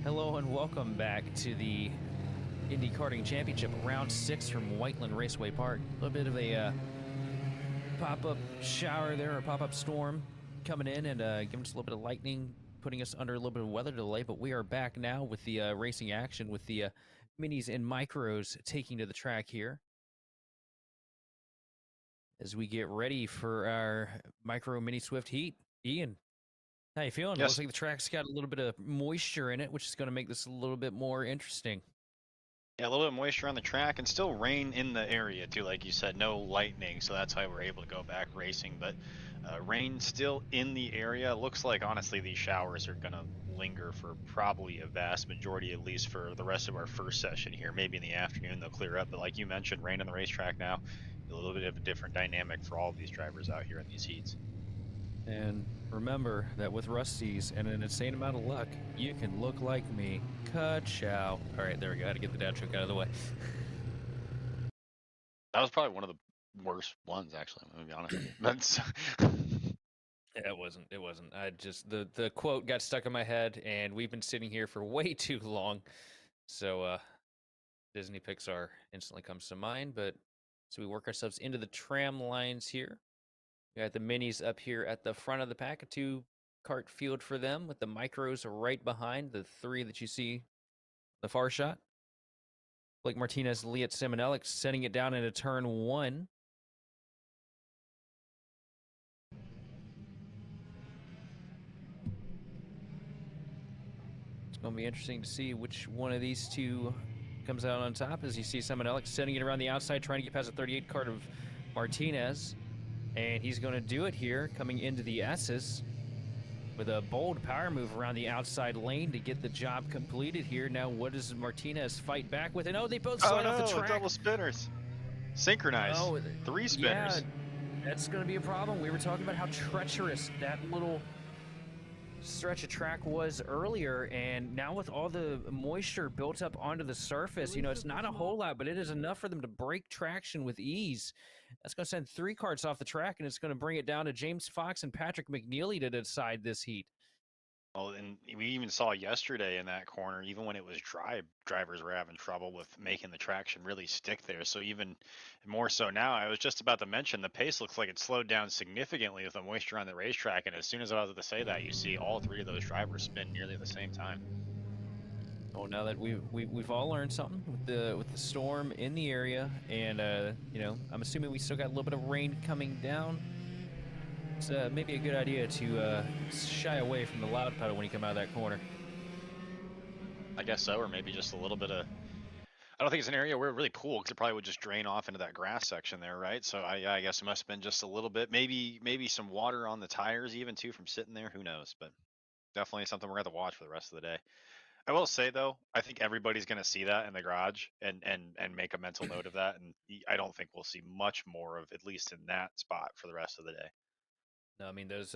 Hello and welcome back to the Indy Karting Championship, round 6 from Whiteland Raceway Park. A little bit of a pop-up shower there, a pop-up storm coming in and giving us a little bit of lightning, putting us under a little bit of weather delay, but we are back now with the racing action with the minis and micros taking to the track here as we get ready for our micro mini Swift heat. Ian, how you feeling? Yes. Looks like the track's got a little bit of moisture in it, which is going to make this a little bit more interesting. Yeah, a little bit of moisture on the track and still rain in the area too, like you said, no lightning, so that's why we're able to go back racing, but rain still in the area. Looks like, honestly, these showers are going to linger for probably a vast majority, at least for the rest of our first session here. Maybe in the afternoon they'll clear up, but like you mentioned, rain on the racetrack now, a little bit of a different dynamic for all of these drivers out here in these heats. And remember that with Rusty's and an insane amount of luck, you can look like me. Ka-chow. All right, there we go. I had to get the dad joke out of the way. That was probably one of the worst ones, actually, I'm going to be honest with you. That's... It wasn't. I just, the quote got stuck in my head, and we've been sitting here for way too long. So, Disney Pixar instantly comes to mind, but so we work ourselves into the tram lines here. We got the minis up here at the front of the pack, two kart field for them, with the micros right behind the 3 that you see the far shot. Blake Martinez, Liat Simonelli setting it down into turn 1. It's going to be interesting to see which one of these two comes out on top, as you see Simonelli setting it around the outside, trying to get past the 38 kart of Martinez. And he's going to do it here, coming into the S's with a bold power move around the outside lane to get the job completed here. Now, what does Martinez fight back with? And oh, they both slide off the track. Double spinners. Synchronized. Oh, 3 spinners. Yeah, that's going to be a problem. We were talking about how treacherous that little stretch of track was earlier, and now with all the moisture built up onto the surface, you know, it's not a whole lot, but it is enough for them to break traction with ease. That's going to send 3 karts off the track, and it's going to bring it down to James Fox and Patrick McNeely to decide this heat. Well, and we even saw yesterday in that corner, even when it was dry, drivers were having trouble with making the traction really stick there. So even more so now, I was just about to mention the pace looks like it slowed down significantly with the moisture on the racetrack. And as soon as I was about to say that, you see all 3 of those drivers spin nearly at the same time. Oh, now that we've all learned something with the storm in the area, and you know, I'm assuming we still got a little bit of rain coming down. It's maybe a good idea to shy away from the loud pedal when you come out of that corner. I guess so, or maybe just a little bit of. I don't think it's an area where it really cool, because it probably would just drain off into that grass section there, right? So I guess it must have been just a little bit, maybe some water on the tires even too from sitting there. Who knows? But definitely something we're gonna have to watch for the rest of the day. I will say though, I think everybody's gonna see that in the garage and make a mental note of that, and I don't think we'll see much more of, at least in that spot, for the rest of the day. No, I mean those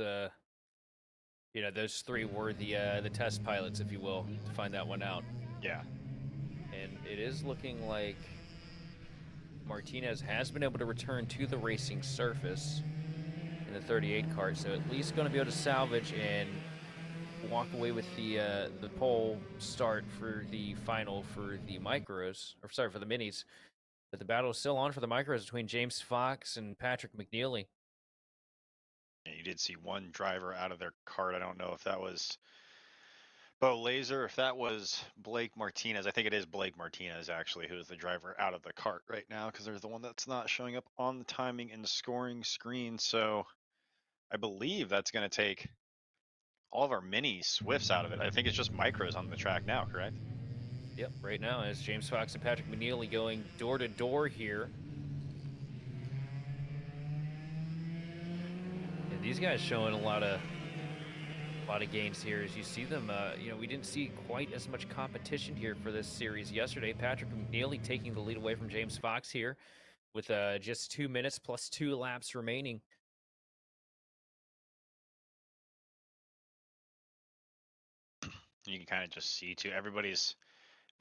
you know, those 3 were the test pilots, if you will, to find that one out. Yeah. And it is looking like Martinez has been able to return to the racing surface in the 38 kart, so at least going to be able to salvage and walk away with the pole start for the final for the micros, or sorry, for the minis. But the battle is still on for the micros between James Fox and Patrick McNeely. Yeah, you did see one driver out of their kart. I don't know if that was Bo Laser, if that was Blake Martinez. I think it is Blake Martinez, actually, who is the driver out of the kart right now, because there's the one that's not showing up on the timing and scoring screen. So I believe that's going to take all of our mini Swifts out of it. I think it's just micros on the track now, correct? Yep, right now is James Fox and Patrick McNeely going door to door here. And these guys showing a lot of gains here as you see them. You know, we didn't see quite as much competition here for this series yesterday. Patrick McNeely taking the lead away from James Fox here with just 2 minutes plus 2 laps remaining. You can kind of just see too, everybody's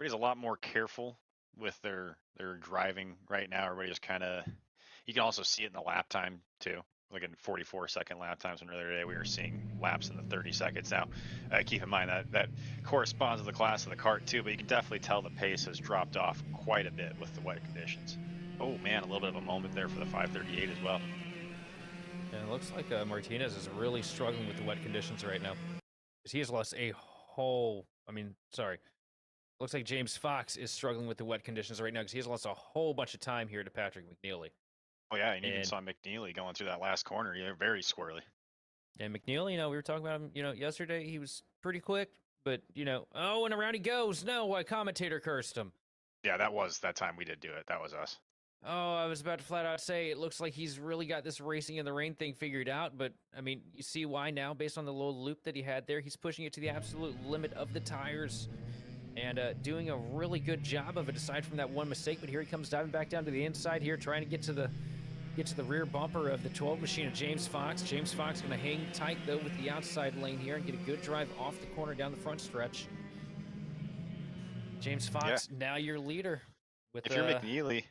a lot more careful with their driving right now. Everybody's kind of, you can also see it in the lap time too. Like in 44-second lap times, when the other day we were seeing laps in the 30 seconds. Now, keep in mind that corresponds to the class of the kart too, but you can definitely tell the pace has dropped off quite a bit with the wet conditions. Oh man, a little bit of a moment there for the 538 as well. And it looks like Martinez is really struggling with the wet conditions right now, because he has lost a whole, looks like James Fox is struggling with the wet conditions right now, because he has lost a whole bunch of time here to Patrick McNeely. Oh yeah, and you even saw McNeely going through that last corner. Yeah, very squirrely. And McNeely, you know, we were talking about him, you know, yesterday. He was pretty quick, but, you know, oh, and around he goes. No, a commentator cursed him. Yeah, that time we did do it. That was us. Oh, I was about to flat out say, it looks like he's really got this racing in the rain thing figured out, but, I mean, you see why now, based on the little loop that he had there. He's pushing it to the absolute limit of the tires and doing a really good job of it, aside from that one mistake. But here he comes diving back down to the inside here, trying to get to the rear bumper of the 12 machine of James Fox. James Fox going to hang tight, though, with the outside lane here and get a good drive off the corner down the front stretch. James Fox, now your leader. If you're McNeely,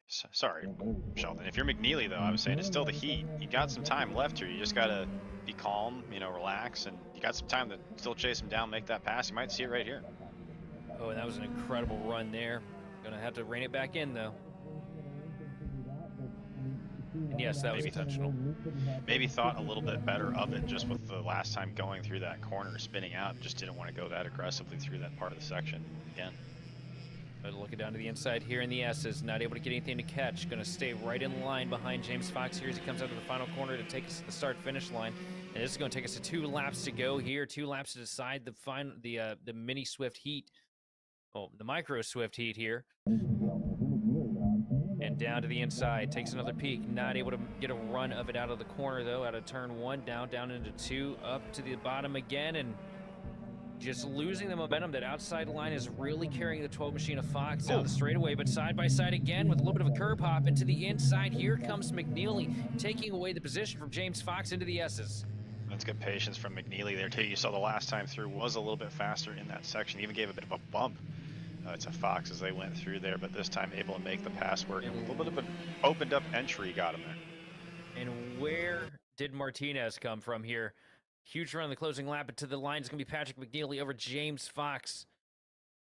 sorry, Sheldon. If you're McNeely, though, I was saying it's still the heat. You got some time left here. You just got to be calm, you know, relax, and you got some time to still chase him down, make that pass. You might see it right here. Oh, and that was an incredible run there. Going to have to rein it back in, though. Yes, that was Maybe intentional. maybe thought a little bit better of it just with the last time going through that corner, spinning out. Just didn't want to go that aggressively through that part of the section again. But looking down to the inside here in the S's, not able to get anything to catch. Going to stay right in line behind James Fox here as he comes out of the final corner to take us to the start-finish line. And this is going to take us to 2 laps to go here. 2 laps to decide the mini Swift heat. Oh, the micro Swift heat here. And down to the inside, takes another peek. Not able to get a run of it out of the corner though. Out of turn 1, down into 2, up to the bottom again, and just losing the momentum. That outside line is really carrying the 12 machine of Fox down the straightaway, but side by side again with a little bit of a curb hop into the inside. Here comes McNeely taking away the position from James Fox into the S's. That's good patience from McNeely there too. You saw the last time through was a little bit faster in that section. Even gave a bit of a bump to Fox as they went through there, but this time able to make the pass work. And a little bit of an opened up entry got him there. And where did Martinez come from here? Huge run on the closing lap, but to the line is going to be Patrick McNeely over James Fox.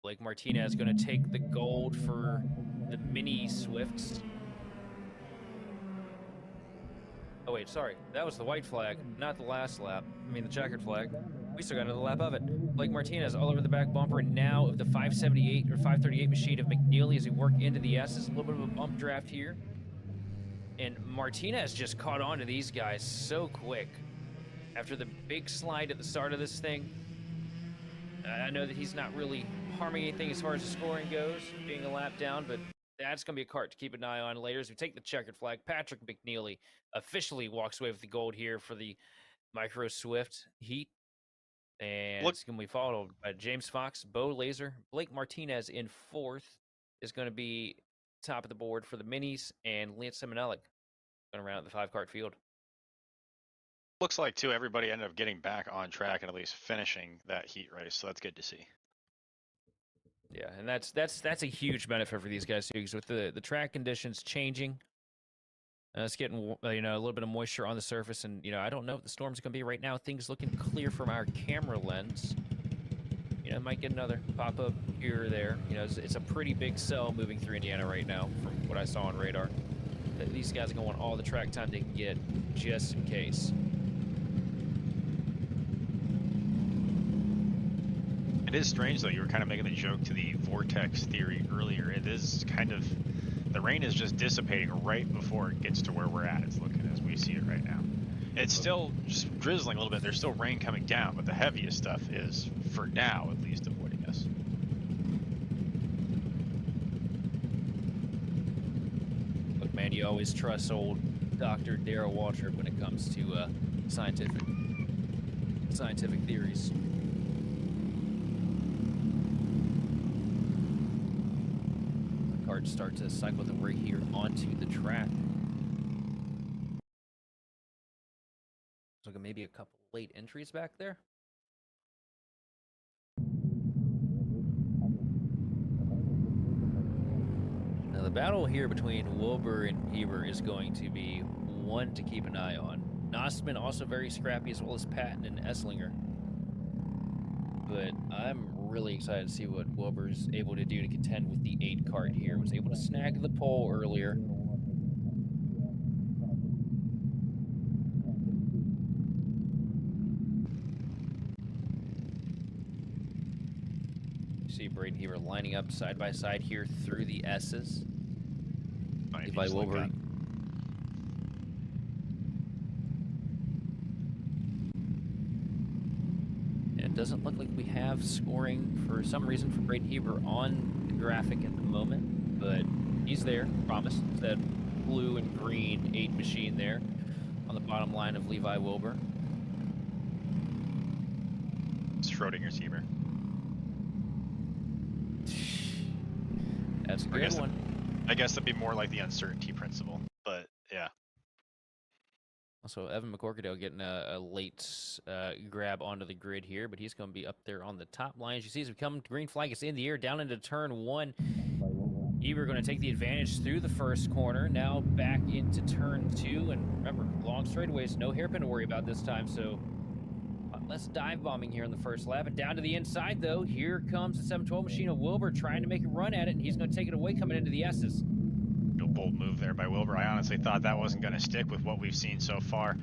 Blake Martinez going to take the gold for the mini Swifts. Oh wait, sorry. That was the white flag, not the last lap. I mean the checkered flag. We still got another lap of it. Blake Martinez all over the back bumper now of the 578 or 538 machine of McNeely as he worked into the S's. A little bit of a bump draft here. And Martinez just caught on to these guys so quick. After the big slide at the start of this thing, I know that he's not really harming anything as far as the scoring goes, being a lap down, but that's going to be a Kart to keep an eye on later as we take the checkered flag. Patrick McNeely officially walks away with the gold here for the Micro Swift heat. And it's going to be followed by James Fox, Bo Laser, Blake Martinez in 4th is going to be top of the board for the minis, and Lance Simonelli going to round out the 5-Kart field. Looks like too everybody ended up getting back on track and at least finishing that heat race, so that's good to see. Yeah, and that's a huge benefit for these guys too, because with the track conditions changing, it's getting a little bit of moisture on the surface, and I don't know what the storm's going to be right now. Things looking clear from our camera lens. Might get another pop up here or there. It's a pretty big cell moving through Indiana right now, from what I saw on radar. These guys are going to want all the track time they can get, just in case. It is strange though, you were kind of making the joke to the vortex theory earlier. It is kind of, the rain is just dissipating right before it gets to where we're at. It's looking as we see it right now. It's still just drizzling a little bit. There's still rain coming down, but the heaviest stuff is, for now at least, avoiding us. Look, man, you always trust old Dr. Darrell Waltrip when it comes to scientific theories. Carts start to cycle their way here onto the track. Looking maybe a couple late entries back there. Now the battle here between Wilbur and Heber is going to be one to keep an eye on. Nostman also very scrappy, as well as Patton and Esslinger. But I'm really excited to see what Wilbur's able to do to contend with the 8 Kart here. Was able to snag the pole earlier. See Braden Heber lining up side by side here through the S's. By Wilbur. Like It doesn't look like we have scoring for some reason for Braden Heber on the graphic at the moment, but he's there, promise. It's that blue and green 8 machine there on the bottom line of Levi Wilbur. It's Schrodinger's Heber. That's a good one. I guess that'd be more like the uncertainty principle, but yeah. Also, Evan McCorkadale getting a late grab onto the grid here, but he's going to be up there on the top line. As you see, as we come, green flag is in the air, down into turn 1. Heber going to take the advantage through the first corner, now back into turn 2. And remember, long straightaways, no hairpin to worry about this time, so less dive bombing here in the first lap. And down to the inside, though, here comes the 712 machine of Wilbur trying to make a run at it, and he's going to take it away coming into the S's. Nope. bold move there by Wilbur. I honestly thought that wasn't going to stick with what we've seen so far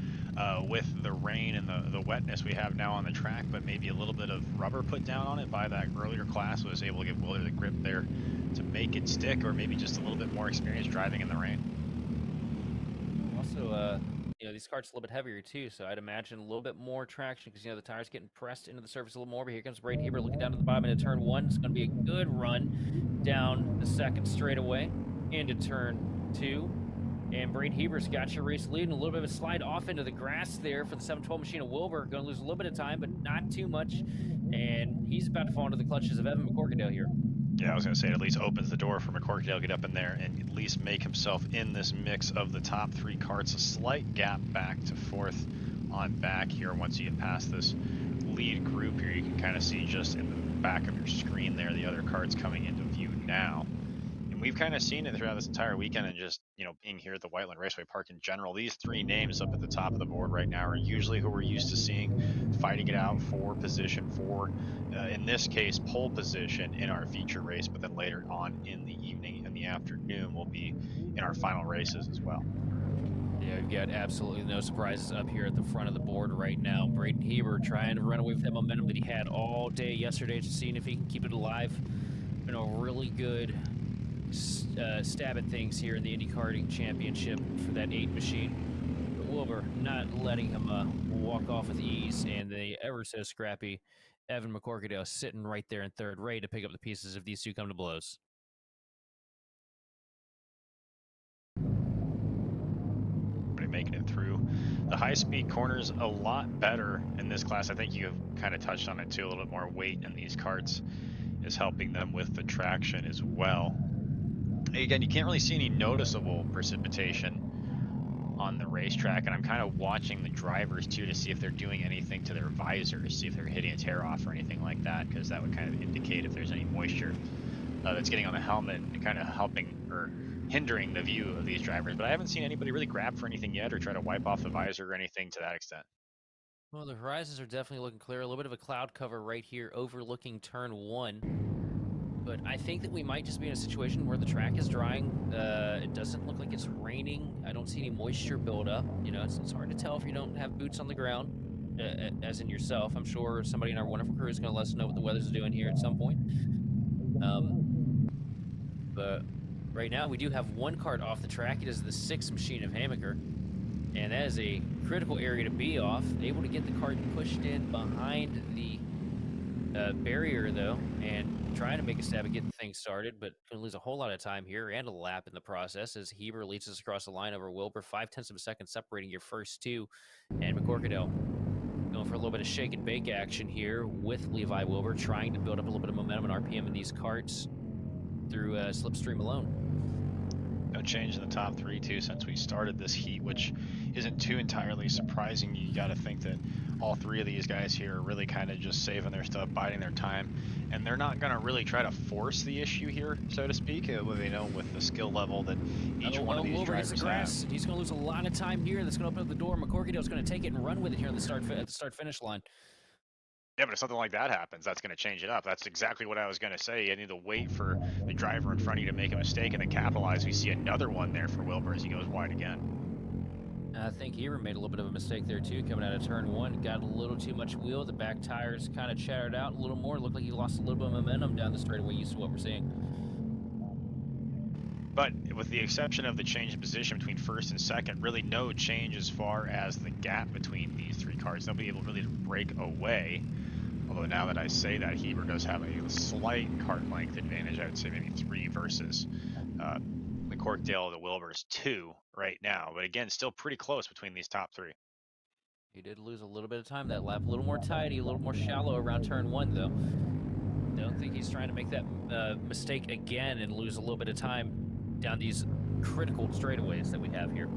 with the rain and the wetness we have now on the track, but maybe a little bit of rubber put down on it by that earlier class was able to give Wilbur the grip there to make it stick, or maybe just a little bit more experience driving in the rain. Also, you know, these carts a little bit heavier too, so I'd imagine a little bit more traction because, you know, the tires getting pressed into the surface a little more. But here comes Braden Heber looking down to the bottom into turn one. It's going to be a good run down the second straightaway into turn two. And Braden Heber's got your race lead, and a little bit of a slide off into the grass there for the 712 machine of Wilbur. Going to lose a little bit of time, but not too much. And he's about to fall into the clutches of Evan McCorkindale here. Yeah, I was going to say it at least opens the door for McCorkindale to get up in there and at least make himself in this mix of the top three carts. A slight gap back to fourth on back here once you get past this lead group here. You can kind of see just in the back of your screen there the other carts coming into view now. And we've kind of seen it throughout this entire weekend, and just, you know, being here at the Whiteland Raceway Park in general, these three names up at the top of the board right now are usually who we're used to seeing fighting it out for position four, in this case pole position in our feature race, but then later on in the evening and the afternoon will be in our final races as well. Yeah, we've got absolutely no surprises up here at the front of the board right now. Braden Heber trying to run away with that momentum that he had all day yesterday, just seeing if he can keep it alive. Been a really good stab at things here in the Indy Karting Championship for that 8 machine. But Wilbur not letting him walk off with ease, and the ever so scrappy Evan McCorkindale sitting right there in third, ready to pick up the pieces if these two come to blows. Making it through the high-speed corners a lot better in this class. I think you've kind of touched on it too. A little bit more weight in these carts is helping them with the traction as well. Again, you can't really see any noticeable precipitation on the racetrack, and I'm kind of watching the drivers too to see if they're doing anything to their visors, see if they're hitting a tear off or anything like that, because that would kind of indicate if there's any moisture that's getting on the helmet and kind of helping or hindering the view of these drivers. But I haven't seen anybody really grab for anything yet or try to wipe off the visor or anything to that extent. Well, the horizons are definitely looking clear. A little bit of a cloud cover right here overlooking turn one. But I think that we might just be in a situation where the track is drying. It doesn't look like it's raining. I don't see any moisture buildup. You know, it's hard to tell if you don't have boots on the ground, as in yourself. I'm sure somebody in our wonderful crew is going to let us know what the weather's doing here at some point. But right now, we do have one cart off the track. It is the 6 machine of Hamaker. And that is a critical area to be off. Able to get the cart pushed in behind the barrier, though, and trying to make a stab at getting things started, but going to lose a whole lot of time here and a lap in the process as Heber leads us across the line over Wilbur. 0.5 of a second separating your first two. And McCorkindale going for a little bit of shake and bake action here with Levi Wilbur, trying to build up a little bit of momentum and RPM in these carts through slipstream alone. No change in the top three too since we started this heat, which isn't too entirely surprising. You got to think that all three of these guys here are really kind of just saving their stuff, biding their time, and they're not going to really try to force the issue here, so to speak. They know with the skill level that each one of these drivers has. He's going to lose a lot of time here. That's going to open up the door. McCorkindale's going to take it and run with it here at the start-finish line. Yeah, but if something like that happens, that's going to change it up. That's exactly what I was going to say. You need to wait for the driver in front of you to make a mistake and then capitalize. We see another one there for Wilbur as he goes wide again. I think Heber made a little bit of a mistake there too, coming out of turn one. Got a little too much wheel. The back tires kind of chattered out a little more. Looked like he lost a little bit of momentum down the straightaway, used to what we're seeing. But with the exception of the change in position between first and second, really no change as far as the gap between these three cars. Nobody able really to break away. Although now that I say that, Heber does have a slight cart length advantage. I would say maybe 3 versus McCorkindale, the Wilbur's 2 right now. But again, still pretty close between these top 3. He did lose a little bit of time that lap. A little more tidy, a little more shallow around turn one, though. Don't think he's trying to make that mistake again and lose a little bit of time down these critical straightaways that we have here.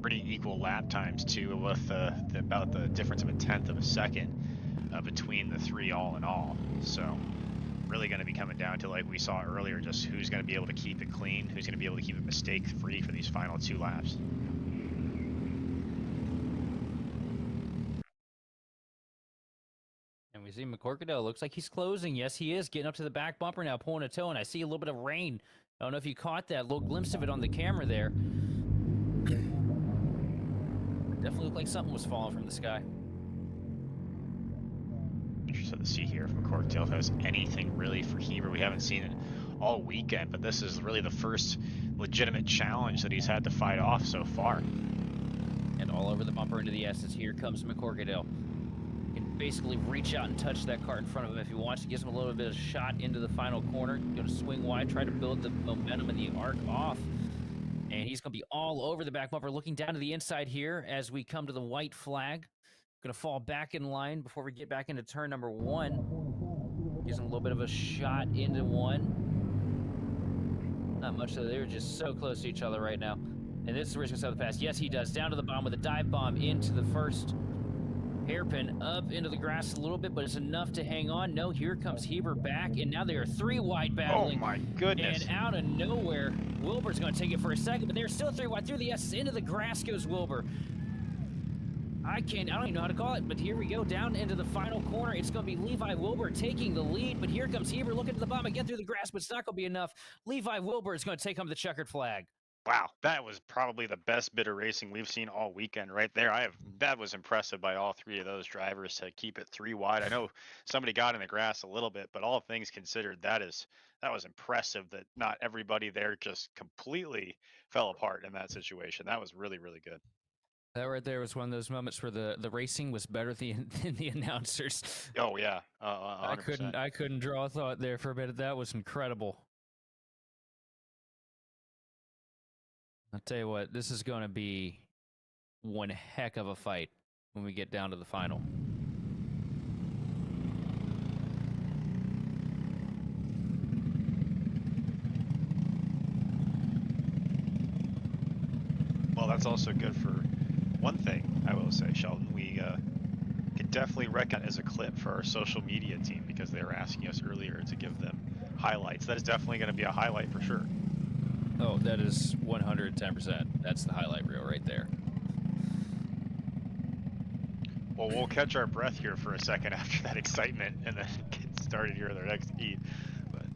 Pretty equal lap times too, with about the difference of 1/10 of a second between the 3 all in all. So really going to be coming down to, like we saw earlier, just who's going to be able to keep it clean, who's going to be able to keep it mistake free for these final 2 laps. And we see McCorkindale looks like he's closing. Yes, he is getting up to the back bumper now, pulling a toe, and I see a little bit of rain I don't know if you caught that little glimpse of it on the camera there. Definitely looked like something was falling from the sky. Interested to see here from Corktail if there's anything really for Heber. We haven't seen it all weekend, but this is really the first legitimate challenge that he's had to fight off so far. And all over the bumper into the S's. Here comes McCorkadale. Can basically reach out and touch that cart in front of him if he wants. Gives him a little bit of shot into the final corner. Going to swing wide, try to build the momentum and the arc off. And he's going to be all over the back bumper, looking down to the inside here as we come to the white flag. Going to fall back in line before we get back into turn number 1. Gives him a little bit of a shot into 1. Not much, though. They're just so close to each other right now. And this is where he's going to start the pass. Yes, he does. Down to the bottom with a dive bomb into the first hairpin, up into the grass a little bit, but it's enough to hang on. No, here comes Heber back, and now they are 3 wide battling. Oh my goodness. And out of nowhere, Wilbur's going to take it for a second, but they're still 3 wide through the S's. Into the grass goes Wilbur. I don't even know how to call it, but here we go, down into the final corner. It's going to be Levi Wilbur taking the lead, but here comes Heber looking to the bottom again through the grass, but it's not going to be enough. Levi Wilbur is going to take home the checkered flag. Wow, that was probably the best bit of racing we've seen all weekend right there. That was impressive by all 3 of those drivers to keep it 3 wide. I know somebody got in the grass a little bit, but all things considered, that was impressive that not everybody there just completely fell apart in that situation. That was really, really good. That right there was one of those moments where the racing was better than the announcers. Oh yeah, 100%. I couldn't draw a thought there for a bit. That was incredible. I'll tell you what, this is going to be one heck of a fight when we get down to the final. Well, that's also good for one thing, I will say, Sheldon. We could definitely reckon as a clip for our social media team because they were asking us earlier to give them highlights. That is definitely going to be a highlight for sure. Oh, that is 110%. That's the highlight reel right there. Well, we'll catch our breath here for a second after that excitement and then get started here with our next heat. But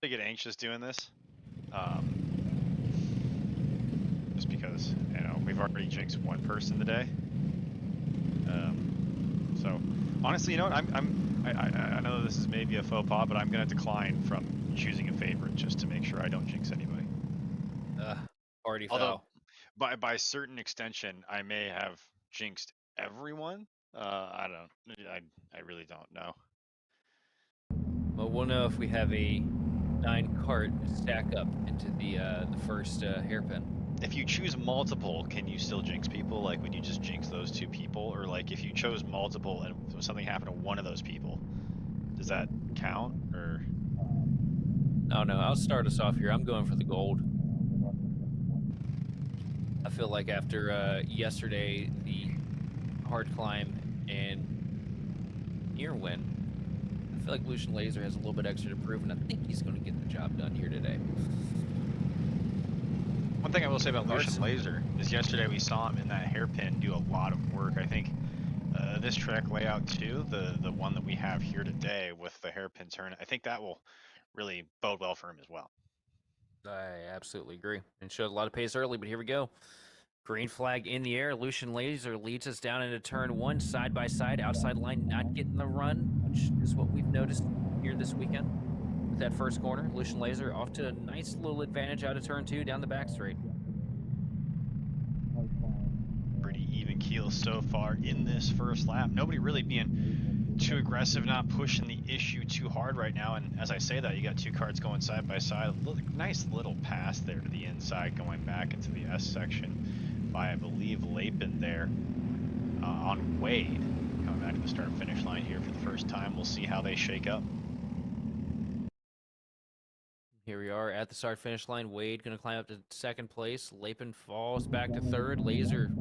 I get anxious doing this. Just because, we've already jinxed one person today. So honestly, you know what? I know this is maybe a faux pas, but I'm gonna decline from choosing a favorite just to make sure I don't jinx anybody. Already Although, foul. by certain extension, I may have jinxed everyone. I really don't know. Well, we'll know if we have a 9 cart stack up into the first hairpin. If you choose multiple, can you still jinx people? Like, would you just jinx those 2 people? Or like, if you chose multiple and something happened to one of those people, does that count? Or Oh no, I'll start us off here. I'm going for the gold. I feel like after yesterday, the hard climb and near win, I feel like Lucian Laser has a little bit extra to prove, and I think he's going to get the job done here today. one thing I will say about Lucian Laser is yesterday we saw him in that hairpin do a lot of work. I think this track layout too, the one that we have here today with the hairpin turn, I think that will really bode well for him as well. I absolutely agree. And showed a lot of pace early, but here we go. Green flag in the air. Lucian Laser leads us down into turn 1, side by side, outside line not getting the run, which is what we've noticed here this weekend. With that first corner, Lucian Laser off to a nice little advantage out of turn 2 down the back straight. Pretty even keel so far in this first lap. Nobody really being too aggressive, not pushing the issue too hard right now. And as I say that, you got 2 carts going side by side. Nice little pass there to the inside going back into the S section by, I believe, Lapin there on Wade. Coming back to the start finish line here for the first time. We'll see how they shake up. Here we are at the start finish line. Wade going to climb up to 2nd place. Lapin falls back to 3rd. Laser,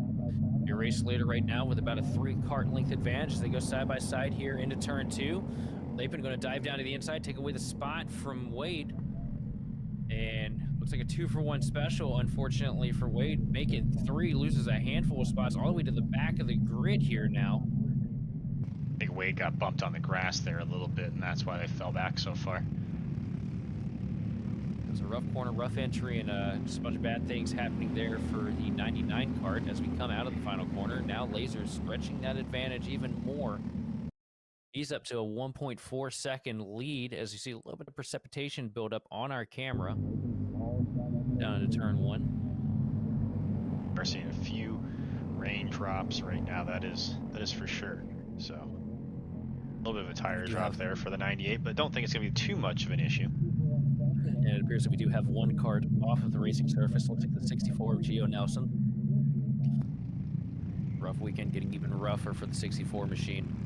race leader right now with about a 3-kart length advantage as they go side by side here into turn 2. Lapen going to dive down to the inside, take away the spot from Wade. And looks like a 2-for-1 special, unfortunately, for Wade. Make it 3, loses a handful of spots all the way to the back of the grid here now. I think Wade got bumped on the grass there a little bit, and that's why they fell back so far. It was a rough corner, rough entry, and just a bunch of bad things happening there for the 99 kart as we come out of the final corner. Now Laser stretching that advantage even more. He's up to a 1.4 second lead as you see a little bit of precipitation build up on our camera down into turn 1. We're seeing a few raindrops right now, that is for sure. So a little bit of a tire drop there for the 98, but don't think it's going to be too much of an issue. And it appears that we do have 1 kart off of the racing surface. Looks like the 64 of Gio Nelson. Rough weekend, getting even rougher for the 64 machine.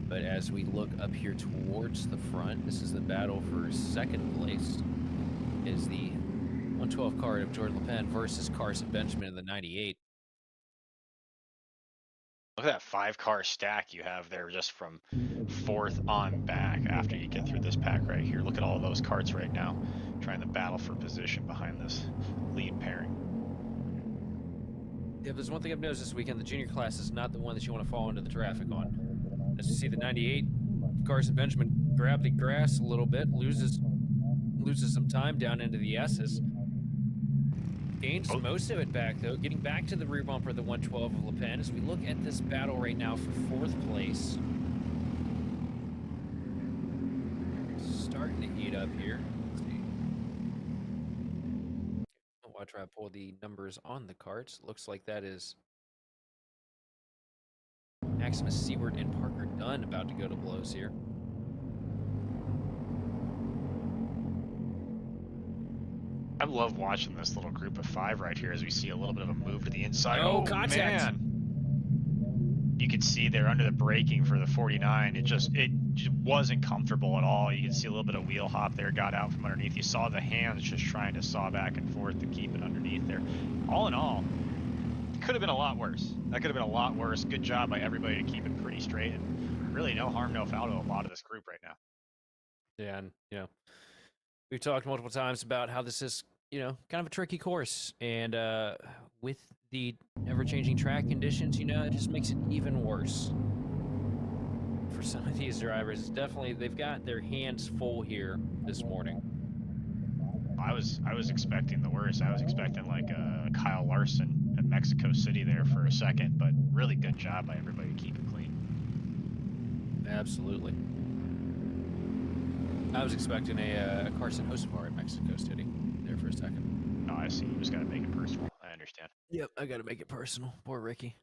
But as we look up here towards the front, this is the battle for second place. Is the 112 kart of Jordan LePen versus Carson Benjamin in the 98. Look at that 5-car stack you have there just from 4th on back after you get through this pack right here. Look at all of those karts right now trying to battle for position behind this lead pairing. Yeah, there's one thing I've noticed this weekend. The junior class is not the one that you want to fall into the traffic on. As you see the 98, Carson Benjamin grabbed the grass a little bit, loses some time down into the S's. Gains most of it back, though, getting back to the rear bumper of the 112 of LePen as we look at this battle right now for 4th place. Starting to heat up here. Let's see. I'll try to pull the numbers on the carts. Looks like that is Maximus Seward and Parker Dunn about to go to blows here. I love watching this little group of 5 right here as we see a little bit of a move to the inside. Oh, contact! Man. You could see there under the braking for the 49, it just wasn't comfortable at all. You can see a little bit of wheel hop there, got out from underneath. You saw the hands just trying to saw back and forth to keep it underneath there. All in all, it could have been a lot worse. That could have been a lot worse. Good job by everybody to keep it pretty straight, and really no harm, no foul to a lot of this group right now. Yeah, and we've talked multiple times about how this is, kind of a tricky course, and with the ever-changing track conditions, it just makes it even worse for some of these drivers. It's definitely, they've got their hands full here this morning. I was expecting the worst. I was expecting like Kyle Larson at Mexico City there for a second, but really good job by everybody to keep it clean. Absolutely. I was expecting a Carson Hocevar at Mexico City there for a second. Oh, I see. You just got to make it personal. I understand. Yep, I got to make it personal. Poor Ricky.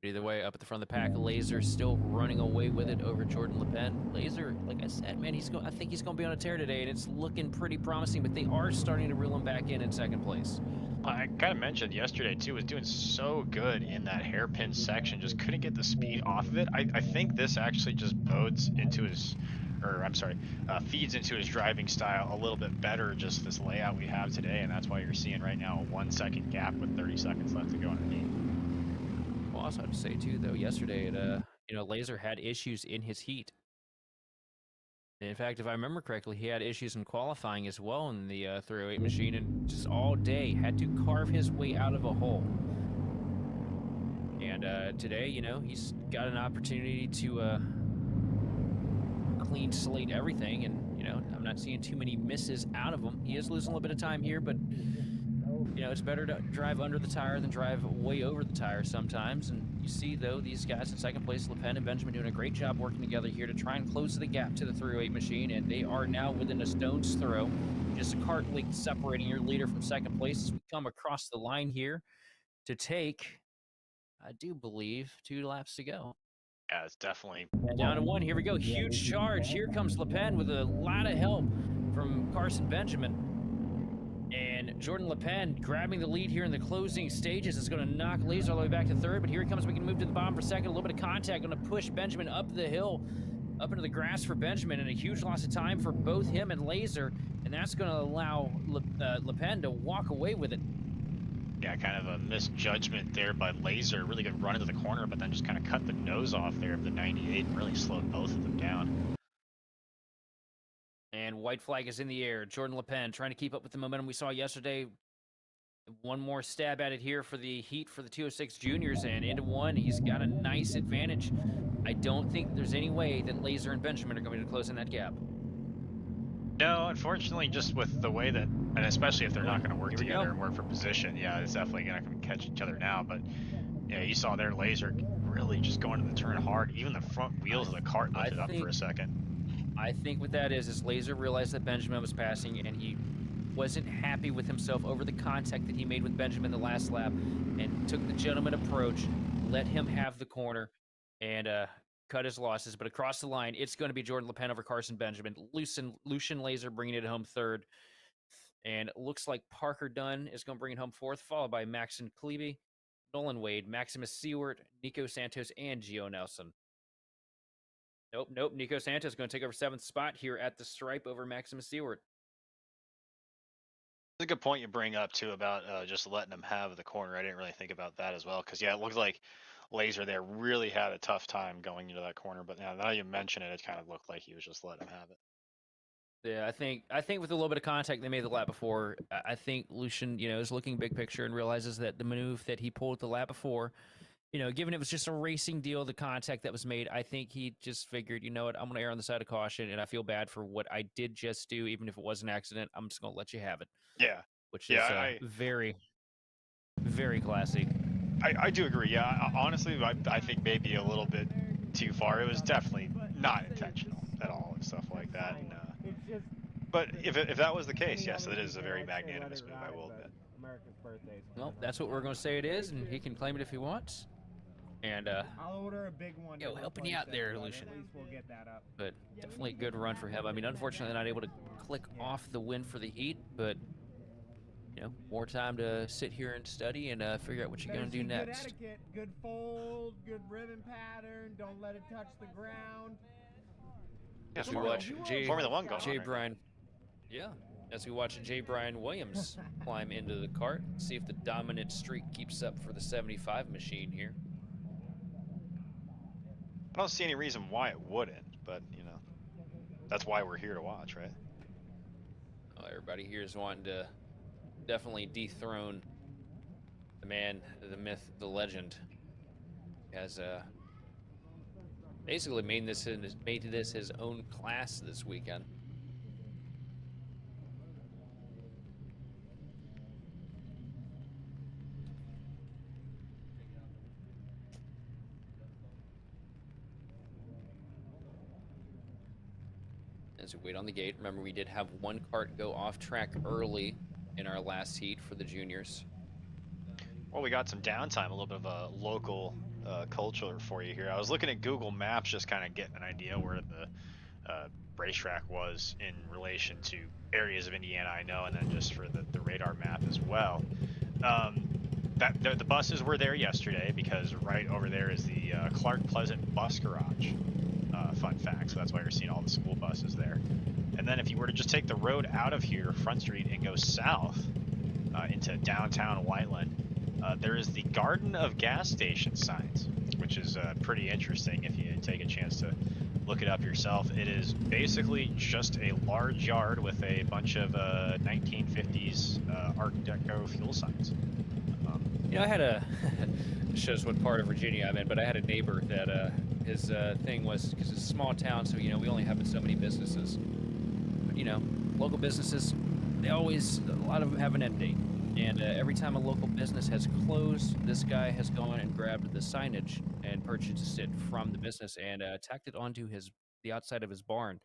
Either way, up at the front of the pack, Laser still running away with it over Jordan LePen. Laser, like I said, man, I think he's going to be on a tear today, and it's looking pretty promising, but they are starting to reel him back in second place. I kind of mentioned yesterday, too, was doing so good in that hairpin section, just couldn't get the speed off of it. I think this actually just bodes into his, feeds into his driving style a little bit better, just this layout we have today, and that's why you're seeing right now a 1 second gap with 30 seconds left to go underneath. Well, I also have to say, too, though, yesterday, Laser had issues in his heat. In fact, if I remember correctly, he had issues in qualifying as well in the 308 machine, and just all day had to carve his way out of a hole. And today, he's got an opportunity to clean slate everything, and, I'm not seeing too many misses out of him. He is losing a little bit of time here, but it's better to drive under the tire than drive way over the tire sometimes. And you see, though, these guys in second place, LePen and Benjamin, doing a great job working together here to try and close the gap to the 308 machine. And they are now within a stone's throw. Just a kart length separating your leader from second place as we come across the line here to take, I do believe, 2 laps to go. Yeah, it's definitely... And down to 1. Here we go. Huge charge. Here comes LePen with a lot of help from Carson Benjamin. And Jordan LePen grabbing the lead here in the closing stages is going to knock Laser all the way back to third, but here he comes. We can move to the bottom for second. A little bit of contact going to push Benjamin up the hill, up into the grass for Benjamin, and a huge loss of time for both him and Laser, and that's going to allow LePen to walk away with it. Yeah, kind of a misjudgment there by Laser. Really good run into the corner, but then just kind of cut the nose off there of the 98 and really slowed both of them down. And white flag is in the air. Jordan Le Pen trying to keep up with the momentum we saw yesterday. One more stab at it here for the heat for the 206 juniors, and into one. He's got a nice advantage. I don't think there's any way that Laser and Benjamin are going to close in that gap. No, unfortunately, just with the way that, and especially if they're not going to work Here we together go. and work for position, yeah, it's definitely going to catch each other now. But yeah, you saw their Laser really just going to the turn hard. Even the front wheels of the cart lifted up for a second. I think what that is Laser realized that Benjamin was passing, and he wasn't happy with himself over the contact that he made with Benjamin the last lap, and took the gentleman approach, let him have the corner, and cut his losses. But across the line, it's going to be Jordan Le Pen over Carson Benjamin. Lucian Laser bringing it home third. And it looks like Parker Dunn is going to bring it home fourth, followed by Maxon Klebe, Nolan Wade, Maximus Seward, Nico Santos, and Gio Nelson. Nope. Nico Santos is going to take over seventh spot here at the stripe over Maximus Seward. It's a good point you bring up too about just letting them have the corner. I didn't really think about that as well, because yeah, it looked like Laser there really had a tough time going into that corner. But now you mention it, it kind of looked like he was just letting him have it. Yeah, I think with a little bit of contact they made the lap before, I think Lucian, is looking big picture and realizes that the maneuver that he pulled the lap before, given it was just a racing deal, the contact that was made, I think he just figured, you know what, I'm going to err on the side of caution, and I feel bad for what I did just do, even if it was an accident. I'm just going to let you have it. Yeah. Which is very, very classy. I do agree. Yeah, honestly, I think maybe a little bit too far. It was definitely not intentional at all and stuff like that. And, but if that was the case, yes, it is a very magnanimous move, I will admit. Well, that's what we're going to say it is, and he can claim it if he wants. And I'll order a big one. Helping you out there, Lucian. At least we'll get that up. But definitely a good run for him. I mean, unfortunately, not able to click off the win for the heat, but more time to sit here and study and figure out what you're going to do next. Good etiquette, good fold, good ribbon pattern. Don't let it touch the ground. As we watch Formula One going on. Brian. Yeah. As we watch J. Brian Williams climb into the cart, see if the dominant streak keeps up for the 75 machine here. I don't see any reason why it wouldn't, but that's why we're here to watch, right? Well, everybody here is wanting to definitely dethrone the man, the myth, the legend. He has basically made this his own class this weekend. As we wait on the gate, remember we did have one kart go off track early in our last heat for the juniors. Well, we got some downtime, a little bit of a local culture for you here. I was looking at Google Maps, just kind of getting an idea where the racetrack was in relation to areas of Indiana I know, and then just for the radar map as well. The buses were there yesterday because right over there is the Clark Pleasant bus garage. Fun fact, so that's why you're seeing all the school buses there. And then if you were to just take the road out of here, Front Street, and go south into downtown Whiteland, there is the Garden of Gas Station signs, which is pretty interesting if you take a chance to look it up yourself. It is basically just a large yard with a bunch of 1950s Art Deco fuel signs. I had a shows what part of Virginia I'm in, but I had a neighbor that his thing was, because it's a small town, so we only have so many businesses. But local businesses, a lot of them have an end date, and every time a local business has closed, this guy has gone and grabbed the signage and purchased it from the business and tacked it onto the outside of his barn.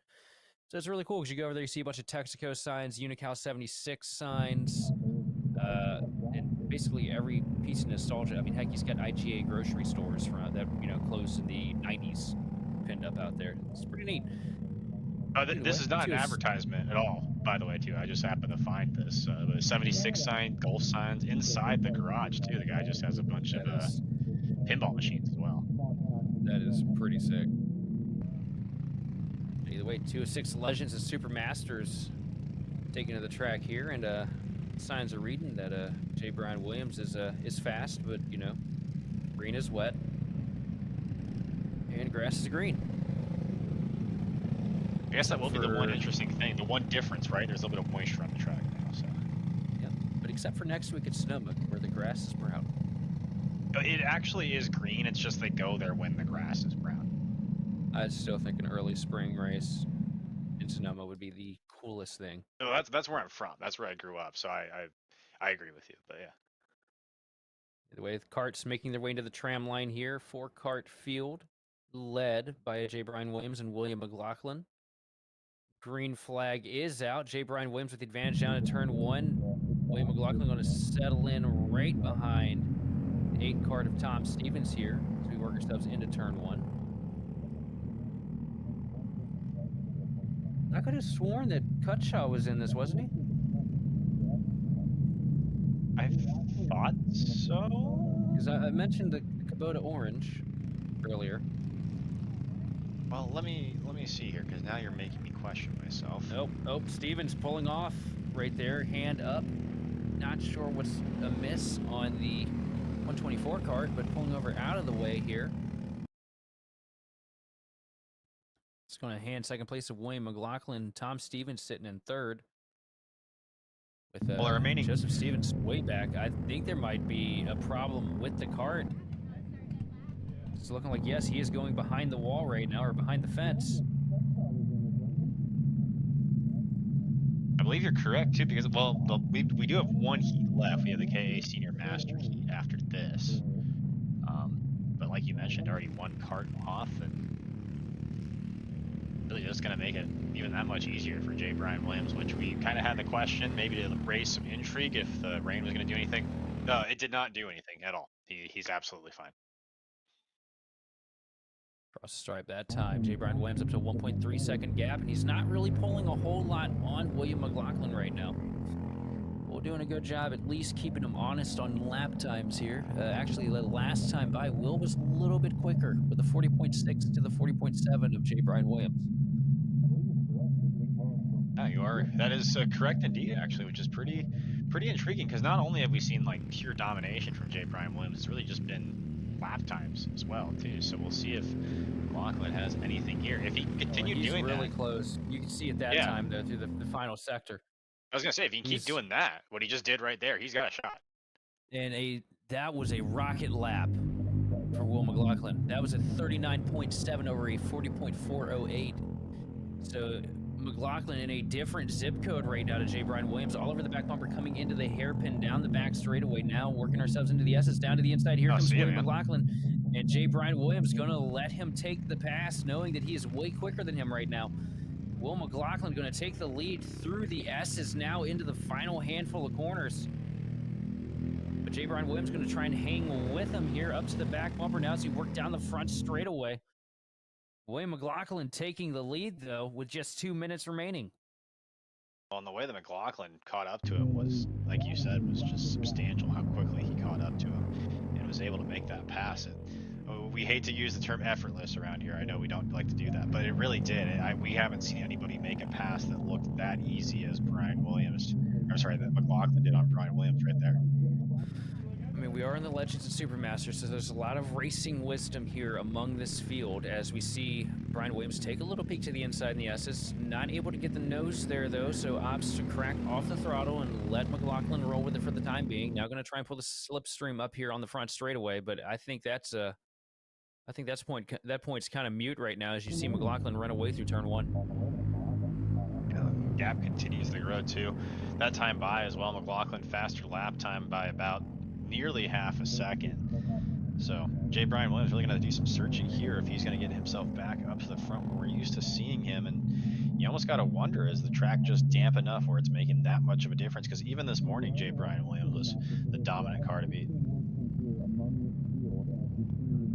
So it's really cool because you go over there, you see a bunch of Texaco signs, Unical 76 signs, and basically every piece of nostalgia. I mean, heck, he's got IGA grocery stores that closed in the 90s pinned up out there. It's pretty neat. This is not an advertisement at all, by the way, too. I just happened to find this. The 76 sign, Golf signs inside the garage, too. The guy just has a bunch of pinball machines as well. That is pretty sick. Either way, 206 Legends and Super Masters taking to the track here, and signs are reading that J. Brian Williams is fast, but you know, green is wet and grass is green. I guess that will be the one For- interesting thing, the one difference, right? There's a little bit of moisture on the track now, so. Yep. But except for next week at Sonoma, where the grass is brown. It actually is green, it's just they go there when the grass is brown. I still think an early spring race in Sonoma would be the coolest thing. So that's where I'm from. That's where I grew up, so I agree with you, but yeah. The way the carts making their way into the tram line here, 4-cart field, led by J. Brian Williams and William McLaughlin. Green flag is out. J. Brian Williams with the advantage down to turn 1. William McLaughlin going to settle in right behind the 8-cart of Tom Stevens here as we work ourselves into turn 1. I could have sworn that Cutshaw was in this, wasn't he? I thought so. Because I mentioned the Kubota Orange earlier. Well, let me see here, because now you're making me question myself. Oh, Stevens pulling off right there, hand up. Not sure what's amiss on the 124 cart, but pulling over out of the way here. It's going to hand second place to William McLaughlin. Tom Stevens sitting in third. With Well, the remaining- Joseph Stevens way back. I think there might be a problem with the cart. It's looking like, yes, he is going behind the wall right now, or behind the fence. I believe you're correct too, because we do have one heat left. We have the KA Senior Master heat after this, but like you mentioned, already one cart off, and really just gonna make it even that much easier for J. Brian Williams, which we kind of had the question, maybe to raise some intrigue if the rain was gonna do anything. No, it did not do anything at all. He's absolutely fine. Cross the stripe that time. J. Brian Williams up to a 1.3 second gap, and he's not really pulling a whole lot on William McLaughlin right now. Will doing a good job at least keeping him honest on lap times here. Actually, the last time by, Will was a little bit quicker with the 40.6 to the 40.7 of J. Brian Williams. Yeah, you are. That is correct indeed, actually, which is pretty intriguing, because not only have we seen like pure domination from J. Brian Williams, it's really just been lap times as well too. So we'll see if McLaughlin has anything here. If he can continue doing really that, close. You can see at that time though through the final sector. I was gonna say, if he can keep doing that, what he just did right there, he's got a shot. And that was a rocket lap for Will McLaughlin. That was a 39.7 over a 40.408. So McLaughlin in a different zip code right now to J. Brian Williams, all over the back bumper, coming into the hairpin, down the back straightaway now, working ourselves into the S's, down to the inside. Here comes William McLaughlin, and J. Brian Williams going to let him take the pass, knowing that he is way quicker than him right now. Will McLaughlin going to take the lead through the S's now into the final handful of corners. But J. Brian Williams going to try and hang with him here up to the back bumper now as he worked down the front straightaway. William McLaughlin taking the lead, though, with just 2 minutes remaining. Well, and the way that McLaughlin caught up to him was, like you said, was just substantial how quickly he caught up to him and was able to make that pass. We hate to use the term effortless around here. I know we don't like to do that, but it really did. We haven't seen anybody make a pass that looked that easy as Brian Williams, or sorry, that McLaughlin did on Brian Williams right there. I mean, we are in the Legends of Supermasters, so there's a lot of racing wisdom here among this field as we see Brian Williams take a little peek to the inside in the S's. Not able to get the nose there, though, so opts to crack off the throttle and let McLaughlin roll with it for the time being. Now going to try and pull the slipstream up here on the front straightaway, but I think that's that point's kind of mute right now as you see McLaughlin run away through turn 1. Yeah, the gap continues to grow, too. That time by as well, McLaughlin faster lap time by about nearly half a second. So J. Brian Williams really going to do some searching here if he's going to get himself back up to the front where we're used to seeing him. And you almost got to wonder, is the track just damp enough where it's making that much of a difference? Because even this morning, J. Brian Williams was the dominant car to beat.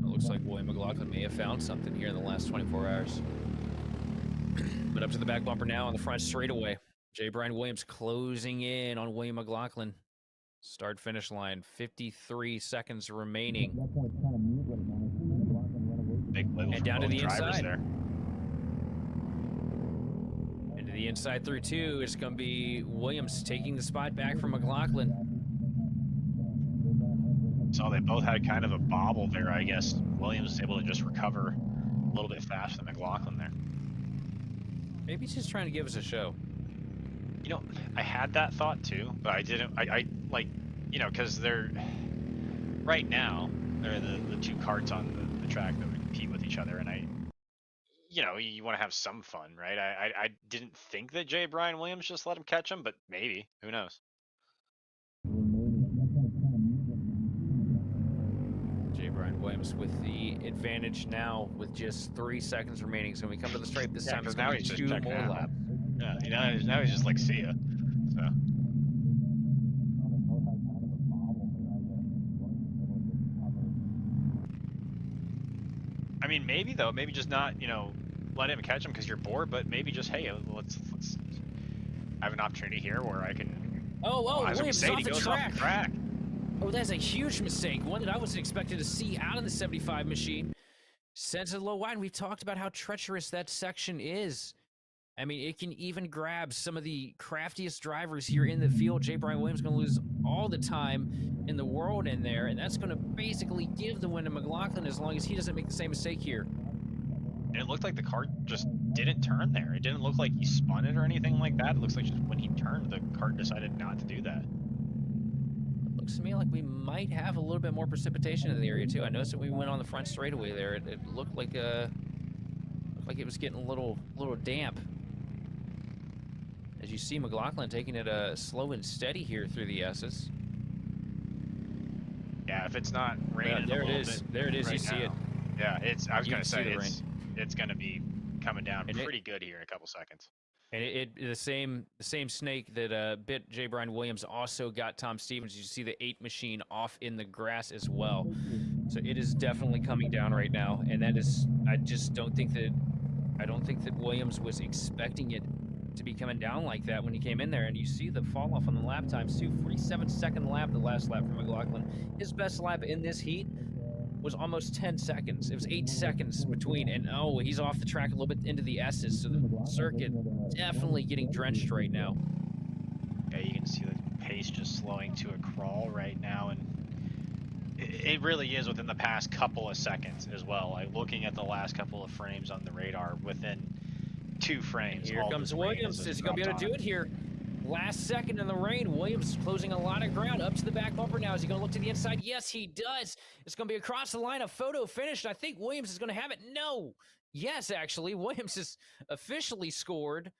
It looks like William McLaughlin may have found something here in the last 24 hours. But up to the back bumper now on the front straightaway. J. Brian Williams closing in on William McLaughlin. Start finish line, 53 seconds remaining. Big wiggle and down to the inside inside. There. Into the The inside through 2 is going to be Williams taking the spot back from McLaughlin. So they both had kind of a bobble there, I guess. Williams was able to just recover a little bit faster than McLaughlin there. Maybe he's just trying to give us a show. You know, I had that thought too, but I didn't. I like, you know, because they're right now they're the two karts on the track that would compete with each other, and you know, you want to have some fun, right? I didn't think that J. Brian Williams just let him catch him, but maybe, who knows? J. Brian Williams with the advantage now with just 3 seconds remaining. So when we come to the stripe this time, it's now going to he's be just 2 checking more out. laps. Yeah, you know, now he's just like, see ya. So. I mean, maybe though, maybe just not, you know, let him catch him because you're bored, but maybe just, hey, let's have an opportunity here where I can. Williams is off he the goes track. off the track. Oh, that's a huge mistake. One that I wasn't expecting to see out of the 75 machine. Sends it low wide. We've talked about how treacherous that section is. I mean, it can even grab some of the craftiest drivers here in the field. J. Brian Williams going to lose all the time in the world in there, and that's going to basically give the win to McLaughlin as long as he doesn't make the same mistake here. And it looked like the cart just didn't turn there. It didn't look like he spun it or anything like that. It looks like just when he turned, the cart decided not to do that. It looks to me like we might have a little bit more precipitation in the area too. I noticed that we went on the front straightaway there. It looked like it was getting a little damp. As you see McLaughlin taking it slow and steady here through the S's. Yeah, if it's not raining there a little it is. bit There it is. right You see now. it. Yeah, I was You gonna can see say the it's gonna be coming down And pretty good here in a couple seconds. And the same snake that bit J. Brian Williams also got Tom Stevens. You see the 8 machine off in the grass as well. So it is definitely coming down right now, and that is I don't think that Williams was expecting it to be coming down like that when he came in there. And you see the fall off on the lap times too. 47-second lap, the last lap for McLaughlin. His best lap in this heat was almost 10 seconds. It was 8 seconds between, and he's off the track a little bit into the S's, so the circuit definitely getting drenched right now. Yeah, you can see the pace just slowing to a crawl right now, and it really is within the past couple of seconds as well. Like looking at the last couple of frames on the radar, within 2 frames. Here comes Williams. Is he going to be able to do it here? Last second in the rain. Williams closing a lot of ground up to the back bumper now. Is he going to look to the inside? Yes, he does. It's going to be across the line, a photo finish. I think Williams is going to have it. No. Yes, actually, Williams has officially scored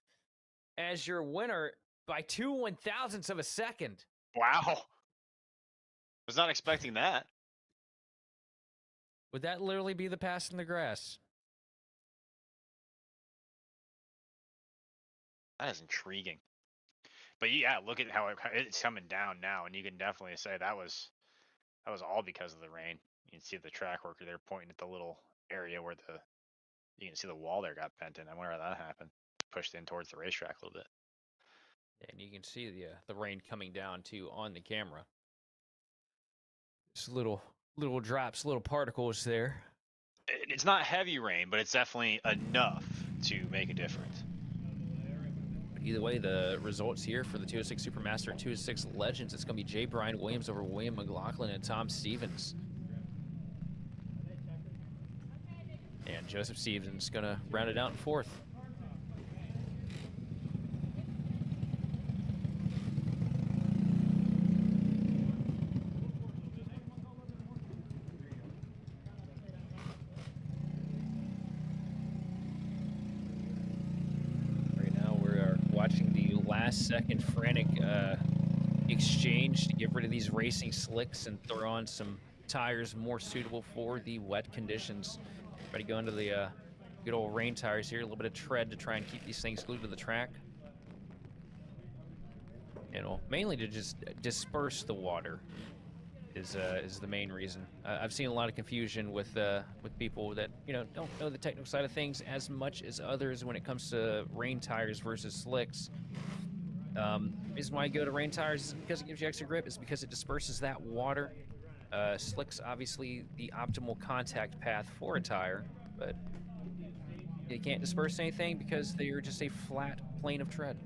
as your winner by 2 1,000ths of a second. Wow. Was not expecting that. Would that literally be the pass in the grass? That is intriguing. But yeah, look at how it's coming down now, and you can definitely say that was all because of the rain. You can see the track worker there pointing at the little area where you can see the wall there got bent in. I wonder how that happened. Pushed in towards the racetrack a little bit. And you can see the rain coming down too on the camera. Just little drops, little particles there. It's not heavy rain, but it's definitely enough to make a difference. Either way, the results here for the 206 Supermaster and 206 Legends, it's going to be J. Brian Williams over William McLaughlin and Tom Stevens. And Joseph Stevens is going to round it out in 4th. Second frantic exchange to get rid of these racing slicks and throw on some tires more suitable for the wet conditions. Ready to go into the good old rain tires here, a little bit of tread to try and keep these things glued to the track. And mainly to just disperse the water is the main reason. I've seen a lot of confusion with people that don't know the technical side of things as much as others when it comes to rain tires versus slicks. Reason why I go to rain tires is because it gives you extra grip. It's because it disperses that water. Slicks, obviously, the optimal contact path for a tire, but They can't disperse anything because they're just a flat plane of tread.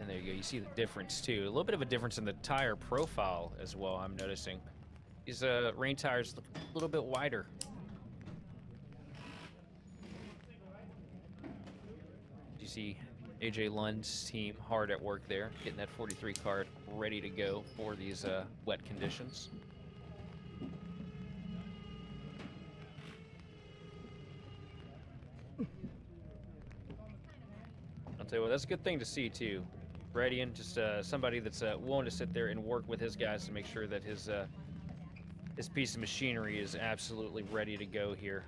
And there you go. You see the difference too. A little bit of a difference in the tire profile as well. I'm noticing these rain tires look a little bit wider. You see AJ Lund's team hard at work there, getting that 43 card ready to go for these wet conditions. I'll tell you what, that's a good thing to see too. Ready and just somebody that's willing to sit there and work with his guys to make sure that his piece of machinery is absolutely ready to go here.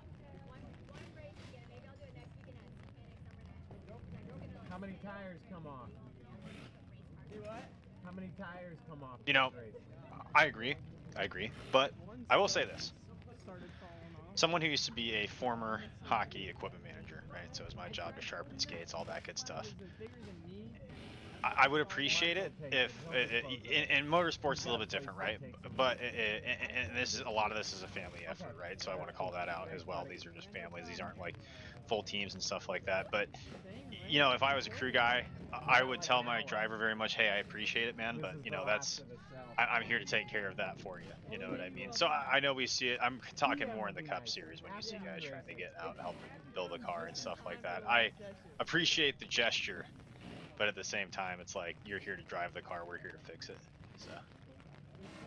How many tires come off? How many tires come off? You know, this race? I agree, but I will say this. Someone who used to be a former hockey equipment manager, right? So it was my job to sharpen skates, all that good stuff. I would appreciate it if, in motorsports, it's a little bit different, right? But and this is a lot of this is a family effort, right? So I want to call that out as well. These are just families; these aren't like full teams and stuff like that. But you know, if I was a crew guy, I would tell my driver very much, "Hey, I appreciate it, man, but you know, I'm here to take care of that for you." You know what I mean? So I know we see it. I'm talking more in the Cup Series when you see guys trying to get out and help build a car and stuff like that. I appreciate the gesture. But at the same time, it's like, you're here to drive the car, we're here to fix it. So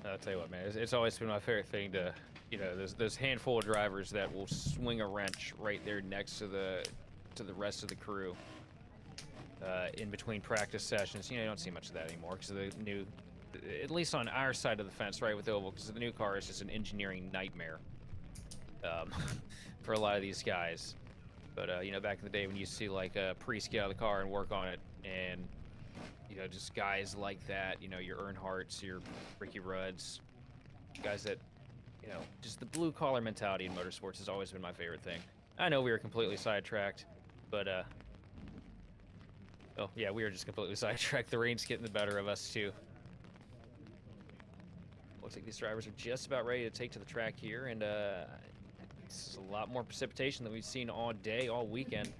I'll tell you what, man, it's always been my favorite thing to, you know, there's handful of drivers that will swing a wrench right there next to the rest of the crew in between practice sessions. You know, you don't see much of that anymore because of the new, at least on our side of the fence, right, with the Oval, because the new car is just an engineering nightmare for a lot of these guys. But, you know, back in the day when you see, like, Priest get out of the car and work on it, and, you know, just guys like that, you know, your Earnhardts, your Ricky Rudds, guys that, you know, just the blue-collar mentality in motorsports has always been my favorite thing. I know we were completely sidetracked, but, oh, yeah, we were just completely sidetracked. The rain's getting the better of us, too. Looks like these drivers are just about ready to take to the track here, and, it's a lot more precipitation than we've seen all day, all weekend.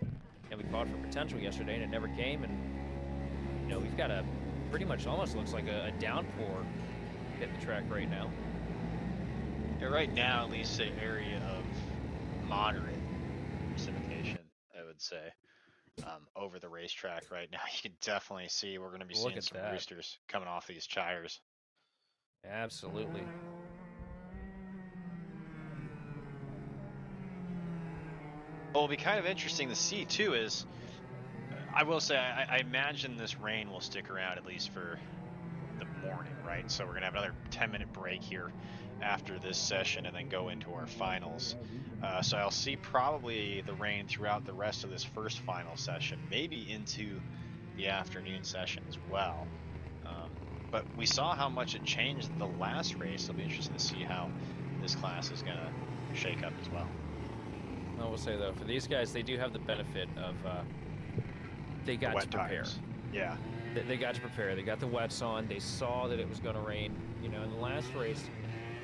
And we caught for potential yesterday, and it never came. And, you know, we've got a pretty much almost looks like a downpour hitting the track right now. yeah, right now, at least an area of moderate precipitation, I would say, over the racetrack right now. You can definitely see we're going to be Look seeing at some that. roosters coming off these tires. Absolutely. What will be kind of interesting to see too is, I will say, I imagine this rain will stick around at least for the morning, right? So we're gonna have another 10-minute break here after this session and then go into our finals. So I'll see probably the rain throughout the rest of this first final session, maybe into the afternoon session as well. But we saw how much it changed the last race. It'll be interesting to see how this class is gonna shake up as well. I will say though, for these guys, they do have the benefit of they got to Wet prepare. tires. Yeah. They got to prepare. They got the wets on. They saw that it was going to rain. You know, in the last race,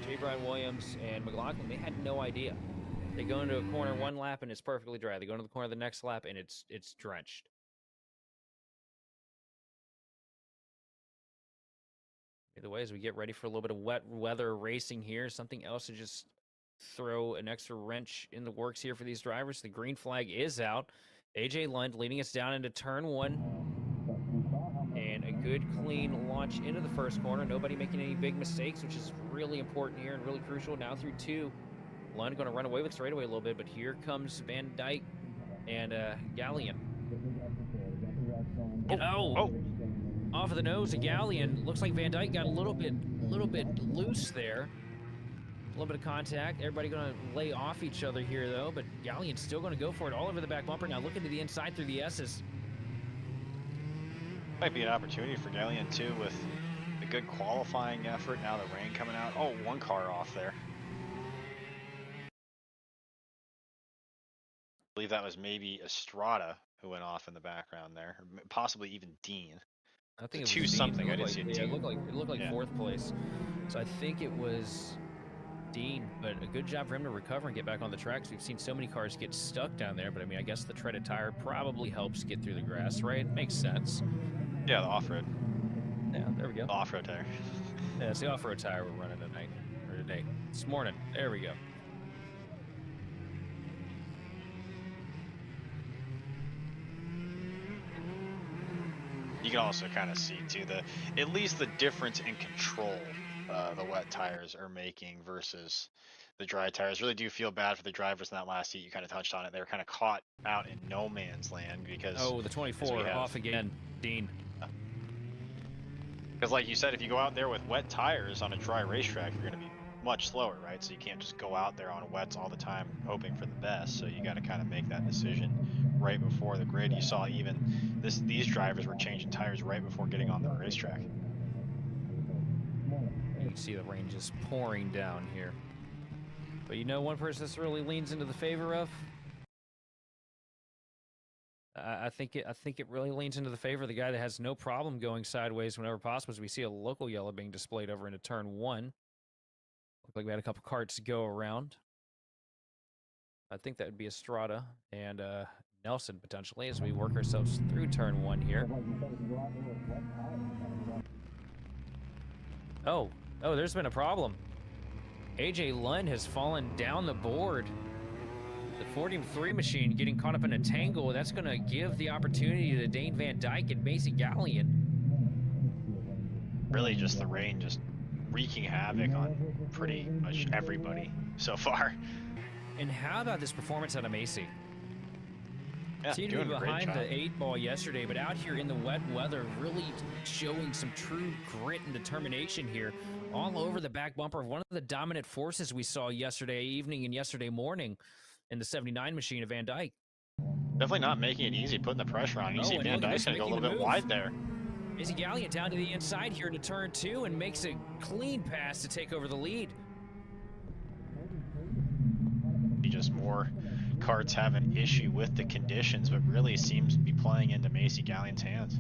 J. Brian Williams and McLaughlin, they had no idea. They go into a corner one lap and it's perfectly dry. They go into the corner the next lap and it's drenched. Either way, as we get ready for a little bit of wet weather racing here, something else to just throw an extra wrench in the works here for these drivers. The green flag is out. AJ Lund leading us down into turn one. And a good, clean launch into the first corner. Nobody making any big mistakes, which is really important here and really crucial. Now through two. Lund going to run away with straightaway a little bit, but here comes Van Dyke and Gallion. Oh! Off of the nose of Gallion. Looks like Van Dyke got a little bit loose there. A little bit of contact. Everybody going to lay off each other here, though, but Gallion's still going to go for it all over the back bumper. Now looking to the inside through the S's. Might be an opportunity for Gallion too, with a good qualifying effort. Now the rain coming out. Oh, one car off there. I believe that was maybe Estrada who went off in the background there, or possibly even Dean. I think it was Two Dean. something. I didn't Like, see a yeah, two. it looked like Yeah. 4th place. So I think it was Dean, but a good job for him to recover and get back on the track. 'Cause we've seen so many cars get stuck down there, but I mean, I guess the treaded tire probably helps get through the grass, right? Makes sense. Yeah, the off-road. Yeah, there we go. The off-road tire. Yeah, it's the off-road tire we're running tonight, or today, this morning. There we go. You can also kind of see too at least the difference in control the wet tires are making versus the dry tires. Really do feel bad for the drivers in that last heat. You kind of touched on it. They were kind of caught out in no man's land because Oh, the 24 off again, Dean. Because like you said, if you go out there with wet tires on a dry racetrack, you're going to be much slower, right? So you can't just go out there on wets all the time hoping for the best. So you got to kind of make that decision right before the grid. You saw even these drivers were changing tires right before getting on the racetrack. You can see the rain just pouring down here. But you know one person this really leans into the favor of? I think it really leans into the favor of the guy that has no problem going sideways whenever possible, as we see a local yellow being displayed over into turn 1. Looked like we had a couple carts go around. I think that would be Estrada and Nelson potentially as we work ourselves through turn 1 here. Oh, there's been a problem. AJ Lund has fallen down the board. The 43 machine getting caught up in a tangle. That's going to give the opportunity to Dane Van Dyke and Macy Gallion. Really just the rain just wreaking havoc on pretty much everybody so far. And how about this performance out of Macy? Yeah, Seemed to doing be a great behind job. the 8-ball yesterday, but out here in the wet weather, really showing some true grit and determination here all over the back bumper of one of the dominant forces we saw yesterday evening and yesterday morning in the 79 machine of Van Dyke. Definitely not making it easy, putting the pressure on. You see and Van look at Dyke's this, going to go a making little bit move. wide there. Macy Gallion down to the inside here into turn 2 and makes a clean pass to take over the lead. Just more karts have an issue with the conditions, but really seems to be playing into Macy Gallion's hands.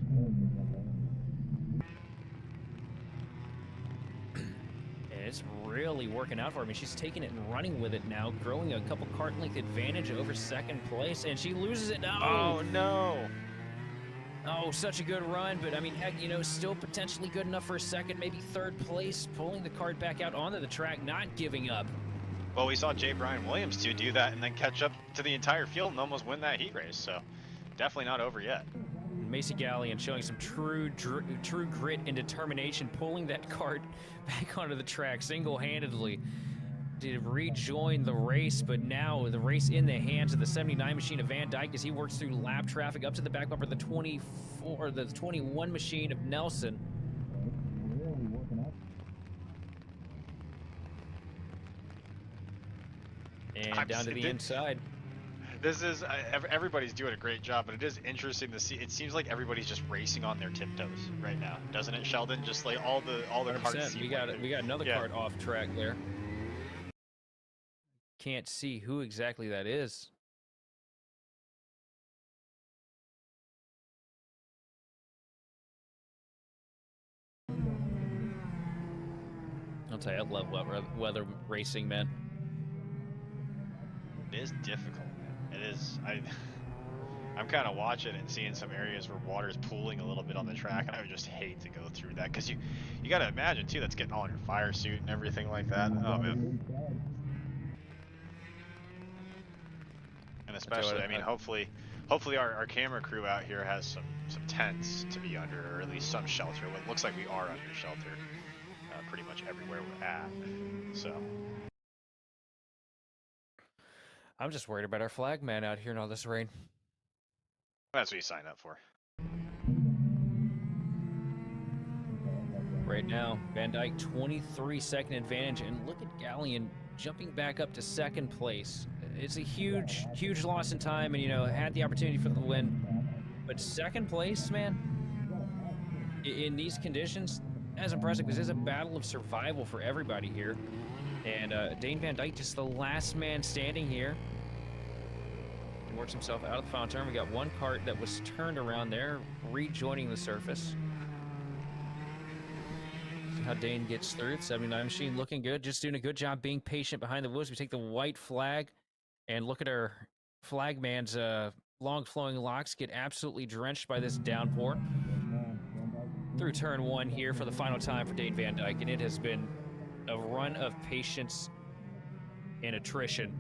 It's really working out for her. I mean, she's taking it and running with it now, growing a couple kart length advantage over 2nd place, and she loses it now. Oh, no. Oh, such a good run, but I mean, heck, you know, still potentially good enough for a 2nd, maybe 3rd place, pulling the kart back out onto the track, not giving up. Well, we saw J. Brian Williams too do that and then catch up to the entire field and almost win that heat race, so definitely not over yet. Macy Gallion showing some true grit and determination, pulling that kart back onto the track single-handedly to rejoin the race, but now the race in the hands of the 79 machine of Van Dyke as he works through lap traffic up to the back bumper, the 21 machine of Nelson. And down to the inside. This is everybody's doing a great job, but it is interesting to see. It seems like everybody's just racing on their tiptoes right now, doesn't it, Sheldon? Just like all the carts. We got another cart off track there. Can't see who exactly that is. I'll tell you, I love weather racing, man. It is difficult, man. It is. I'm kind of watching and seeing some areas where water's pooling a little bit on the track, and I would just hate to go through that because you got to imagine too that's getting all in your fire suit and everything like that. Oh man. And especially, I mean, hopefully our camera crew out here has some tents to be under, or at least some shelter. What looks like we are under shelter pretty much everywhere we're at. So. I'm just worried about our flag man out here in all this rain. That's what you signed up for. Right now, Van Dyke 23-second advantage, and look at Gallion jumping back up to 2nd place. It's a huge loss in time, and you know, had the opportunity for the win. But 2nd place, man, in these conditions, that's impressive because it's a battle of survival for everybody here. And Dane Van Dyke just the last man standing here. He works himself out of the final turn. We got one kart that was turned around there, rejoining the surface. how Dane gets through. 79 machine looking good, just doing a good job being patient behind the wheels. We take the white flag, and look at our flagman's long flowing locks get absolutely drenched by this downpour. Through turn 1 here for the final time for Dane Van Dyke, and it has been a run of patience and attrition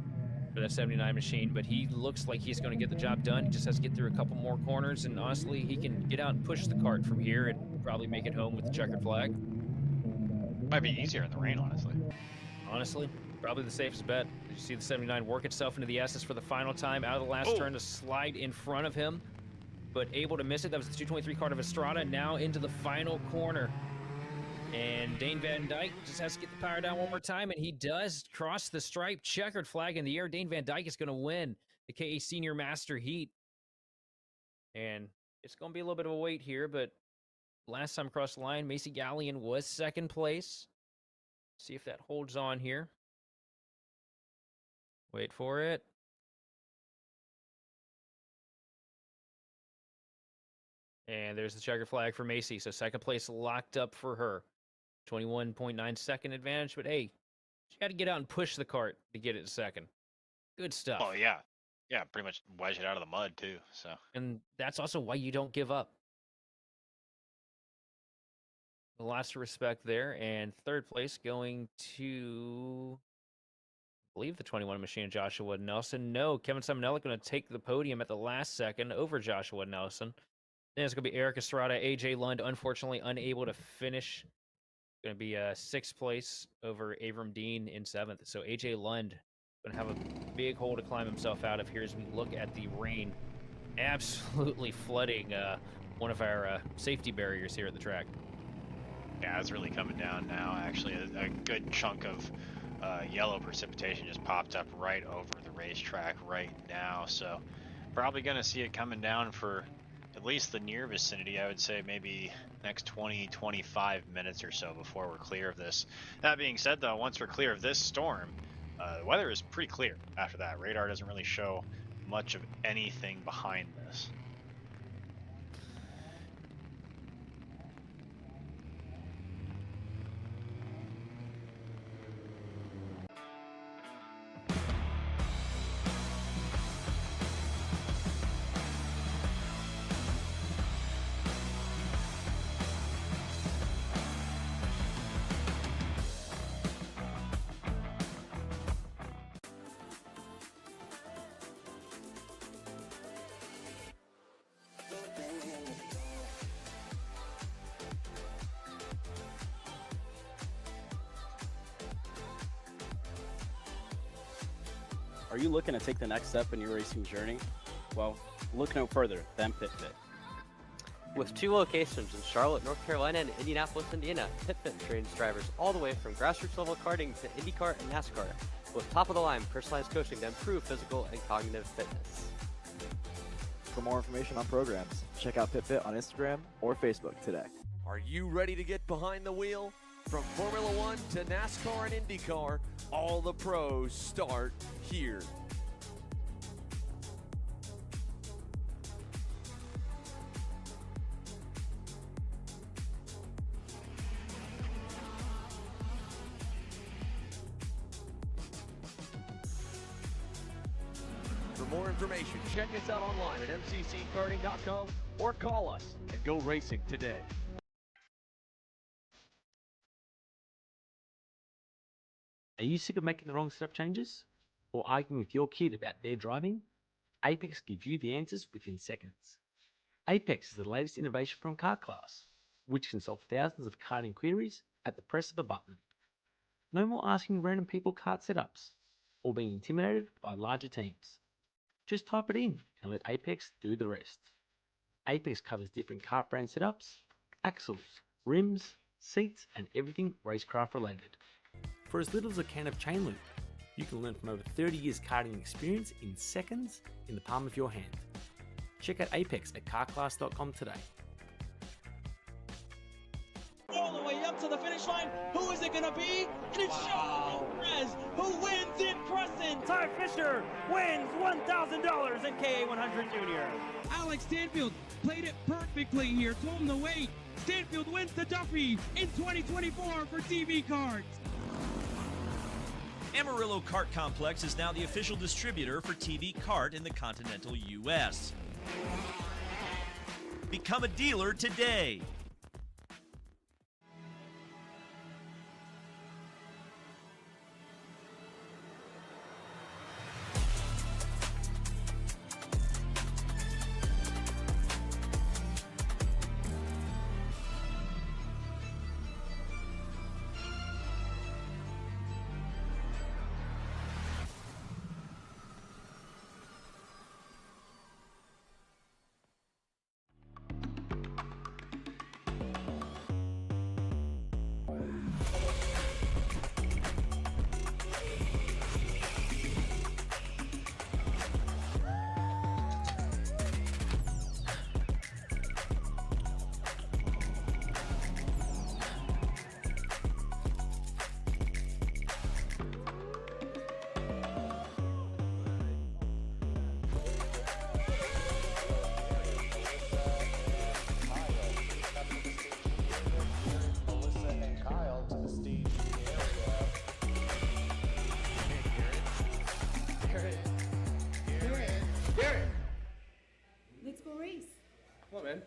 for that 79 machine, but he looks like he's going to get the job done. He just has to get through a couple more corners, and honestly, he can get out and push the kart from here and probably make it home with the checkered flag. Might be easier in the rain, honestly. Honestly, probably the safest bet. Did you see the 79 work itself into the S's for the final time, out of the last turn to slide in front of him, but able to miss it. That was the 223 kart of Estrada, now into the final corner. And Dane Van Dyke just has to get the power down one more time, and he does cross the stripe, checkered flag in the air. Dane Van Dyke is going to win the KA Senior Master Heat. And it's going to be a little bit of a wait here, but last time across the line, Macy Gallion was second place. See if that holds on here. Wait for it. And there's the checkered flag for Macy, so second place locked up for her. 21.9 second advantage, but hey, she got to get out and push the kart to get it second. Good stuff. Oh, yeah. Yeah, pretty much wedge it out of the mud, too. So. And that's also why you don't give up. Lots of respect there. And third place going to, I believe, the 21 machine, Joshua Nelson. No, Kevin Simonella going to take the podium at the last second over Joshua Nelson. Then it's going to be Eric Estrada, AJ Lund, unfortunately unable to finish. Going to be sixth place over Avram Dean in seventh. So AJ Lund going to have a big hole to climb himself out of here as we look at the rain absolutely flooding one of our safety barriers here at the track. Yeah, it's really coming down now. Actually, a good chunk of yellow precipitation just popped up right over the racetrack right now. So probably going to see it coming down for at least the near vicinity. I would say maybe next 20-25 minutes or so before we're clear of this. That being said, though, once we're clear of this storm, the weather is pretty clear after that. Radar doesn't really show much of anything behind this. Are you looking to take the next step in your racing journey? Well, look no further than PitFit. With 2 locations in Charlotte, North Carolina and Indianapolis, Indiana, PitFit trains drivers all the way from grassroots level karting to Indy Kart and NASCAR with top-of-the-line personalized coaching to improve physical and cognitive fitness. For more information on programs, check out PitFit on Instagram or Facebook today. Are you ready to get behind the wheel? From Formula One to NASCAR and IndyCar, all the pros start here. For more information, check us out online at mcckarting.com or call us and go racing today. Are you sick of making the wrong setup changes? Or arguing with your kid about their driving? Apex gives you the answers within seconds. Apex is the latest innovation from Kart Class, which can solve thousands of karting queries at the press of a button. No more asking random people kart setups, or being intimidated by larger teams. Just type it in and let Apex do the rest. Apex covers different kart brand setups, axles, rims, seats, and everything racecraft related. For as little as a can of chain lube, you can learn from over 30 years karting experience in seconds in the palm of your hand. Check out Apex at kartclass.com today. All the way up to the finish line. Who is it going to be? And it's Sean Perez who wins in Crescent. Ty Fisher wins $1,000 in KA 100 Junior. Alex Stanfield played it perfectly here, told him to wait. Stanfield wins to Duffy in 2024 for TV Karts. Amarillo Kart Complex is now the official distributor for TV Kart in the continental U.S. Become a dealer today. Let's go race. Come on, man.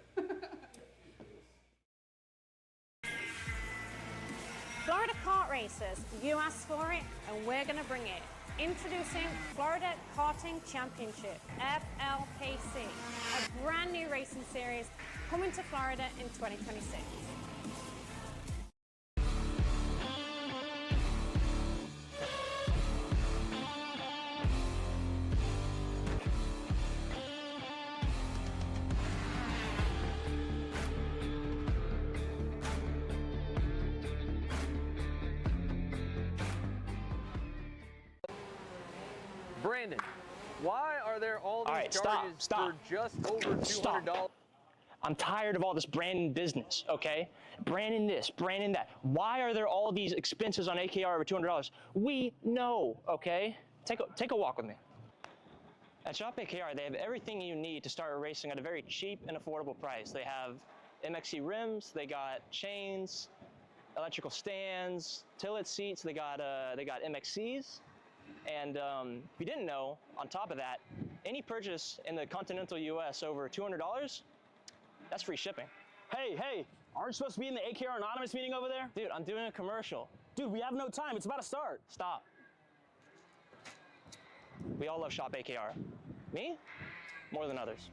Florida Kart Racers, you asked for it, and we're going to bring it. Introducing Florida Karting Championship, FLKC, a brand new racing series coming to Florida in 2026. Brandon, why are there all these right, charges stop. for just over $200? I'm tired of all this Brandon business, okay? Brandon this, Brandon that. Why are there all these expenses on AKR over $200? We know, okay? Take a walk with me. At Shop AKR, they have everything you need to start racing at a very cheap and affordable price. They have MXC rims, they got chains, electrical stands, tilt seats, they got MXCs. And if you didn't know, on top of that, any purchase in the continental US over $200, that's free shipping. Hey, aren't you supposed to be in the AKR Anonymous meeting over there? Dude, I'm doing a commercial. Dude, we have no time. It's about to start. Stop. We all love Shop AKR. Me? More than others.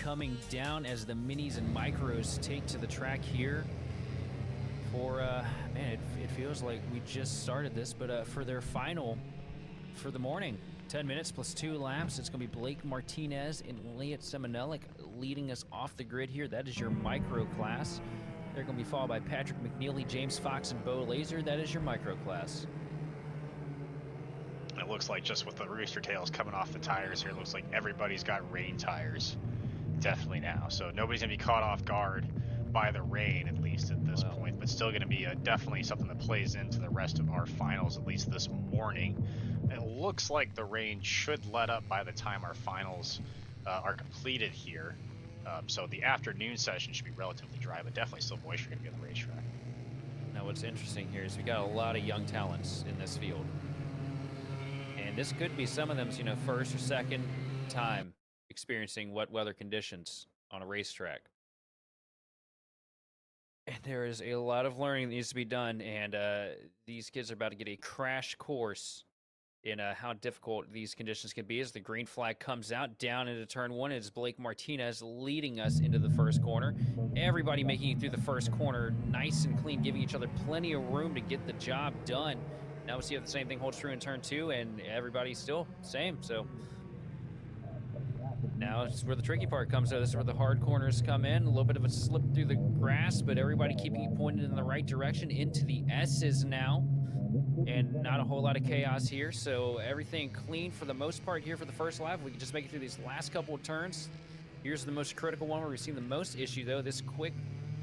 coming down as the minis and micros take to the track here for, man, it feels like we just started this, but for their final for the morning. 10 minutes plus 2 laps. It's going to be Blake Martinez and Elliot Semenelik leading us off the grid here. That is your micro class. They're going to be followed by Patrick McNeely, James Fox, and Bo Laser. That is your micro class. It looks like just with the rooster tails coming off the tires here, it looks like everybody's got rain tires. Definitely now. So nobody's going to be caught off guard by the rain, at least at this point, but still going to be definitely something that plays into the rest of our finals, at least this morning. It looks like the rain should let up by the time our finals are completed here. So the afternoon session should be relatively dry, but definitely still moisture going to be on the racetrack. Now what's interesting here is we got a lot of young talents in this field. And this could be some of them's, you know, first or second time experiencing wet weather conditions on a racetrack. And there is a lot of learning that needs to be done, and these kids are about to get a crash course in how difficult these conditions can be as the green flag comes out down into turn 1. It's Blake Martinez leading us into the first corner. Everybody making it through the first corner nice and clean, giving each other plenty of room to get the job done. Now we see if the same thing holds true in turn 2, and everybody's still same. So now it's where the tricky part comes out. This is where the hard corners come in. A little bit of a slip through the grass, but everybody keeping it pointed in the right direction into the S's now. And not a whole lot of chaos here, so everything clean for the most part here for the first lap. We can just make it through these last couple of turns. Here's the most critical one where we've seen the most issue, though. This quick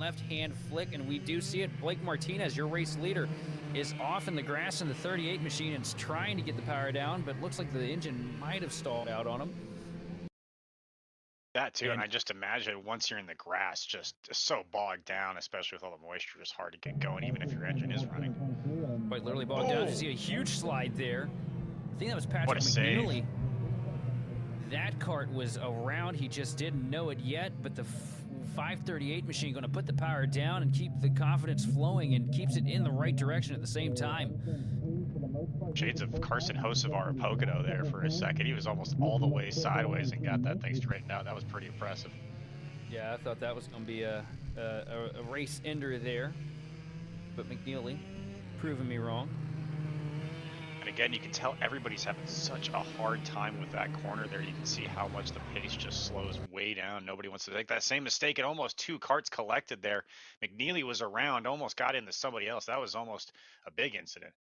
left-hand flick, and we do see it. Blake Martinez, your race leader, is off in the grass in the 38 machine and is trying to get the power down, but looks like the engine might have stalled out on him. That too, and I just imagine once you're in the grass, just so bogged down, especially with all the moisture, it's hard to get going, even if your engine is running. Quite literally bogged down. You see a huge slide there. I think that was Patrick What a McNeely. save. That kart was around. He just didn't know it yet, but the 538 machine going to put the power down and keep the confidence flowing and keeps it in the right direction at the same time. Shades of Carson Hocevar of Pocono there for a second. He was almost all the way sideways and got that thing straightened out. That was pretty impressive. Yeah, I thought that was going to be a race ender there, but McNeely proving me wrong. And again, you can tell everybody's having such a hard time with that corner there. You can see how much the pace just slows way down. Nobody wants to make that same mistake, and almost 2 karts collected there. McNeely was around, almost got into somebody else. That was almost a big incident.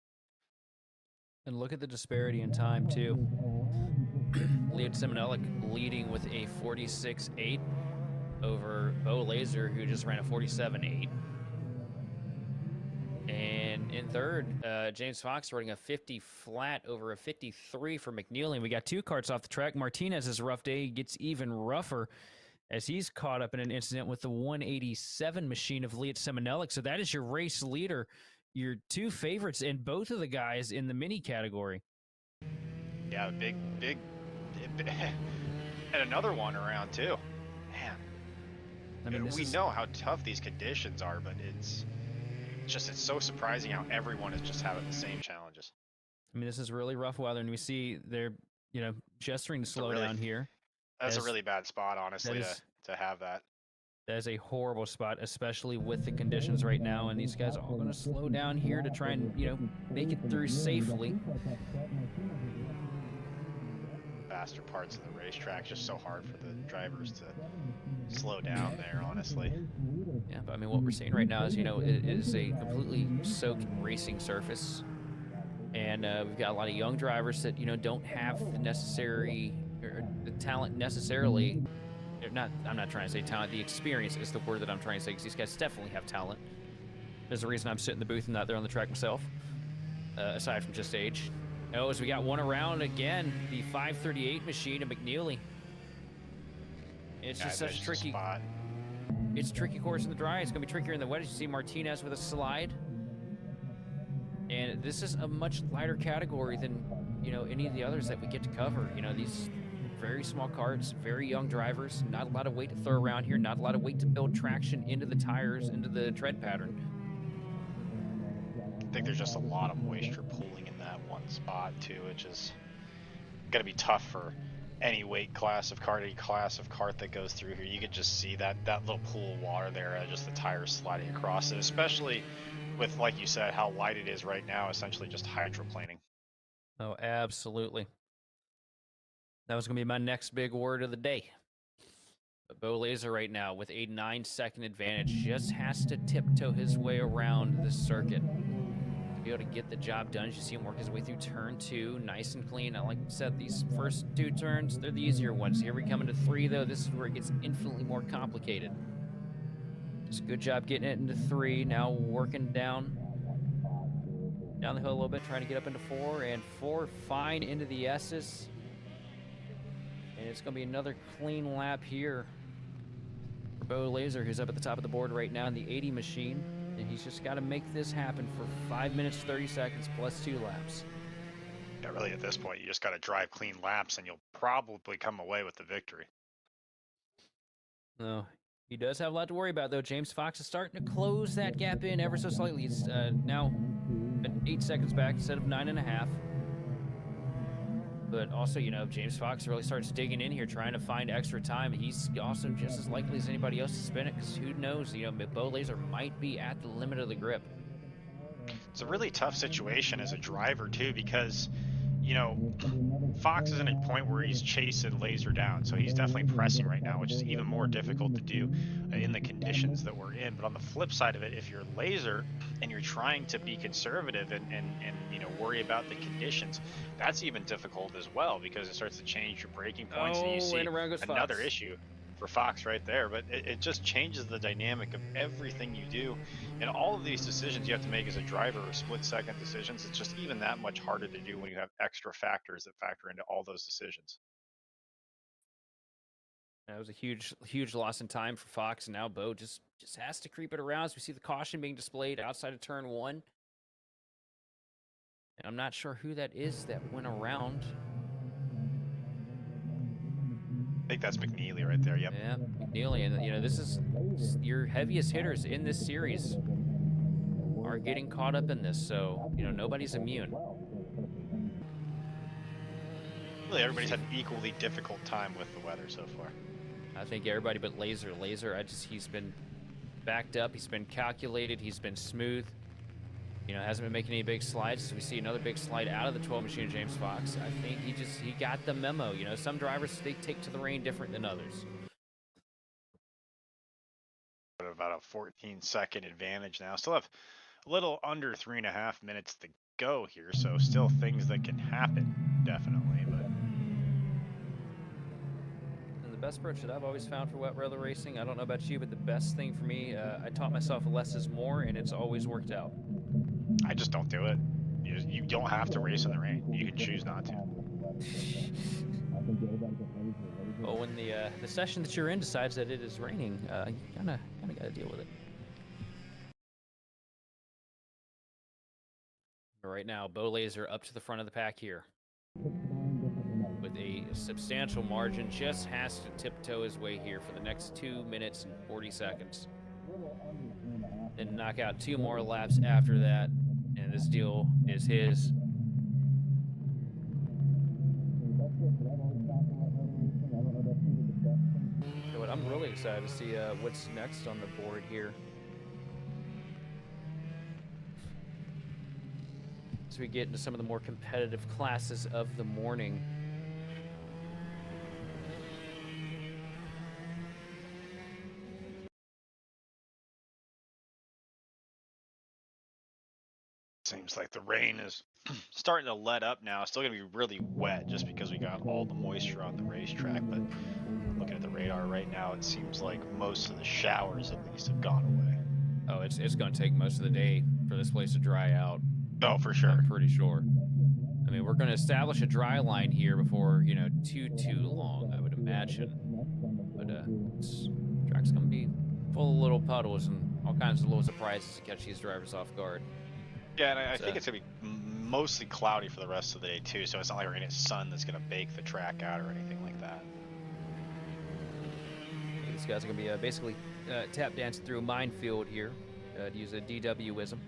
And look at the disparity in time, too. Leon Simonelli leading with a 46.8 over Bo Laser, who just ran a 47.8. And in third, James Fox running a 50 flat over a 53 for McNeely. And we got 2 karts off the track. Martinez's rough day gets even rougher as he's caught up in an incident with the 187 machine of Leon Simonelli. So that is your race leader, your 2 favorites, and both of the guys in the mini category. Yeah, big, and another one around too. Man, I mean, we know how tough these conditions are, but it's so surprising how everyone is just having the same challenges. I mean, this is really rough weather, and we see they're, gesturing to slow down here. That's a really bad spot, honestly, to have that. That is a horrible spot, especially with the conditions right now, and these guys are all going to slow down here to try and, make it through safely. Faster parts of the racetrack, just so hard for the drivers to slow down there, honestly. Yeah, but I mean, what we're seeing right now is, it is a completely soaked racing surface, and we've got a lot of young drivers that, don't have the necessary, or the talent necessarily. I'm not trying to say talent. The experience is the word that I'm trying to say, because these guys definitely have talent. There's a reason I'm sitting in the booth and not there on the track myself, aside from just age. Oh, as we got one around again, the 538 machine of McNeely. It's just such a tricky spot. It's a tricky course in the dry. It's going to be trickier in the wet. As you see Martinez with a slide. And this is a much lighter category than, any of the others that we get to cover. These very small karts, very young drivers, not a lot of weight to throw around here, not a lot of weight to build traction into the tires, into the tread pattern. I think there's just a lot of moisture pooling in that one spot too, which is going to be tough for any weight class of kart, any class of kart that goes through here. You could just see that little pool of water there, just the tires sliding across it, especially with, like you said, how light it is right now, essentially just hydroplaning. Oh, absolutely. That was going to be my next big word of the day. But Bo Laser right now with a 9-second advantage just has to tiptoe his way around the circuit to be able to get the job done. As you see him work his way through turn 2, nice and clean. I like I said, these first 2 turns, they're the easier ones. Here we come into 3, though. This is where it gets infinitely more complicated. Just a good job getting it into 3. Now working down the hill a little bit, trying to get up into 4, and 4 fine into the S's. And it's going to be another clean lap here for Bo Laser, who's up at the top of the board right now in the 80 machine. And he's just got to make this happen for 5 minutes, 30 seconds, plus 2 laps. Yeah, really, at this point, you just got to drive clean laps, and you'll probably come away with the victory. No, he does have a lot to worry about, though. James Fox is starting to close that gap in ever so slightly. He's now 8 seconds back instead of 9.5. But also, you know, if James Fox really starts digging in here, trying to find extra time, he's also just as likely as anybody else to spin it, because who knows, you know, Bo Laser might be at the limit of the grip. It's a really tough situation as a driver, too, because, you know, Fox is in a point where he's chasing Laser down, so he's definitely pressing right now, which is even more difficult to do in the conditions that we're in. But on the flip side of it, if you're Laser and you're trying to be conservative and you know, worry about the conditions, that's even difficult as well, because it starts to change your braking points, and you see and around goes another Fox. issue for Fox right there. But it just changes the dynamic of everything you do, and all of these decisions you have to make as a driver are split-second decisions. It's just even that much harder to do when you have extra factors that factor into all those decisions. That was a huge loss in time for Fox, and now Bo just has to creep it around as we see the caution being displayed outside of turn 1. And I'm not sure who that is that went around. I think that's McNeely right there. Yep. Yeah, McNeely, and you know, this is your heaviest hitters in this series are getting caught up in this, so you know, nobody's immune. Really, everybody's had an equally difficult time with the weather so far. I think everybody but Laser. He's been backed up, he's been calculated, he's been smooth. You know, hasn't been making any big slides. So we see another big slide out of the 12 machine of James Fox. I think he got the memo. You know, some drivers, they take to the rain different than others. About a 14-second advantage now. Still have a little under 3.5 minutes to go here, so still things that can happen, definitely. But And the best approach that I've always found for wet weather racing, I don't know about you, but the best thing for me, I taught myself less is more, and it's always worked out. I just don't do it. You don't have to race in the rain. You can choose not to. Well, when the session that you're in decides that it is raining, you kind of got to deal with it. Right now, Bo Laser up to the front of the pack here. With a substantial margin, just has to tiptoe his way here for the next 2 minutes and 40 seconds. Then knock out 2 more laps after that, and this deal is his. So what I'm really excited to see what's next on the board here. As we get into some of the more competitive classes of the morning. Seems like the rain is starting to let up now. It's still going to be really wet just because we got all the moisture on the racetrack. But looking at the radar right now, it seems like most of the showers at least have gone away. Oh, it's going to take most of the day for this place to dry out. Oh, for sure. I'm pretty sure. I mean, we're going to establish a dry line here before, you know, too long, I would imagine. But track's going to be full of little puddles and all kinds of little surprises to catch these drivers off guard. Yeah, and I think it's going to be mostly cloudy for the rest of the day, too, so it's not like we're going to get sun that's going to bake the track out or anything like that. These guys are going to be basically tap dancing through a minefield here, to use a DWism.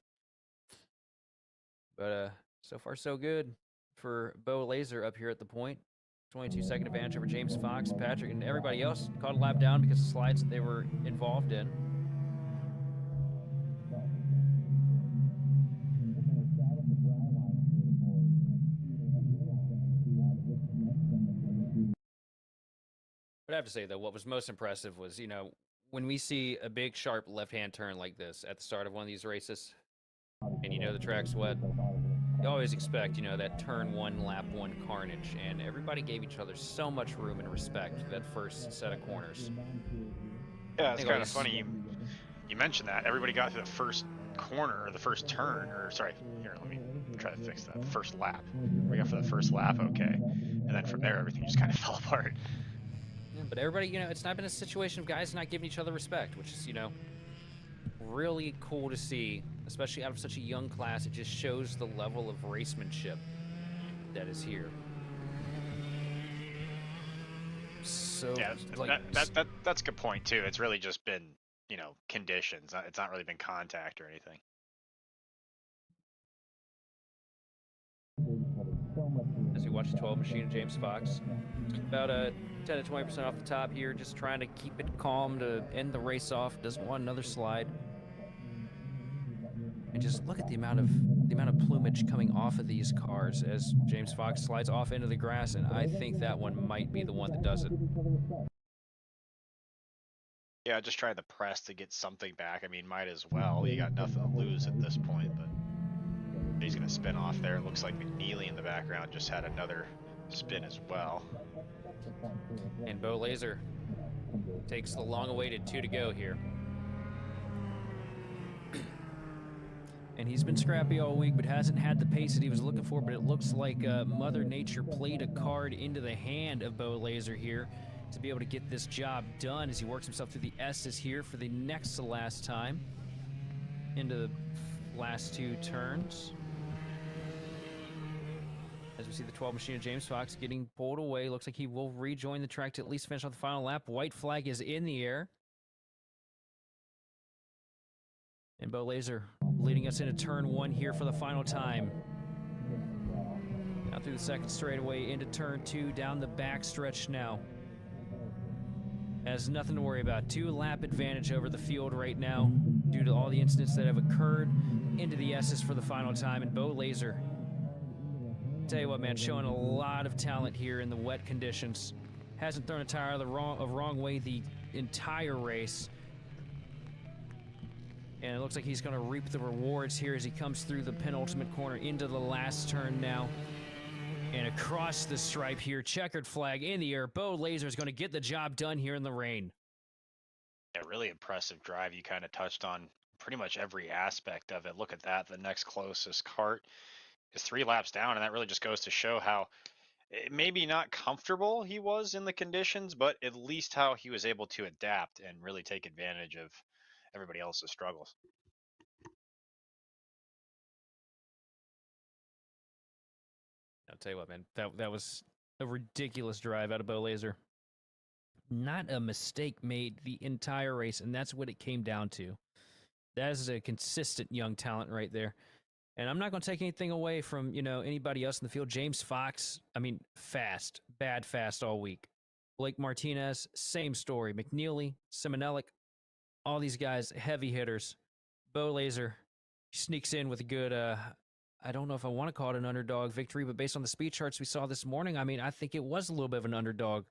But so far, so good for Bo Laser up here at the point. 22-second advantage over James Fox, Patrick, and everybody else caught a lap down because of slides that they were involved in. But I have to say, though, what was most impressive was, you know, when we see a big, sharp left-hand turn like this at the start of one of these races, and you know the track's wet, you always expect, you know, that turn 1, lap 1 carnage, and everybody gave each other so much room and respect for that first set of corners. Yeah, it's kind of funny you mentioned that. Everybody got through the first corner, or the first turn, or sorry, here, let me try to fix that. First lap. We got for the first lap, okay. And then from there, everything just kind of fell apart. Yeah, but everybody, you know, it's not been a situation of guys not giving each other respect, which is, you know, really cool to see, especially out of such a young class. It just shows the level of racemanship that is here. So yeah, like, that's a good point too. It's really just been, you know, conditions. It's not really been contact or anything. As you watch the 12 machine of James Fox. About 10 to 20% off the top here, just trying to keep it calm to end the race off. Doesn't want another slide. And just look at the amount of plumage coming off of these cars as James Fox slides off into the grass, and I think that one might be the one that does it. Yeah, just trying to press to get something back. I mean, might as well. You got nothing to lose at this point, but he's going to spin off there. It looks like McNeely in the background just had another spin as well. And Bo Laser takes the long-awaited 2 to go here. And he's been scrappy all week, but hasn't had the pace that he was looking for. But it looks like Mother Nature played a card into the hand of Bo Laser here to be able to get this job done as he works himself through the S's here for the next to last time into the last 2 turns. As we see the 12 machine of James Fox getting pulled away. Looks like he will rejoin the track to at least finish on the final lap. White flag is in the air. And Bo Laser leading us into turn 1 here for the final time. Now through the second straightaway into turn 2, down the back stretch now. Has nothing to worry about. 2-lap advantage over the field right now due to all the incidents that have occurred into the S's for the final time. And Bo Laser, tell you what, man, showing a lot of talent here in the wet conditions. Hasn't thrown a tire the wrong way the entire race. And it looks like he's going to reap the rewards here as he comes through the penultimate corner into the last turn now. And across the stripe here, checkered flag in the air. Bo Laser is going to get the job done here in the rain. Yeah, really impressive drive. You kind of touched on pretty much every aspect of it. Look at that. The next closest Kart is 3 laps down, and that really just goes to show how maybe not comfortable he was in the conditions, but at least how he was able to adapt and really take advantage of everybody else's struggles. I'll tell you what, man, that was a ridiculous drive out of Bo Laser. Not a mistake made the entire race, and that's what it came down to. That is a consistent young talent right there. And I'm not going to take anything away from, anybody else in the field. James Fox, I mean, fast, bad fast all week. Blake Martinez, same story. McNeely, Simonelik, all these guys, heavy hitters. Bo Laser sneaks in with a good, I don't know if I want to call it an underdog victory, but based on the speed charts we saw this morning, I mean, I think it was a little bit of an underdog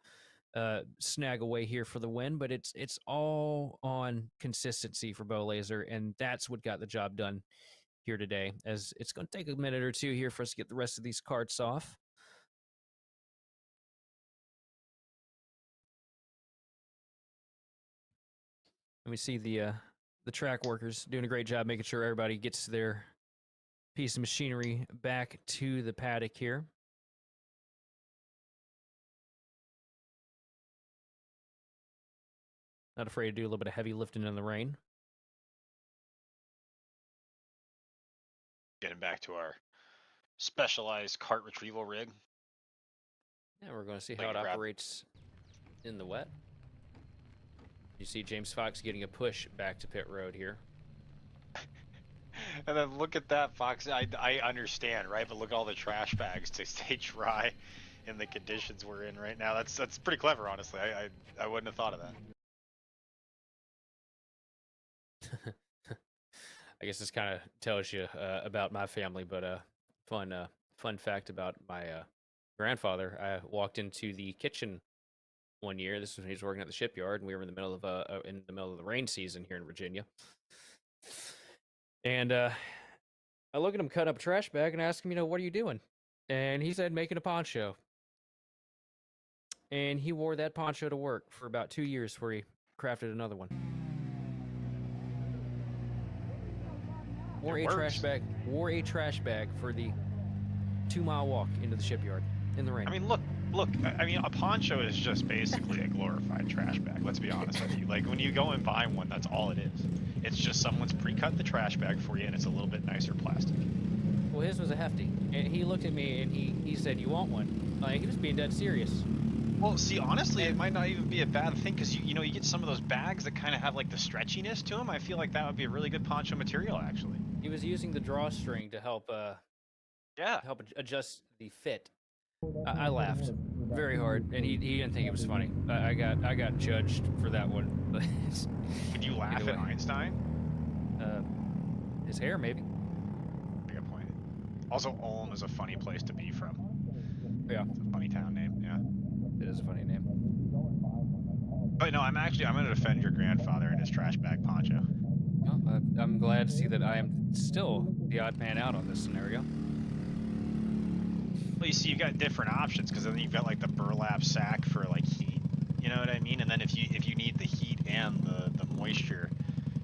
snag away here for the win, but it's all on consistency for Bo Laser, and that's what got the job done here today, as it's going to take a minute or two here for us to get the rest of these carts off. And we see the track workers doing a great job making sure everybody gets their piece of machinery back to the paddock here. Not afraid to do a little bit of heavy lifting in the rain. Getting back to our specialized cart retrieval rig. Yeah, we're going to see how it operates in the wet. You see James Fox getting a push back to pit road here. And then look at that, Fox. I understand, right? But look at all the trash bags to stay dry in the conditions we're in right now. That's pretty clever, honestly. I wouldn't have thought of that. I guess this kind of tells you about my family, but fun fact about my grandfather. I walked into the kitchen one year. This was when he was working at the shipyard, and we were in the middle of the rain season here in Virginia. And I look at him cut up a trash bag and ask him, what are you doing? And he said, making a poncho. And he wore that poncho to work for about 2 years before he crafted another one. Wore a trash bag for the 2-mile walk into the shipyard in the rain. I mean, look. I mean, a poncho is just basically a glorified trash bag. Let's be honest with you. Like, when you go and buy one, that's all it is. It's just someone's pre-cut the trash bag for you, and it's a little bit nicer plastic. Well, his was a hefty, and he looked at me and he said, "You want one?" Like, he was being dead serious. Well, see, honestly, it might not even be a bad thing, because you get some of those bags that kind of have like the stretchiness to them. I feel like that would be a really good poncho material, actually. He was using the drawstring to help help adjust the fit I laughed very hard, and he didn't think it was funny. I got judged for that one. But Would you laugh either at way. Einstein? His hair, maybe. Good point. Also, Ulm is a funny place to be from. Yeah, It's a funny town name. Yeah. it is a funny name. But no, I'm gonna defend your grandfather and his trash bag poncho. Well, I'm glad to see that I am still the odd man out on this scenario. Well, you see, you've got different options because then you've got like the burlap sack for like heat. You know what I mean? And then if you need the heat and the moisture,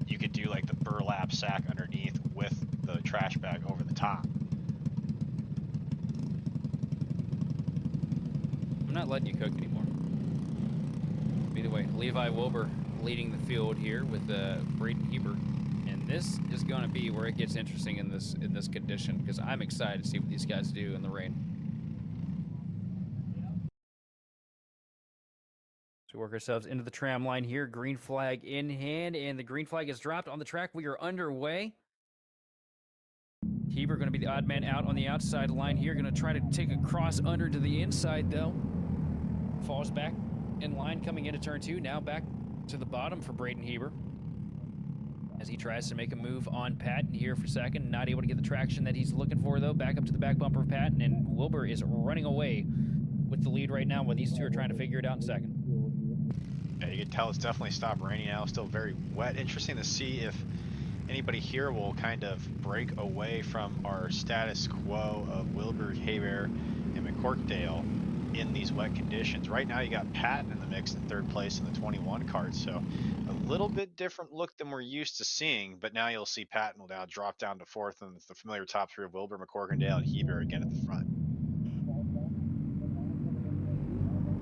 you could do like the burlap sack underneath with the trash bag over the top. I'm not letting you cook anymore. Either way, Levi Wilbur leading the field here with Braden Heber, and this is going to be where it gets interesting in this condition because I'm excited to see what these guys do in the rain. So we work ourselves into the tram line here, green flag in hand, and the green flag is dropped on the track. We are underway. Heber going to be the odd man out on the outside line here, going to try to take a cross under to the inside though. Falls back in line coming into turn 2, now back to the bottom for Braden Heber as he tries to make a move on Patton here for second. Not able to get the traction that he's looking for though. Back up to the back bumper of Patton, and Wilbur is running away with the lead right now while these two are trying to figure it out in second. Yeah, you can tell it's definitely stopped raining now. Still very wet. Interesting to see if anybody here will kind of break away from our status quo of Wilbur, Heber, and McCorkdale in these wet conditions. Right now you got Patton in the mix in third place in the 21 cart, so a little bit different look than we're used to seeing, but now you'll see Patton will now drop down to fourth and the familiar top three of Wilbur, McCorkdale, and Heber again at the front.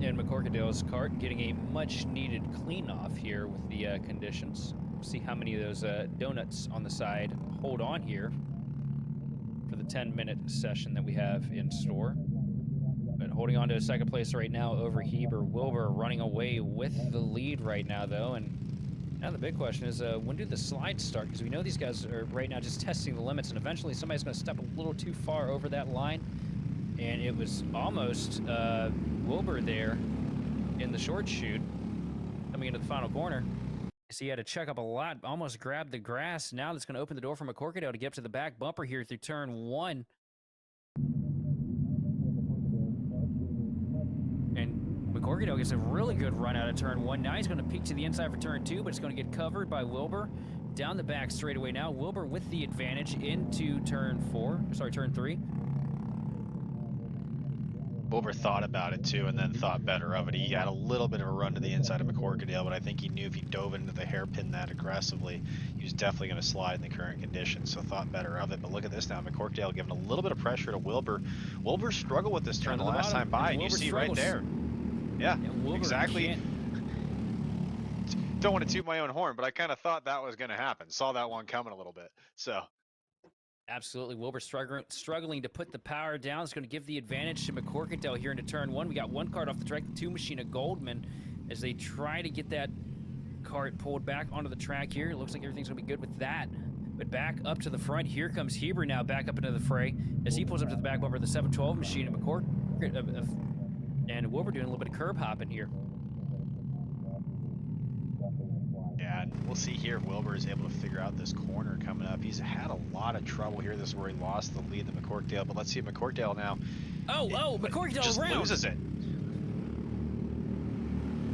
And McCorkdale's cart getting a much needed clean off here with the conditions. See how many of those donuts on the side hold on here for the 10-minute session that we have in store. But holding on to a second place right now over Heber. Wilbur running away with the lead right now though, and now the big question is when do the slides start? Because we know these guys are right now just testing the limits, and eventually somebody's going to step a little too far over that line. And it was almost Wilbur there in the short chute coming into the final corner. So he had to check up a lot, almost grabbed the grass. Now that's going to open the door for McCorkdale to get up to the back bumper here through turn 1. And McCorkdale gets a really good run out of turn 1. Now he's going to peek to the inside for turn 2, but it's going to get covered by Wilbur. Down the back straightaway now. Wilbur with the advantage into turn 3. Wilbur thought about it too and then thought better of it. He had a little bit of a run to the inside of McCorkdale, but I think he knew if he dove into the hairpin that aggressively, he was definitely going to slide in the current conditions, so thought better of it. But look at this now, McCorkdale giving a little bit of pressure to Wilbur. Wilbur struggled with this turn the last time by, and you see right there. Yeah, exactly. Don't want to toot my own horn, but I kind of thought that was going to happen. Saw that one coming a little bit, so. Absolutely. Wilbur struggling to put the power down. It's going to give the advantage to McCorkdale here into turn 1. We got one cart off the track, the 2 machine of Goldman, as they try to get that cart pulled back onto the track here. It looks like everything's going to be good with that. But back up to the front, here comes Heber now back up into the fray as he pulls up to the back bumper of the 712 machine of McCorkdale. And Wilbur doing a little bit of curb hopping here. Yeah, and we'll see here if Wilbur is able to figure out this corner coming up. He's had a lot of trouble here. This is where he lost the lead to McCorkdale, but let's see if McCorkdale now. McCorkdale just around. Loses it.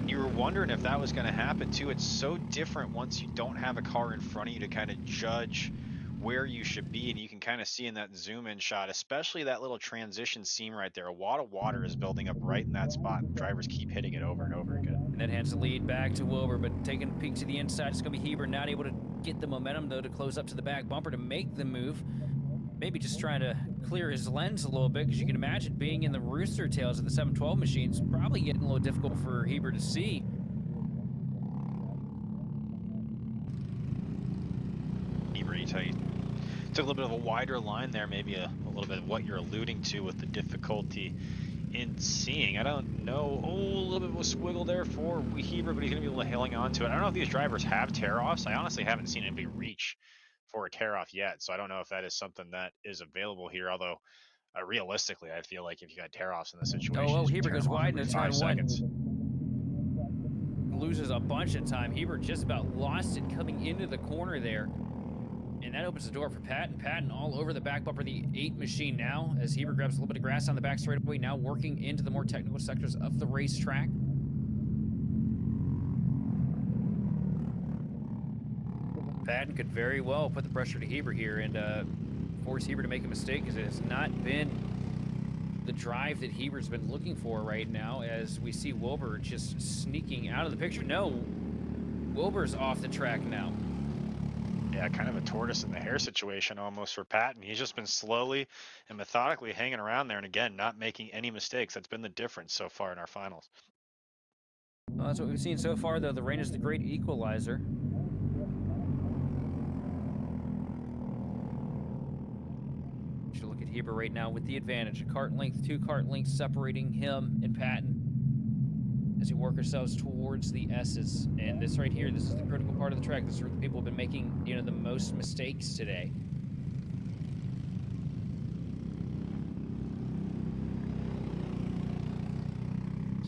You were wondering if that was going to happen too. It's so different once you don't have a car in front of you to kind of judge where you should be, and you can kind of see in that zoom in shot, especially that little transition seam right there. A lot of water is building up right in that spot, and drivers keep hitting it over and over again. And that hands the lead back to Wilbur, but taking a peek to the inside, it's going to be Heber, not able to get the momentum though to close up to the back bumper to make the move. Maybe just trying to clear his lens a little bit, because you can imagine being in the rooster tails of the 712 machines probably getting a little difficult for Heber to see. Heber, you tell you, took a little bit of a wider line there, maybe a little bit of what you're alluding to with the difficulty in seeing. I don't know. Oh, a little bit of a squiggle there for Heber, but he's going to be able to hang on to it. I don't know if these drivers have tear-offs. I honestly haven't seen anybody reach for a tear-off yet, so I don't know if that is something that is available here, although Realistically, I feel like if you got tear-offs in this situation, Oh, you Heber tear goes them off wide every into turn 5 seconds. one. Loses a bunch of time. Heber just about lost it coming into the corner there. And that opens the door for Patton. Patton all over the back bumper of the 8 machine now as Heber grabs a little bit of grass on the back straightaway, now working into the more technical sectors of the racetrack. Patton could very well put the pressure to Heber here and force Heber to make a mistake, because it has not been the drive that Heber's been looking for right now, as we see Wilbur just sneaking out of the picture. No, Wilbur's off the track now. Yeah, kind of a tortoise in the hare situation almost for Patton. He's just been slowly and methodically hanging around there, and again, not making any mistakes. That's been the difference so far in our finals. Well, that's what we've seen so far, though. The rain is the great equalizer. Should look at Heber right now with the advantage. A kart length, 2 kart lengths separating him and Patton as we work ourselves towards the S's. And this right here, this is the critical part of the track. This is where the people have been making, you know, the most mistakes today.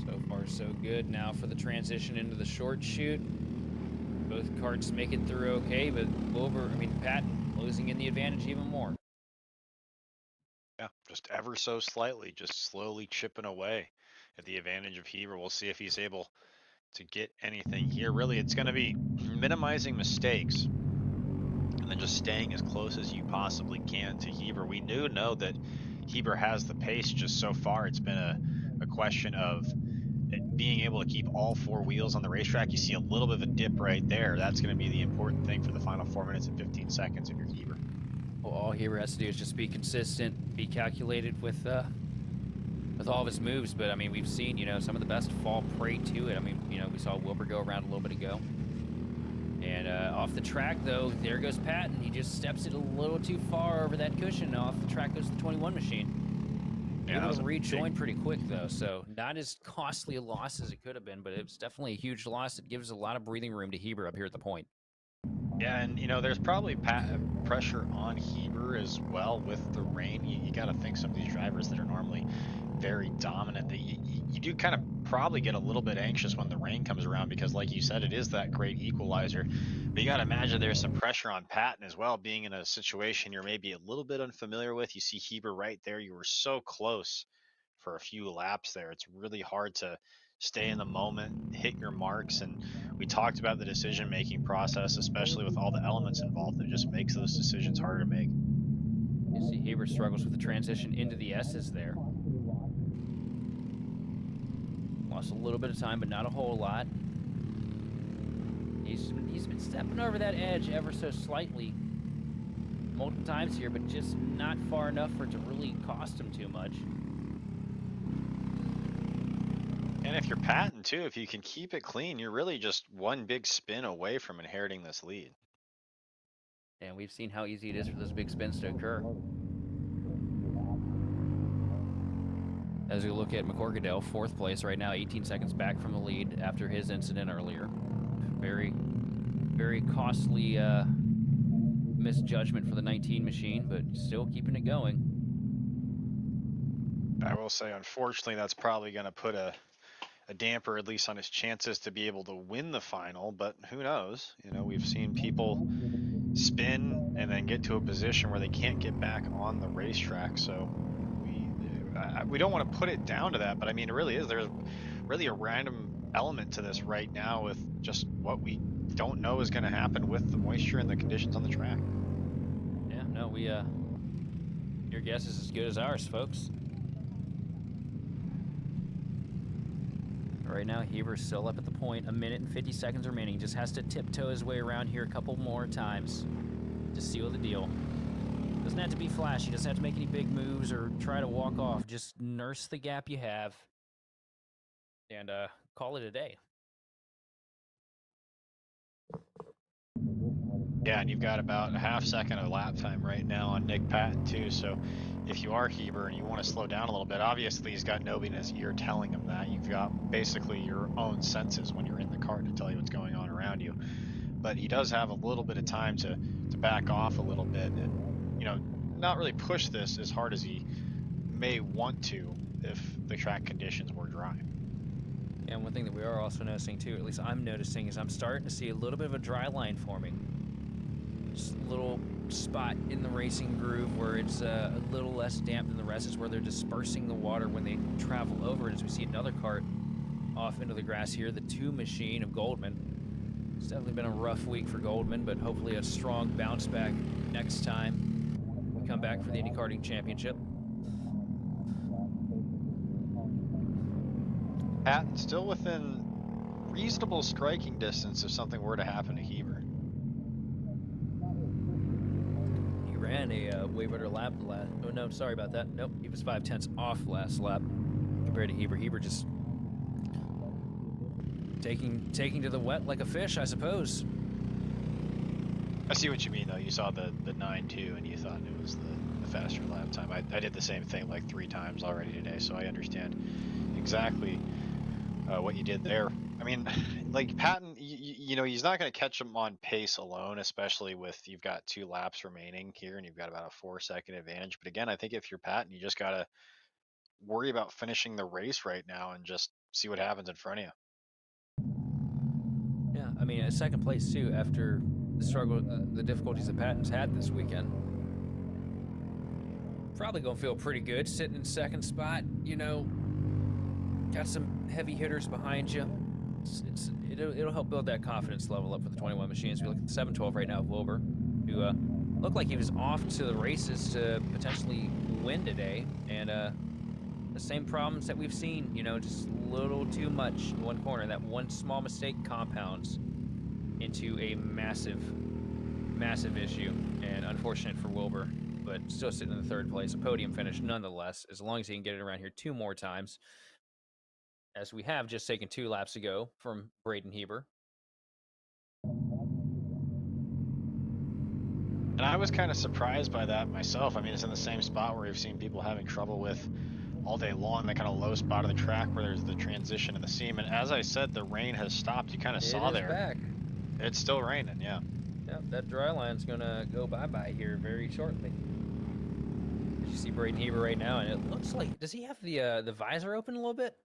So far, so good. Now for the transition into the short chute. Both karts make it through okay, but Patton losing in the advantage even more. Yeah, just ever so slightly, just slowly chipping away at the advantage of Heber. We'll see if he's able to get anything here. Really, it's going to be minimizing mistakes and then just staying as close as you possibly can to Heber. We do know that Heber has the pace. Just so far, it's been a question of being able to keep all 4 wheels on the racetrack. You see a little bit of a dip right there. That's going to be the important thing for the final 4 minutes and 15 seconds if you're Heber. Well, all Heber has to do is just be consistent, be calculated with all of his moves. But I mean, we've seen, you know, some of the best fall prey to it. I mean, you know, we saw Wilbur go around a little bit ago. And off the track, though, there goes Patton. He just steps it a little too far over that cushion. Off the track goes the 21 machine. Yeah, Able to rejoin pretty quick, though, so not as costly a loss as it could have been, but it was definitely a huge loss. It gives a lot of breathing room to Heber up here at the point. Yeah, and you know, there's probably pressure on Heber as well with the rain. You got to think some of these drivers that are normally very dominant, that you do kind of probably get a little bit anxious when the rain comes around, because like you said, it is that great equalizer. But you got to imagine there's some pressure on Patton as well, being in a situation you're maybe a little bit unfamiliar with. You see Heber right there. You were so close for a few laps there. It's really hard to stay in the moment, hit your marks. And we talked about the decision-making process, especially with all the elements involved, that just makes those decisions harder to make. You see Heber struggles with the transition into the S's there. Lost a little bit of time, but not a whole lot. He's been stepping over that edge ever so slightly multiple times here, but just not far enough for it to really cost him too much. And if you're Patton too, if you can keep it clean, you're really just one big spin away from inheriting this lead. And we've seen how easy it is for those big spins to occur. As we look at McCorkadale, 4th place right now, 18 seconds back from the lead after his incident earlier. Very, very costly misjudgment for the 19 machine, but still keeping it going. I will say, unfortunately, that's probably going to put a damper, at least on his chances to be able to win the final, but who knows? You know, we've seen people spin and then get to a position where they can't get back on the racetrack, so we don't want to put it down to that, but I mean, it really is. There's really a random element to this right now with just what we don't know is going to happen with the moisture and the conditions on the track. Yeah, no, your guess is as good as ours, folks. Right now, Heber's still up at the point. 1 minute and 50 seconds remaining. Just has to tiptoe his way around here a couple more times to seal the deal. Doesn't have to be flashy. Doesn't have to make any big moves or try to walk off. Just nurse the gap you have and call it a day. Yeah, and you've got about a half second of lap time right now on Nick Patton too, so if you are Heber and you want to slow down a little bit, obviously he's got nobody in his ear telling him that. You've got basically your own senses when you're in the kart to tell you what's going on around you. But he does have a little bit of time to back off a little bit and, you know, not really push this as hard as he may want to if the track conditions were dry. And one thing that we are also noticing too, at least I'm noticing, is I'm starting to see a little bit of a dry line forming. Just a little spot in the racing groove where it's a little less damp than the rest. It's where they're dispersing the water when they travel over it. As we see another cart off into the grass here, the 2 machine of Goldman. It's definitely been a rough week for Goldman, but hopefully a strong bounce back next time we come back for the Indy Karting Championship. Patton still within reasonable striking distance if something were to happen to Heber. He ran a way better lap last. Oh no, sorry about that. Nope, he was 5/10 off last lap compared to Heber. Heber just taking to the wet like a fish, I suppose. I see what you mean though. You saw the 9.2 and you thought it was the faster lap time. I did the same thing like 3 times already today, so I understand exactly what you did there. I mean, like Patton, you know, he's not going to catch him on pace alone, especially with you've got 2 laps remaining here and you've got about a 4-second advantage. But again, I think if you're Patton, you just got to worry about finishing the race right now and just see what happens in front of you. Yeah, I mean, a second place too after the struggle, the difficulties that Patton's had this weekend. Probably gonna feel pretty good sitting in second spot. You know, got some heavy hitters behind you. It'll help build that confidence level up for the 21 machines. We look at the 712 right now of Wilbur, who looked like he was off to the races to potentially win today, and the same problems that we've seen. You know, just a little too much in one corner. That one small mistake compounds into a massive issue, and unfortunate for Wilbur, but still sitting in the 3rd place, a podium finish nonetheless, as long as he can get it around here 2 more times, as we have just taken 2 laps ago from Braden Heber. And I was kind of surprised by that myself. I mean, it's in the same spot where we've seen people having trouble with all day long, that kind of low spot of the track where there's the transition and the seam. And as I said, the rain has stopped. You kind of saw there. Back. It's still raining, yeah. Yep, that dry line's gonna go bye-bye here very shortly. You see Braden Heber right now, and it looks like, does he have the visor open a little bit?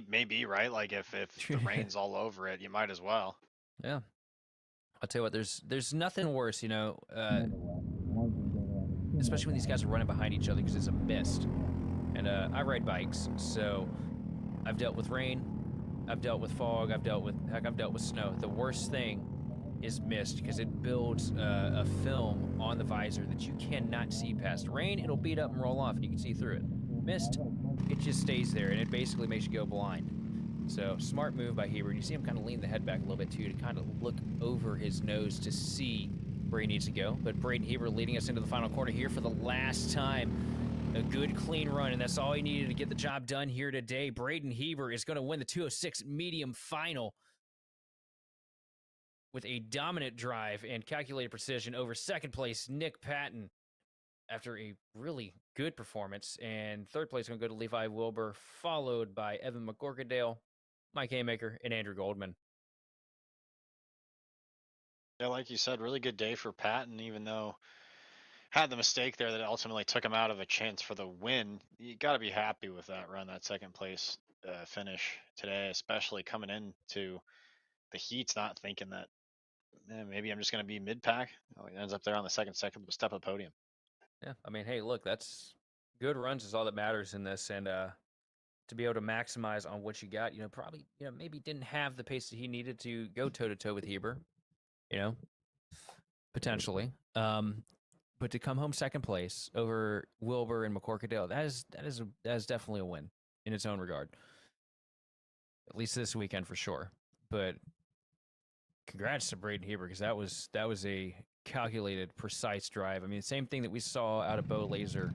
Maybe, right? Like if the rain's all over it, you might as well. Yeah. I'll tell you what, there's nothing worse, you know, especially when these guys are running behind each other because it's a mist. And I ride bikes, so I've dealt with rain, I've dealt with fog, I've dealt with snow. The worst thing is mist because it builds a film on the visor that you cannot see past. Rain, it'll beat up and roll off and you can see through it. Mist, it just stays there and it basically makes you go blind. So smart move by Heber. And you see him kind of lean the head back a little bit too to kind of look over his nose to see where he needs to go. But Braden Heber leading us into the final corner here for the last time. A good clean run, and that's all he needed to get the job done here today. Braden Heber is going to win the 206 medium final with a dominant drive and calculated precision over 2nd place Nick Patton after a really good performance. And 3rd place going to go to Levi Wilbur, followed by Evan McGorkadale, Mike Haymaker, and Andrew Goldman. Yeah, like you said, really good day for Patton, even though had the mistake there that ultimately took him out of a chance for the win. You got to be happy with that run, that 2nd place finish today, especially coming into the heats, not thinking that maybe I'm just going to be mid-pack. Oh, he ends up there on the second step of the podium. Yeah, I mean, hey, look, that's good runs is all that matters in this, and to be able to maximize on what you got, you know, probably, you know, maybe didn't have the pace that he needed to go toe-to-toe with Heber, you know, potentially. But to come home 2nd place over Wilbur and McCorkadale, that is definitely a win in its own regard. At least this weekend for sure. But congrats to Braden Heber because that was a calculated, precise drive. I mean, the same thing that we saw out of Bo Laser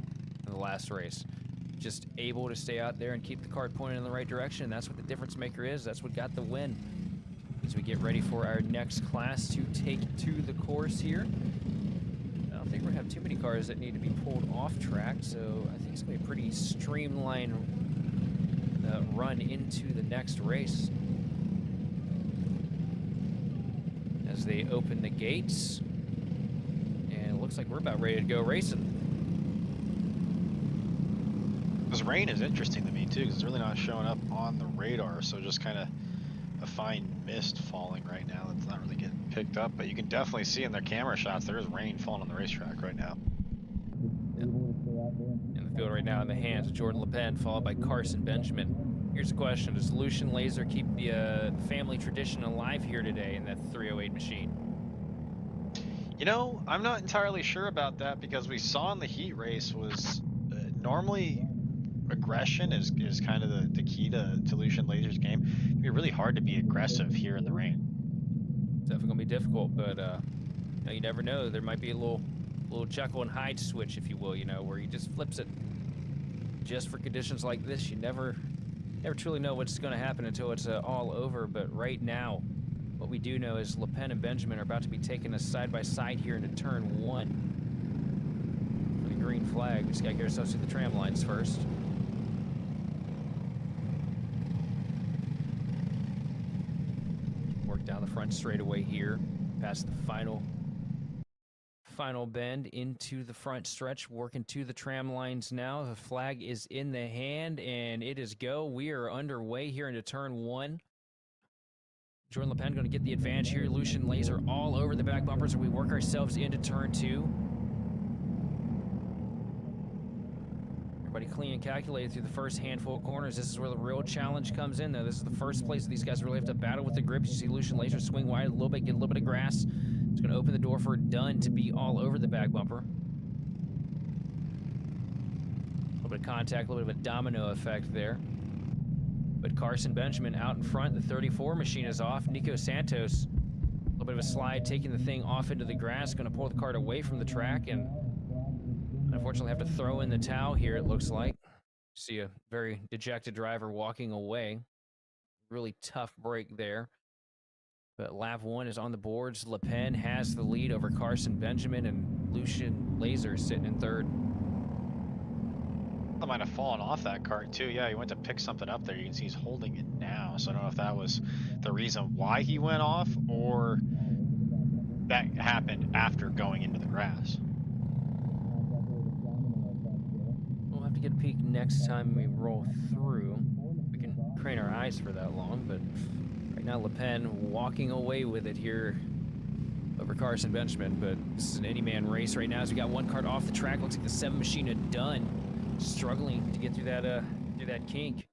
in the last race. Just able to stay out there and keep the kart pointed in the right direction. That's what the difference maker is. That's what got the win. As we get ready for our next class to take to the course here. I don't think we're going to have too many cars that need to be pulled off track, so I think it's going to be a pretty streamlined run into the next race. As they open the gates, and it looks like we're about ready to go racing. This rain is interesting to me too, because it's really not showing up on the radar, so just kind of a fine mist falling right now. It's not really getting picked up, but you can definitely see in their camera shots there is rain falling on the racetrack right now. In the field right now in the hands of Jordan Le Pen, followed by Carson Benjamin. Here's a question: does Lucian Laser keep the family tradition alive here today in that 308 machine? You know, I'm not entirely sure about that, because we saw in the heat race was normally aggression is kind of the key to Lucian Laser's game. It can be really hard to be aggressive here in the rain. It's definitely gonna be difficult, but you know, you never know. There might be a little Jekyll and Hyde switch, if you will, you know, where he just flips it just for conditions like this. You never truly know what's going to happen until it's all over. But right now, what we do know is Le Pen and Benjamin are about to be taking us side by side here into turn 1 for the green flag. We just got to get ourselves to the tram lines first. Work down the front straightaway here, past the final bend into the front stretch, working to the tram lines now. The flag is in the hand, and it is go. We are underway here into turn 1. Jordan Le Pen going to get the advantage here. Lucian Laser all over the back bumpers as we work ourselves into turn 2. Everybody clean and calculated through the first handful of corners. This is where the real challenge comes in, though. This is the first place that these guys really have to battle with the grips. You see Lucian Laser swing wide a little bit, get a little bit of grass. It's going to open the door for Dunn to be all over the back bumper. A little bit of contact, a little bit of a domino effect there. But Carson Benjamin out in front. The 34 machine is off. Nico Santos, a little bit of a slide, taking the thing off into the grass. Going to pull the kart away from the track, and unfortunately have to throw in the towel here, it looks like. See a very dejected driver walking away. Really tough break there. But lap 1 is on the boards. Le Pen has the lead over Carson Benjamin, and Lucian Laser sitting in third. I might have fallen off that cart too. Yeah, he went to pick something up there. You can see he's holding it now. So I don't know if that was the reason why he went off, or that happened after going into the grass. We'll have to get a peek next time we roll through. We can crane our eyes for that long, but right now Le Pen walking away with it here over Carson Benjamin. But this is an any-man race right now as we got one kart off the track. Looks like the 7 machine had done. Struggling to get through that kink.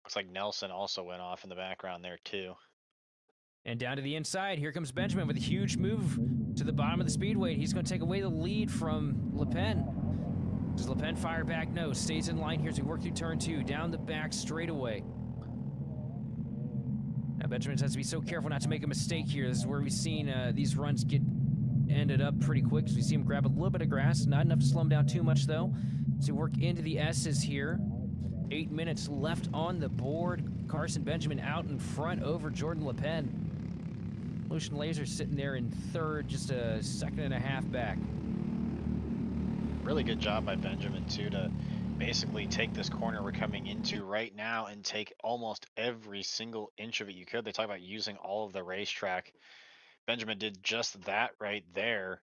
Looks like Nelson also went off in the background there too. And down to the inside, here comes Benjamin with a huge move to the bottom of the speedway. He's going to take away the lead from Le Pen. Does Le Pen fire back? No, stays in line here as we work through turn 2, down the back straightaway. Now Benjamin has to be so careful not to make a mistake here. This is where we've seen these runs get ended up pretty quick, as we see him grab a little bit of grass. Not enough to slow him down too much, though. So work into the S's here. 8 minutes left on the board. Carson Benjamin out in front over Jordan Le Pen. Lucian Laser sitting there in third, just a second and a half back. Really good job by Benjamin too, to basically take this corner we're coming into right now and take almost every single inch of it you could. They talk about using all of the racetrack. Benjamin did just that right there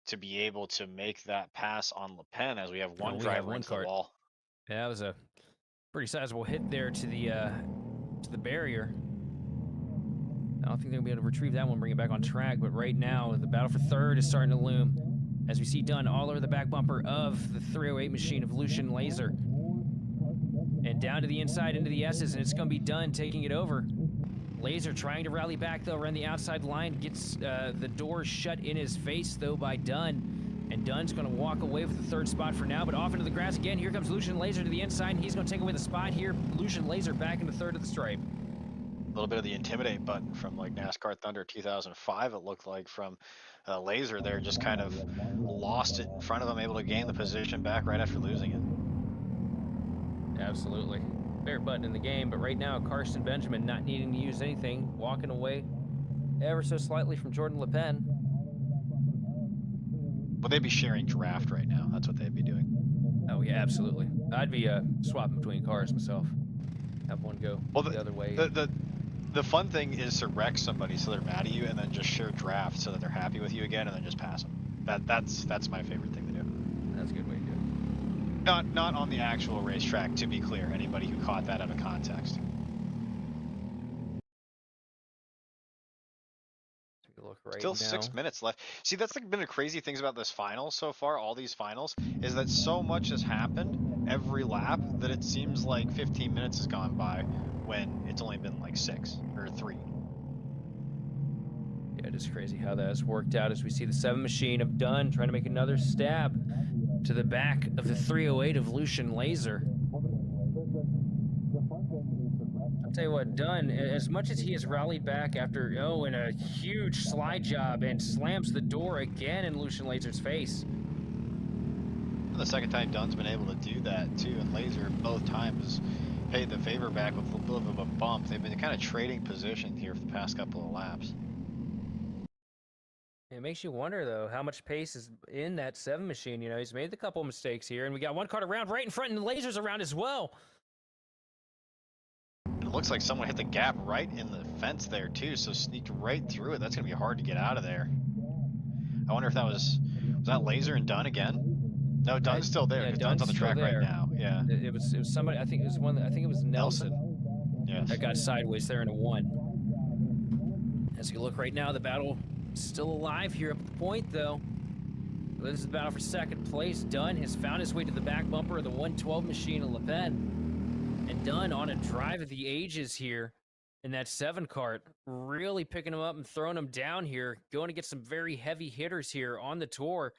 to be able to make that pass on Le Pen, as we have one driver into the wall. Yeah, that was a pretty sizable hit there to the barrier. I don't think they're going to be able to retrieve that one, bring it back on track, but right now the battle for third is starting to loom as we see Dunn all over the back bumper of the 308 machine of Lucian Laser. And down to the inside into the S's, and it's going to be Dunn taking it over. Laser trying to rally back, though, around the outside line. Gets the door shut in his face, though, by Dunn. And Dunn's going to walk away with the third spot for now, but off into the grass again. Here comes Lucian Laser to the inside, and he's going to take away the spot here. Lucian Laser back into third of the stripe. A little bit of the intimidate button from like NASCAR Thunder 2005, it looked like, from Laser there. Just kind of lost it in front of him, able to gain the position back right after losing it. Absolutely. Favorite button in the game, but right now Carson Benjamin not needing to use anything, walking away ever so slightly from Jordan Le Pen. Would they be sharing draft right now? That's what they'd be doing. Oh yeah, absolutely. I'd be swapping between cars myself. Have one go the other way. The fun thing is to wreck somebody so they're mad at you, and then just share draft so that they're happy with you again, and then just pass them. That's my favorite thing to do. That's a good way to do it. Not on the actual racetrack, to be clear. Anybody who caught that out of context. Take a look right Still now. 6 minutes left. See, that's like been the crazy things about this final so far, all these finals, is that so much has happened every lap that it seems like 15 minutes has gone by when it's only been like 6 or 3. Yeah, it is crazy how that has worked out as we see the 7 machine of Dunn trying to make another stab to the back of the 308 of Lucian Laser. I'll tell you what, Dunn, as much as he has rallied back after, in a huge slide job and slams the door again in Lucian Laser's face. The second time Dunn's been able to do that too, and Laser both times paid the favor back with a little bit of a bump. They've been kind of trading position here for the past couple of laps. It makes you wonder, though, how much pace is in that 7 machine. You know, he's made a couple mistakes here, and we got one cart around right in front, and the Laser's around as well. It looks like someone hit the gap right in the fence there too, so sneaked right through it. That's gonna be hard to get out of there. I wonder if that was that Laser and Dunn again? No, Dunn's still there. Yeah, Dunn's on the track right now. Yeah. It was somebody. I think it was I think it was Nelson. Yes. That got sideways there into 1. As you look right now, the battle still alive here up at the point, though. This is the battle for second place. Dunn has found his way to the back bumper of the 112 machine in Le Pen. And Dunn on a drive of the ages here in that 7 cart, really picking him up and throwing him down here, going to get some very heavy hitters here on the tour.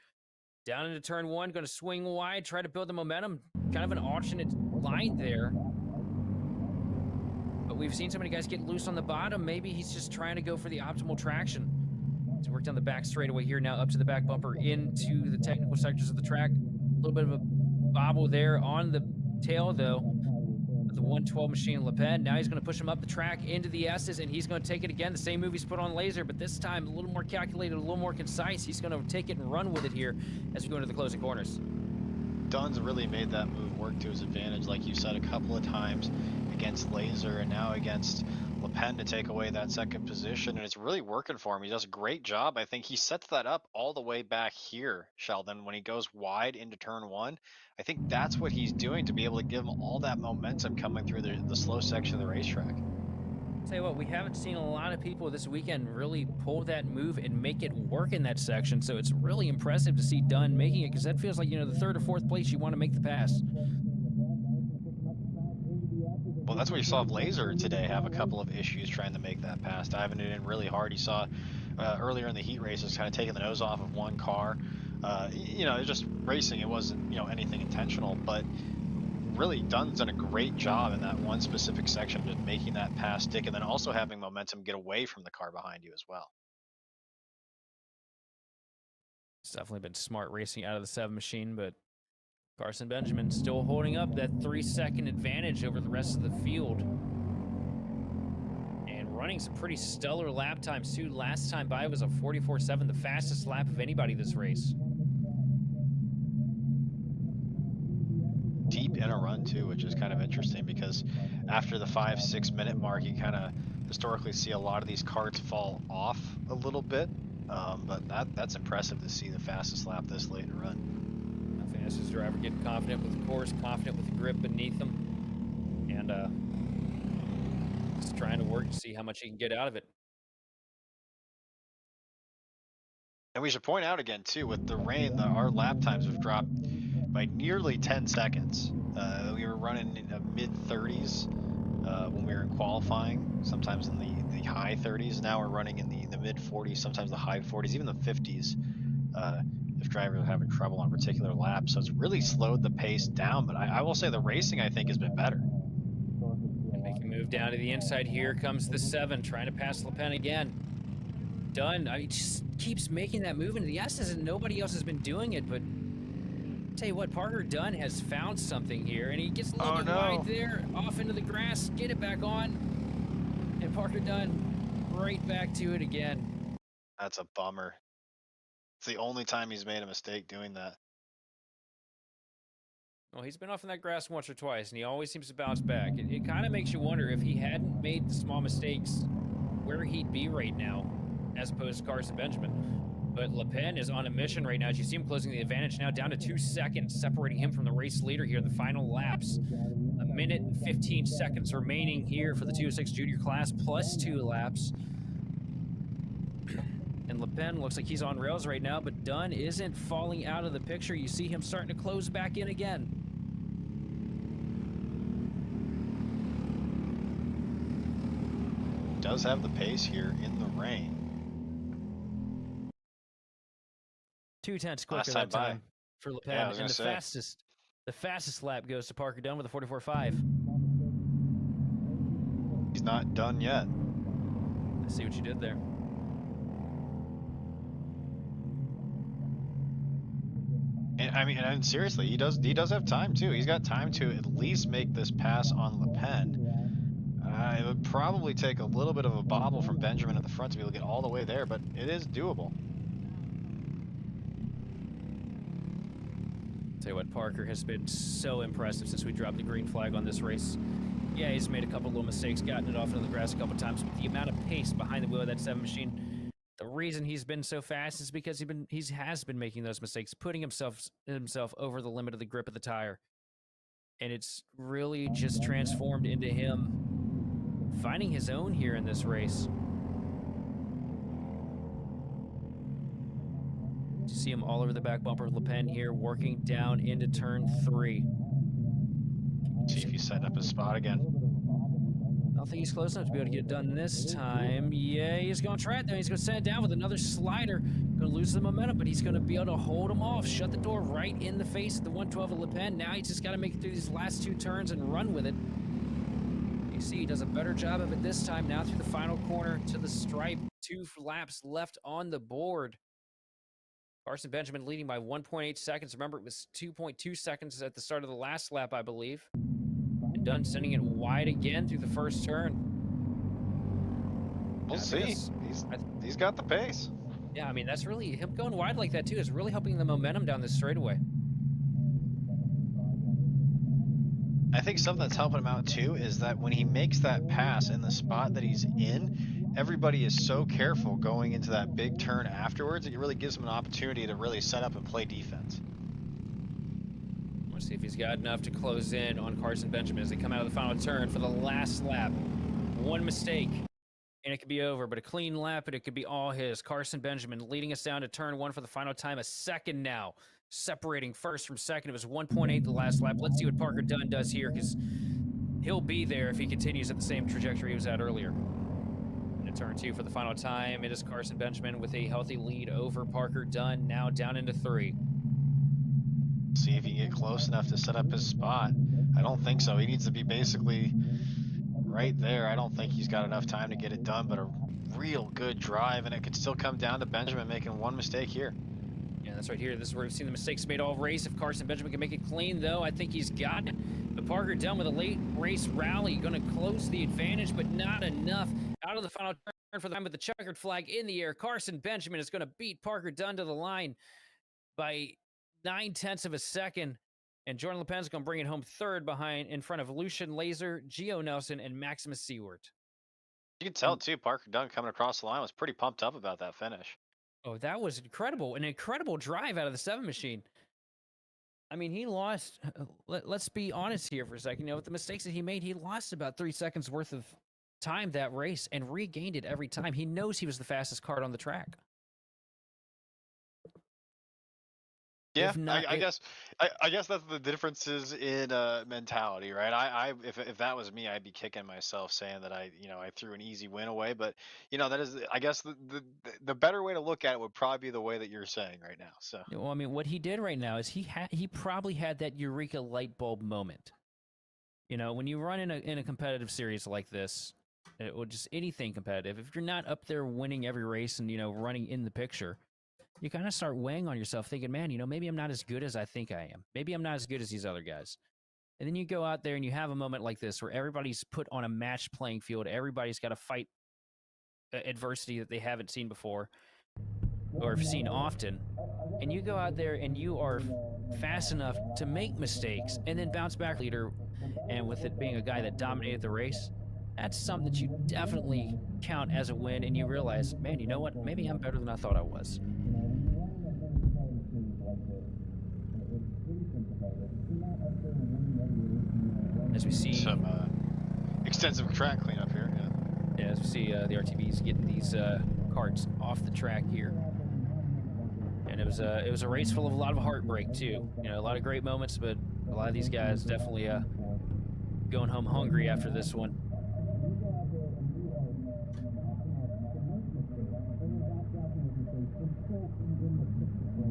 Down into turn 1, going to swing wide, try to build the momentum. Kind of an alternate line there. But we've seen so many guys get loose on the bottom. Maybe he's just trying to go for the optimal traction. So work down the back straightaway here now, up to the back bumper, into the technical sectors of the track. A little bit of a bobble there on the tail, though, of the 112 machine Le Pen. Now he's going to push him up the track into the S's, and he's going to take it again. The same move he's put on Laser, but this time a little more calculated, a little more concise. He's going to take it and run with it here as we go into the closing corners. Dunn's really made that move work to his advantage, like you said, a couple of times against Laser and now against Le Pen to take away that second position, and it's really working for him. He does a great job. I think he sets that up all the way back here, Sheldon, when he goes wide into turn 1. I think that's what he's doing to be able to give him all that momentum coming through the slow section of the racetrack. Tell you what, we haven't seen a lot of people this weekend really pull that move and make it work in that section, so it's really impressive to see Dunn making it, because that feels like, the 3rd or 4th place you want to make the pass. Well, that's what you saw of Laser today have a couple of issues trying to make that pass, diving it in really hard. You saw earlier in the heat races kind of taking the nose off of one car. It's just racing. It wasn't, anything intentional, but really Dunn's done a great job in that one specific section, just making that pass stick, and then also having momentum get away from the car behind you as well. It's definitely been smart racing out of the 7 machine, but Carson Benjamin still holding up that 3-second advantage over the rest of the field. And running some pretty stellar lap times too. Last time by was a 44.7, the fastest lap of anybody this race. Deep in a run too, which is kind of interesting, because after the 5-6 minute mark, you kind of historically see a lot of these karts fall off a little bit. But that's impressive to see the fastest lap this late in a run. Fastest driver getting confident with the course, confident with the grip beneath him, and just trying to work to see how much he can get out of it. And we should point out again too, with the rain, our lap times have dropped by nearly 10 seconds. We were running in the mid-30s when we were in qualifying, sometimes in the high 30s. Now we're running in the mid-40s, sometimes the high 40s, even the 50s. If drivers are having trouble on particular laps, so it's really slowed the pace down. But I will say the racing, I think, has been better. And making a move down to the inside. Here comes the 7, trying to pass Le Pen again. Dunn, he just keeps making that move into the S's, and nobody else has been doing it. But tell you what, Parker Dunn has found something here, and he gets a little bit wide there, off into the grass, get it back on, and Parker Dunn right back to it again. That's a bummer. It's the only time he's made a mistake doing that. Well, he's been off in that grass once or twice, and he always seems to bounce back. It kind of makes you wonder, if he hadn't made the small mistakes, where he'd be right now, as opposed to Carson Benjamin. But Le Pen is on a mission right now. As you see him closing the advantage now down to 2 seconds, separating him from the race leader here in the final laps. 1 minute and 15 seconds remaining here for the 206 junior class, plus 2 laps. And Le Pen looks like he's on rails right now, but Dunn isn't falling out of the picture. You see him starting to close back in again. Does have the pace here in the rain. 2/10 quicker that time for Le Pen. Yeah, I was and gonna the fastest lap goes to Parker Dunn with a 44.5. He's not done yet. I see what you did there. And I mean, and seriously, he does have time too. He's got time to at least make this pass on Le Pen. It would probably take a little bit of a bobble from Benjamin at the front to be able to get all the way there, but it is doable. Tell you what, Parker has been so impressive since we dropped the green flag on this race. Yeah, he's made a couple little mistakes, gotten it off into the grass a couple times, but the amount of pace behind the wheel of that 7 machine, the reason he's been so fast is because he has been making those mistakes, putting himself over the limit of the grip of the tire. And it's really just transformed into him finding his own here in this race. You see him all over the back bumper of Le Pen here, working down into turn 3. See if he's setting up his spot again. I don't think he's close enough to be able to get it done this time. Yeah, he's going to try it though. He's going to send it down with another slider. Going to lose the momentum, but he's going to be able to hold him off. Shut the door right in the face of the 112 of Le Pen. Now he's just got to make it through these last 2 turns and run with it. You see he does a better job of it this time. Now through the final corner to the stripe. 2 laps left on the board. Carson Benjamin leading by 1.8 seconds. Remember, it was 2.2 seconds at the start of the last lap, I believe. And Dunn sending it wide again through the first turn. We'll see. He's got the pace. Yeah, I mean, that's really, him going wide like that too is really helping the momentum down this straightaway. I think something that's helping him out too is that when he makes that pass in the spot that he's in, everybody is so careful going into that big turn afterwards. It really gives him an opportunity to really set up and play defense. Let's see if he's got enough to close in on Carson Benjamin as they come out of the final turn for the last lap. 1 mistake and it could be over, but a clean lap and it could be all his. Carson Benjamin leading us down to turn 1 for the final time. A second now, separating first from second. It was 1.8 the last lap. Let's see what Parker Dunn does here, because he'll be there if he continues at the same trajectory he was at earlier. Turn 2 for the final time. It is Carson Benjamin with a healthy lead over Parker Dunn, now down into 3. See if he can get close enough to set up his spot. I don't think so. He needs to be basically right there. I don't think he's got enough time to get it done, but a real good drive, and it could still come down to Benjamin making 1 mistake here. Yeah, that's right here. This is where we've seen the mistakes made all race. If Carson Benjamin can make it clean, though, I think he's got it. But Parker Dunn with a late race rally, going to close the advantage, but not enough. Out of the final turn for them with the checkered flag in the air. Carson Benjamin is going to beat Parker Dunn to the line by 9/10 of a second. And Jordan Le Pen is going to bring it home third in front of Lucian Laser, Gio Nelson, and Maximus Seward. You can tell, too, Parker Dunn coming across the line was pretty pumped up about that finish. Oh, that was incredible. An incredible drive out of the 7 machine. I mean, he lost, let's be honest here for a second. You know, with the mistakes that he made, he lost about 3 seconds worth of time that race and regained it every time. He knows he was the fastest kart on the track. Yeah, I guess that's the differences in mentality, right? If that was me, I'd be kicking myself saying that I threw an easy win away. But that is, I guess, the better way to look at it would probably be the way that you're saying right now. So, well, I mean, what he did right now is he probably had that eureka light bulb moment. You know, when you run in a competitive series like this, or just anything competitive, if you're not up there winning every race and running in the picture, you kind of start weighing on yourself thinking, man, maybe I'm not as good as I think I am. Maybe I'm not as good as these other guys. And then you go out there and you have a moment like this where everybody's put on a match playing field. Everybody's got to fight adversity that they haven't seen before or have seen often. And you go out there and you are fast enough to make mistakes and then bounce back leader. And with it being a guy that dominated the race, that's something that you definitely count as a win. And you realize, man, you know what? Maybe I'm better than I thought I was. As we see some extensive track cleanup here. Yeah, as we see the RTBs getting these karts off the track here, and it was a race full of a lot of heartbreak too. You know, a lot of great moments, but a lot of these guys definitely going home hungry after this one.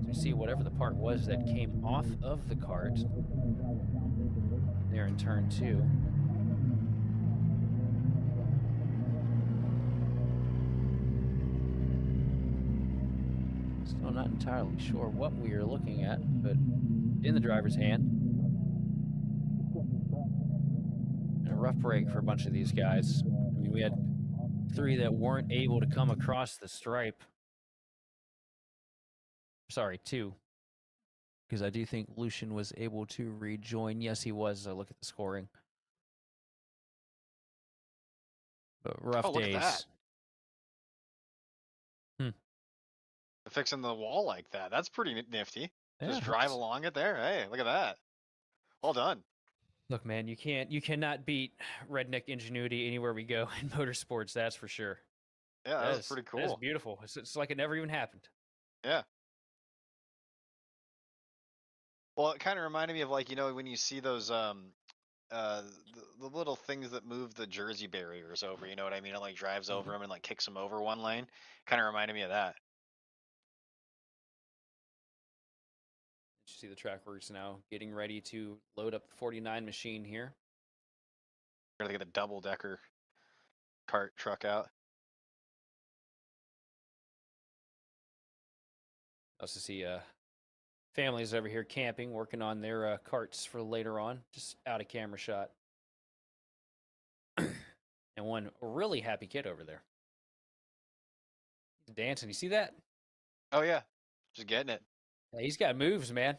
So you see whatever the part was that came off of the cart there in turn 2. Still not entirely sure what we are looking at, but in the driver's hand. And a rough break for a bunch of these guys. I mean, we had 3 that weren't able to come across the stripe. Sorry, 2. Because I do think Lucian was able to rejoin. Yes, he was. Look at the scoring. But rough Oh, look days. at that. Hmm. Fixing the wall like that. That's pretty nifty. Yeah, Just drive along it there. Hey, look at that. Well done. Look, man, you cannot beat redneck ingenuity anywhere we go in motorsports. That's for sure. Yeah, that was pretty cool. That's beautiful. It's like it never even happened. Yeah. Well, it kind of reminded me of, like, you know, when you see those the little things that move the Jersey barriers over. You know what I mean? It like drives over them and like kicks them over one lane. Kind of reminded me of that. You see the track works now getting ready to load up the 49 machine here. We're gonna get the double-decker cart truck out. Also see families over here camping, working on their carts for later on. Just out of camera shot. And one really happy kid over there. He's dancing. You see that? Oh yeah, just getting it. Yeah, he's got moves, man.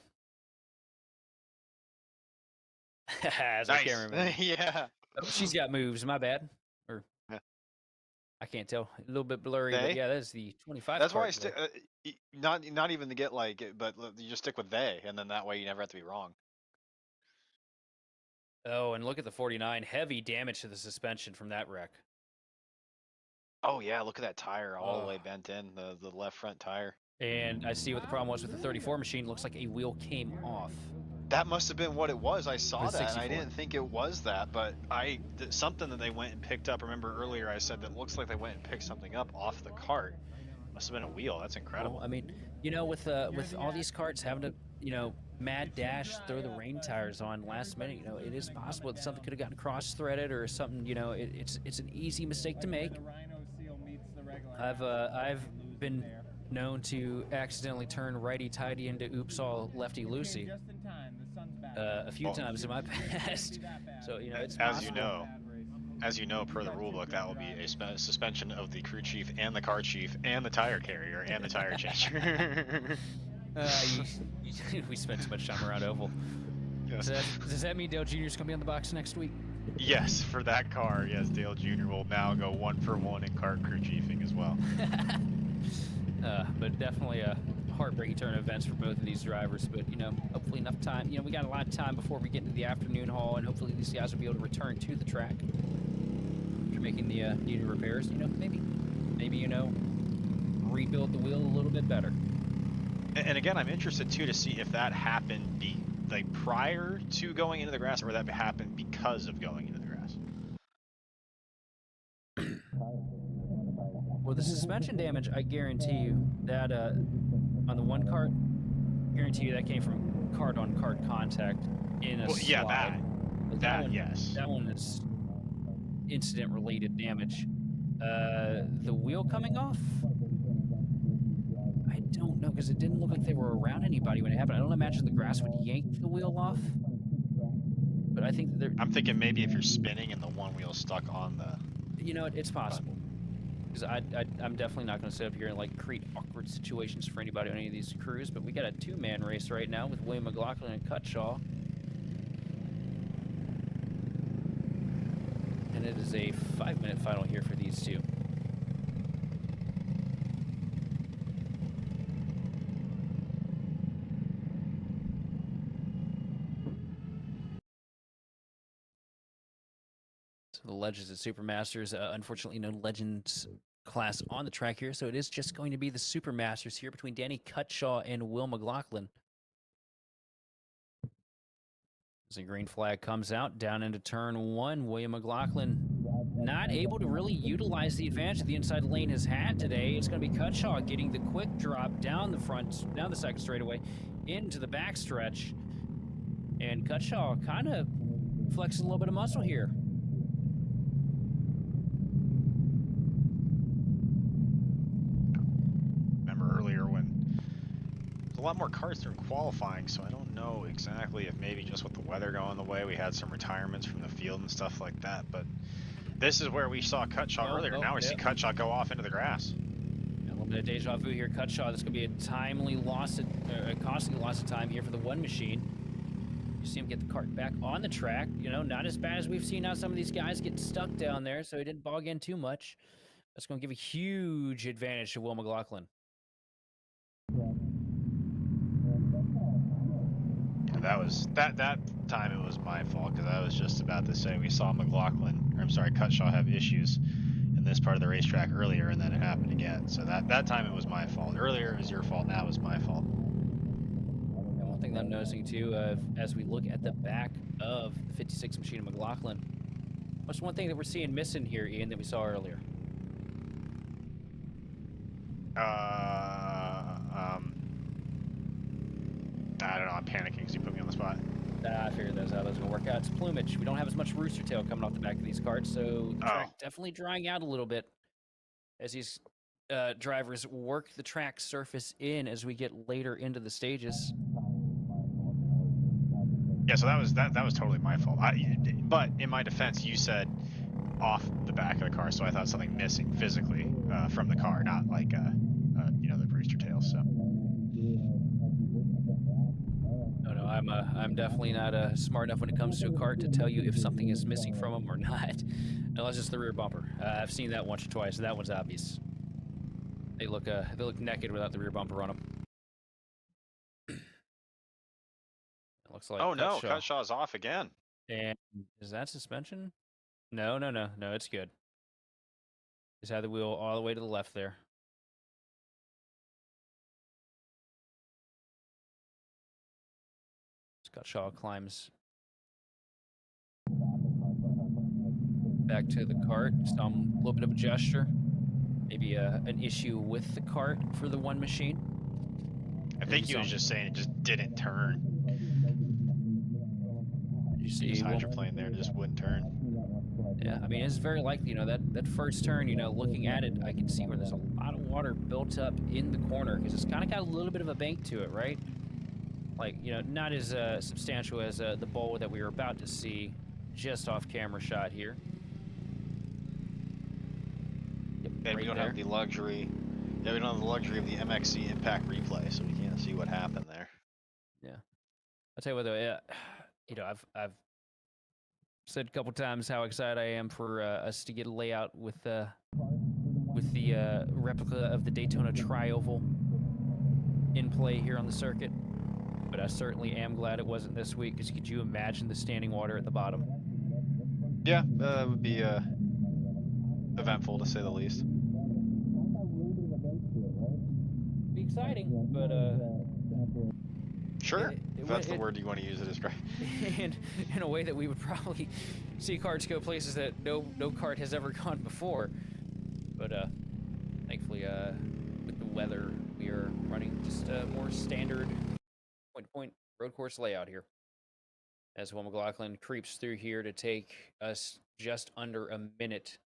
As Nice. I can't remember. Yeah. Oh, she's got moves. My bad. Or yeah. I can't tell. A little bit blurry, but yeah, that's the 25. That's why I stick. Not even to get like, but you just stick with they, and then that way you never have to be wrong. Oh, and look at the 49. Heavy damage to the suspension from that wreck. Oh yeah, look at that tire all the way bent in, the left front tire. And I see what the problem was with the 34 machine. Looks like a wheel came off. That must have been what it was. I saw that, and 64. I didn't think it was that, but something that they went and picked up. Remember earlier I said that looks like they went and picked something up off the cart. Must have been a wheel. That's incredible. Well, I mean, you know, with all these carts having to, you know, mad dash, throw the rain tires on last minute, you know, it is possible that something could have gotten cross-threaded or something. You know, it's an easy mistake to make. I've been known to accidentally turn righty-tighty into oops-all lefty-loosey a few times in my past. So, you know, it's possible. As you know, per the rule book, that will be a suspension of the crew chief and the car chief and the tire carrier and the tire changer. We spent too much time around oval. Yes. Does that mean Dale Jr.'s going to be on the box next week? Yes, for that car, yes, Dale Jr. will now go 1-for-1 in kart crew chiefing as well. But definitely a heartbreaking turn of events for both of these drivers. But, you know, hopefully enough time. You know, we got a lot of time before we get into the afternoon haul, and hopefully these guys will be able to return to the track after making the needed repairs. You know, maybe, you know, rebuild the wheel a little bit better. And again, I'm interested, too, to see if that happened like prior to going into the grass, or that happened because of going into the grass. Well, the suspension damage, I guarantee you that on the one cart, guarantee you that came from cart-on-cart contact in a slide. Yeah, that yes. That one is incident-related damage. The wheel coming off? I don't know, because it didn't look like they were around anybody when it happened. I don't imagine the grass would yank the wheel off. But I think that I'm thinking maybe if you're spinning and the one wheel stuck on the... You know, it's possible. Because I'm definitely not going to sit up here and like create awkward situations for anybody on any of these crews. But we got a 2-man race right now with William McLaughlin and Cutshaw. And it is a 5-minute final here for these two. So the Legends at Supermasters, unfortunately no Legends class on the track here, so it is just going to be the Supermasters here between Danny Cutshaw and Will McLaughlin. As the green flag comes out, down into turn 1, William McLaughlin not able to really utilize the advantage that the inside lane has had today. It's going to be Cutshaw getting the quick drop down the front, down the second straightaway, into the backstretch. And Cutshaw kind of flexes a little bit of muscle here. Remember earlier when there's a lot more karts during qualifying, so I don't know exactly if maybe just with the weather going the way, we had some retirements from the field and stuff like that, but this is where we saw Cutshaw earlier. Now we see Cutshaw go off into the grass. A little bit of deja vu here. Cutshaw, this is going to be a timely loss, a costly loss of time here for the one machine. You see him get the kart back on the track. You know, not as bad as we've seen how some of these guys get stuck down there, so he didn't bog in too much. That's going to give a huge advantage to Will McLaughlin. That time it was my fault, because I was just about to say we saw Cutshaw have issues in this part of the racetrack earlier, and then it happened again. So that time it was my fault. Earlier it was your fault, now it was my fault. And one thing that I'm noticing too, as we look at the back of the 56 machine of McLaughlin, what's one thing that we're seeing missing here, Ian, that we saw earlier? I don't know, I'm panicking because you put me on the spot. I figured that's how that's going to work out. It's plumage. We don't have as much rooster tail coming off the back of these karts, so the track definitely drying out a little bit as these drivers work the track surface in as we get later into the stages. Yeah, so that was totally my fault. But in my defense, you said off the back of the car, so I thought something missing physically from the car, not like the rooster tail. So. No, I'm definitely not smart enough when it comes to a kart to tell you if something is missing from them or not, unless it's the rear bumper. I've seen that once or twice. That one's obvious. They look naked without the rear bumper on them. It looks like. Oh no, Cutshaw's off again. And is that suspension? No, it's good. Just had the wheel all the way to the left there. Cutshaw climbs back to the kart. Some little bit of a gesture. Maybe an issue with the kart for the one machine. I think he was just saying it just didn't turn. You see his hydroplane there just wouldn't turn. Yeah, I mean, it's very likely, that first turn, looking at it, I can see where there's a lot of water built up in the corner because it's kind of got a little bit of a bank to it, right? Like, not as substantial as the bowl that we were about to see just off camera shot here. Yep, and we don't have the luxury. Yeah, we don't have the luxury of the MXC impact replay, so we can't see what happened there. Yeah, I'll tell you what though. I've said a couple times how excited I am for us to get a layout with the replica of the Daytona Tri-Oval in play here on the circuit. But I certainly am glad it wasn't this week, because could you imagine the standing water at the bottom? Yeah, that would be eventful to say the least. Be exciting, but sure, if that's the word you want to use to describe. in a way that we would probably see karts go places that no kart has ever gone before. But thankfully, with the weather, we are running just a more standard point road course layout here. As Will McLaughlin creeps through here to take us just under a minute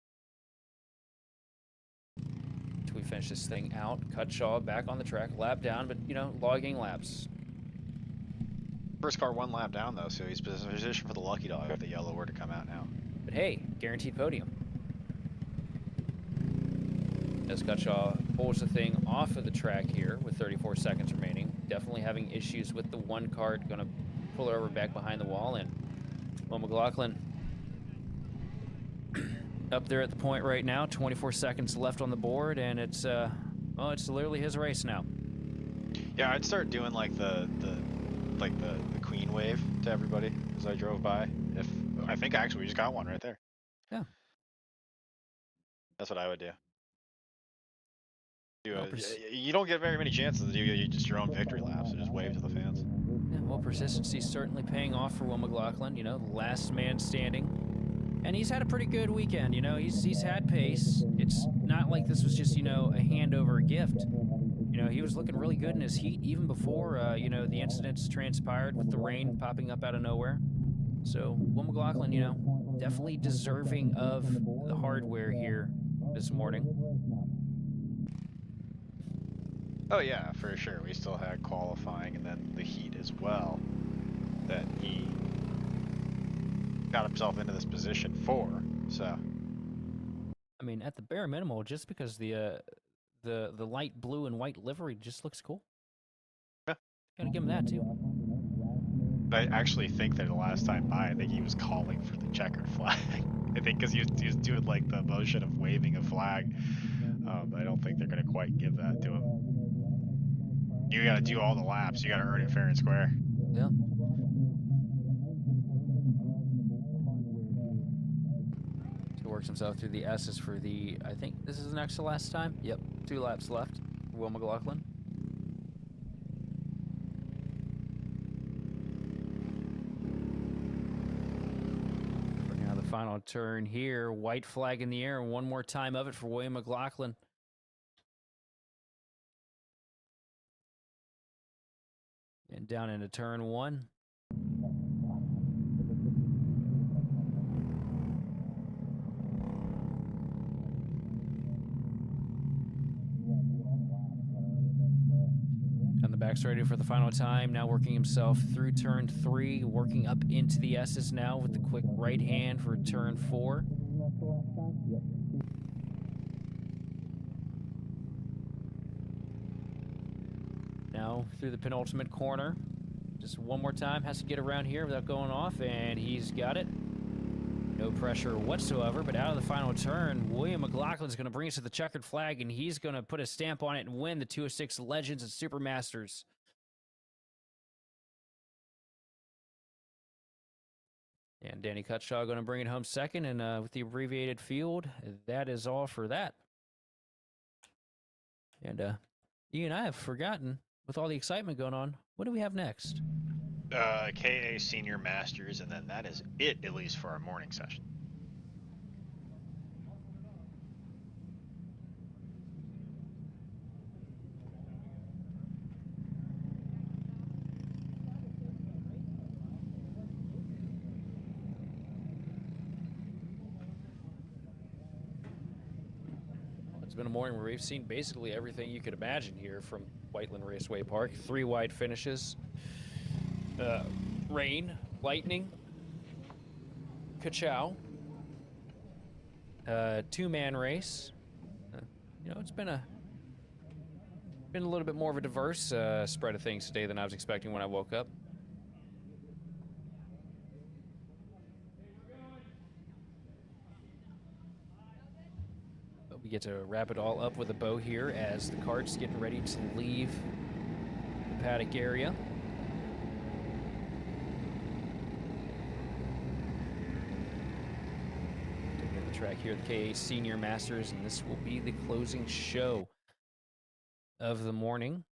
till we finish this thing out. Cutshaw back on the track, lap down, but logging laps. First car 1 lap down though, so he's positioned for the lucky dog if the yellow were to come out now. But hey, guaranteed podium. As Cutshaw pulls the thing off of the track here with 34 seconds remaining. Definitely having issues with the one kart. Going to pull it over back behind the wall. And Will McLaughlin up there at the point right now. 24 seconds left on the board. And it's literally his race now. Yeah, I'd start doing like the Queen wave to everybody as I drove by. I think actually we just got one right there. Yeah. That's what I would do. Well, You don't get very many chances to do just your own victory laps and just wave to the fans. Yeah, well, persistency's certainly paying off for Will McLaughlin, you know, the last man standing. And he's had a pretty good weekend, you know, he's had pace. It's not like this was just, you know, a handover gift. You know, he was looking really good in his heat even before, you know, the incidents transpired with the rain popping up out of nowhere. So, Will McLaughlin, you know, definitely deserving of the hardware here this morning. Oh yeah, for sure. We still had qualifying and then the heat as well that he got himself into this position for. So, I mean, at the bare minimal, just because the light blue and white livery just looks cool. Yeah. Gotta give him that too. I actually think that the last time by, I think he was calling for the checkered flag. I think because he was doing like the motion of waving a flag. I don't think they're gonna quite give that to him. You gotta do all the laps. You gotta earn it fair and square. Yeah. He works himself through the S's for the, I think this is next to last time. Yep, 2 laps left for Will McLaughlin. Now the final turn here, white flag in the air, and one more time of it for William McLaughlin. And down into turn 1. On the back's ready for the final time, now working himself through turn 3, working up into the S's now with the quick right hand for turn 4. Now through the penultimate corner. Just one more time, has to get around here without going off, and he's got it. No pressure whatsoever, but out of the final turn, William McLaughlin's going to bring us to the checkered flag, and he's going to put a stamp on it and win the 206 Legends and Supermasters. And Danny Cutshaw going to bring it home second, and with the abbreviated field, that is all for that. And Ian, I have forgotten, with all the excitement going on, what do we have next? KA Senior Masters, and then that is it, at least for our morning session. It's been a morning where we've seen basically everything you could imagine here from Whiteland Raceway Park. 3 wide finishes. Rain, lightning, ka-chow, 2-man race. You know, it's been a little bit more of a diverse spread of things today than I was expecting when I woke up. But we get to wrap it all up with a bow here as the kart's getting ready to leave the paddock area. Track here at the KA Senior Masters, and this will be the closing show of the morning.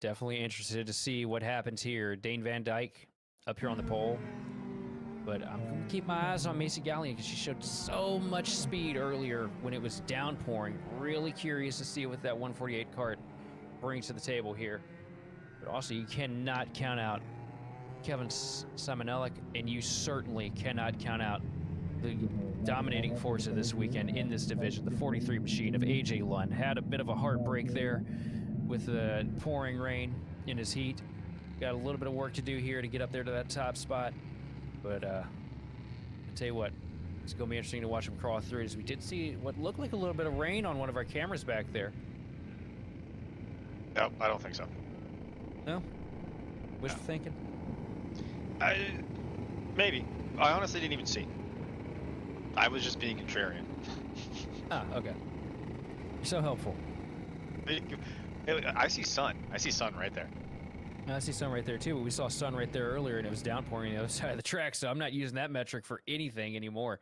Definitely interested to see what happens here. Dane Van Dyke up here on the pole, but I'm going to keep my eyes on Macy Gallion because she showed so much speed earlier when it was downpouring. Really curious to see what that 148 kart brings to the table here. But also, you cannot count out Kevin Simonellik, and you certainly cannot count out the dominating force of this weekend in this division, the 43 machine of AJ Lund. Had a bit of a heartbreak there with the pouring rain in his heat. Got a little bit of work to do here to get up there to that top spot. But I tell you what, it's going to be interesting to watch him crawl through, as we did see what looked like a little bit of rain on one of our cameras back there. No, I don't think so. No? Wishful thinking? Maybe. I honestly didn't even see. I was just being contrarian. Ah, okay. You're so helpful. I see sun. I see sun right there. I see sun right there too, but we saw sun right there earlier and it was downpouring on the other side of the track, so I'm not using that metric for anything anymore.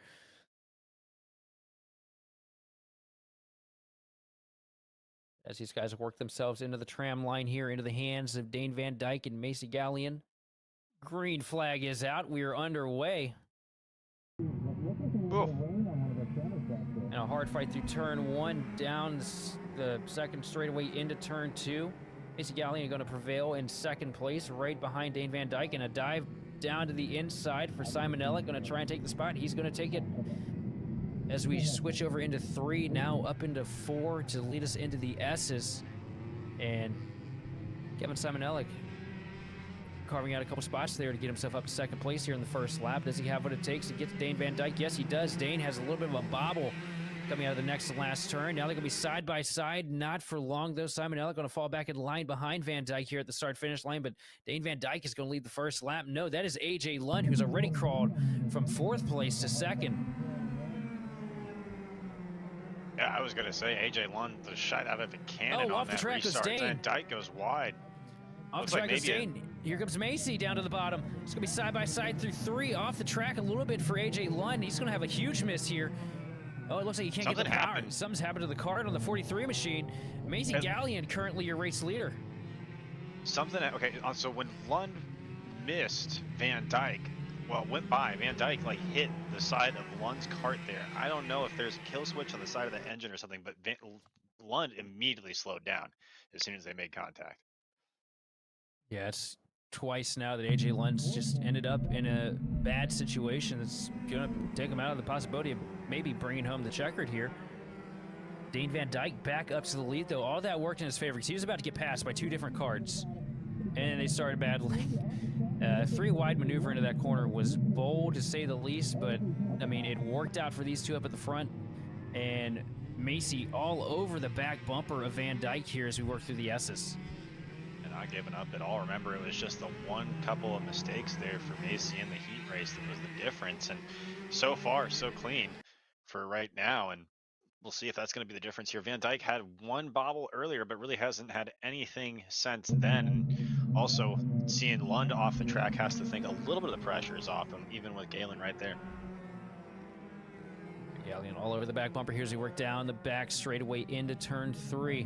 as these guys work themselves into the tram line here, into the hands of Dane Van Dyke and Macy Gallion. Green flag is out. We are underway. Ooh. And a hard fight through turn 1, down the second straightaway into turn 2. Macy Gallion going to prevail in second place, right behind Dane Van Dyke, and a dive down to the inside for Simon Elliott. Going to try and take the spot. He's going to take it as we switch over into 3, now up into 4 to lead us into the S's. And Kevin Simonelli carving out a couple spots there to get himself up to second place here in the first lap. Does he have what it takes to get to Dane Van Dyke? Yes, he does. Dane has a little bit of a bobble coming out of the next to last turn. Now they're going to be side by side. Not for long, though. Simonelli going to fall back in line behind Van Dyke here at the start-finish line, but Dane Van Dyke is going to lead the first lap. No, that is AJ Lund, who's already crawled from 4th place to 2nd. Yeah, I was going to say, AJ Lund, the shot out of a cannon on off the that track restart. goes Dane. Van Dyke goes wide. Off the track goes Dane. Here comes Macy down to the bottom. It's going to be side by side through 3. Off the track a little bit for AJ Lund. He's going to have a huge miss here. Oh, it looks like he can't get the power. Something's happened to the Kart on the 43 machine. Macy Gallion, currently your race leader. Okay, so when Lund missed Van Dyke, well, went by, Van Dyke like hit the side of Lund's Kart there. I don't know if there's a kill switch on the side of the engine or something, but Lund immediately slowed down as soon as they made contact. Yeah, it's twice now that AJ Lund's just ended up in a bad situation that's going to take him out of the possibility of maybe bringing home the checkered here. Dane Van Dyke back up to the lead, though. All that worked in his favor because he was about to get passed by 2 different karts, and they started battling. 3 wide maneuver into that corner was bold, to say the least, but, I mean, it worked out for these 2 up at the front, and Macy all over the back bumper of Van Dyke here as we work through the S's. Not giving up at all. Remember, it was just the one couple of mistakes there for Macy in the heat race that was the difference, and so far so clean for right now, and we'll see if that's going to be the difference here. Van Dyke had 1 bobble earlier, but really hasn't had anything since then. And also, seeing Lund off the track has to think a little bit of the pressure is off him, even with Galen right there. Gallion all over the back bumper here as we work down the back straightaway into turn 3.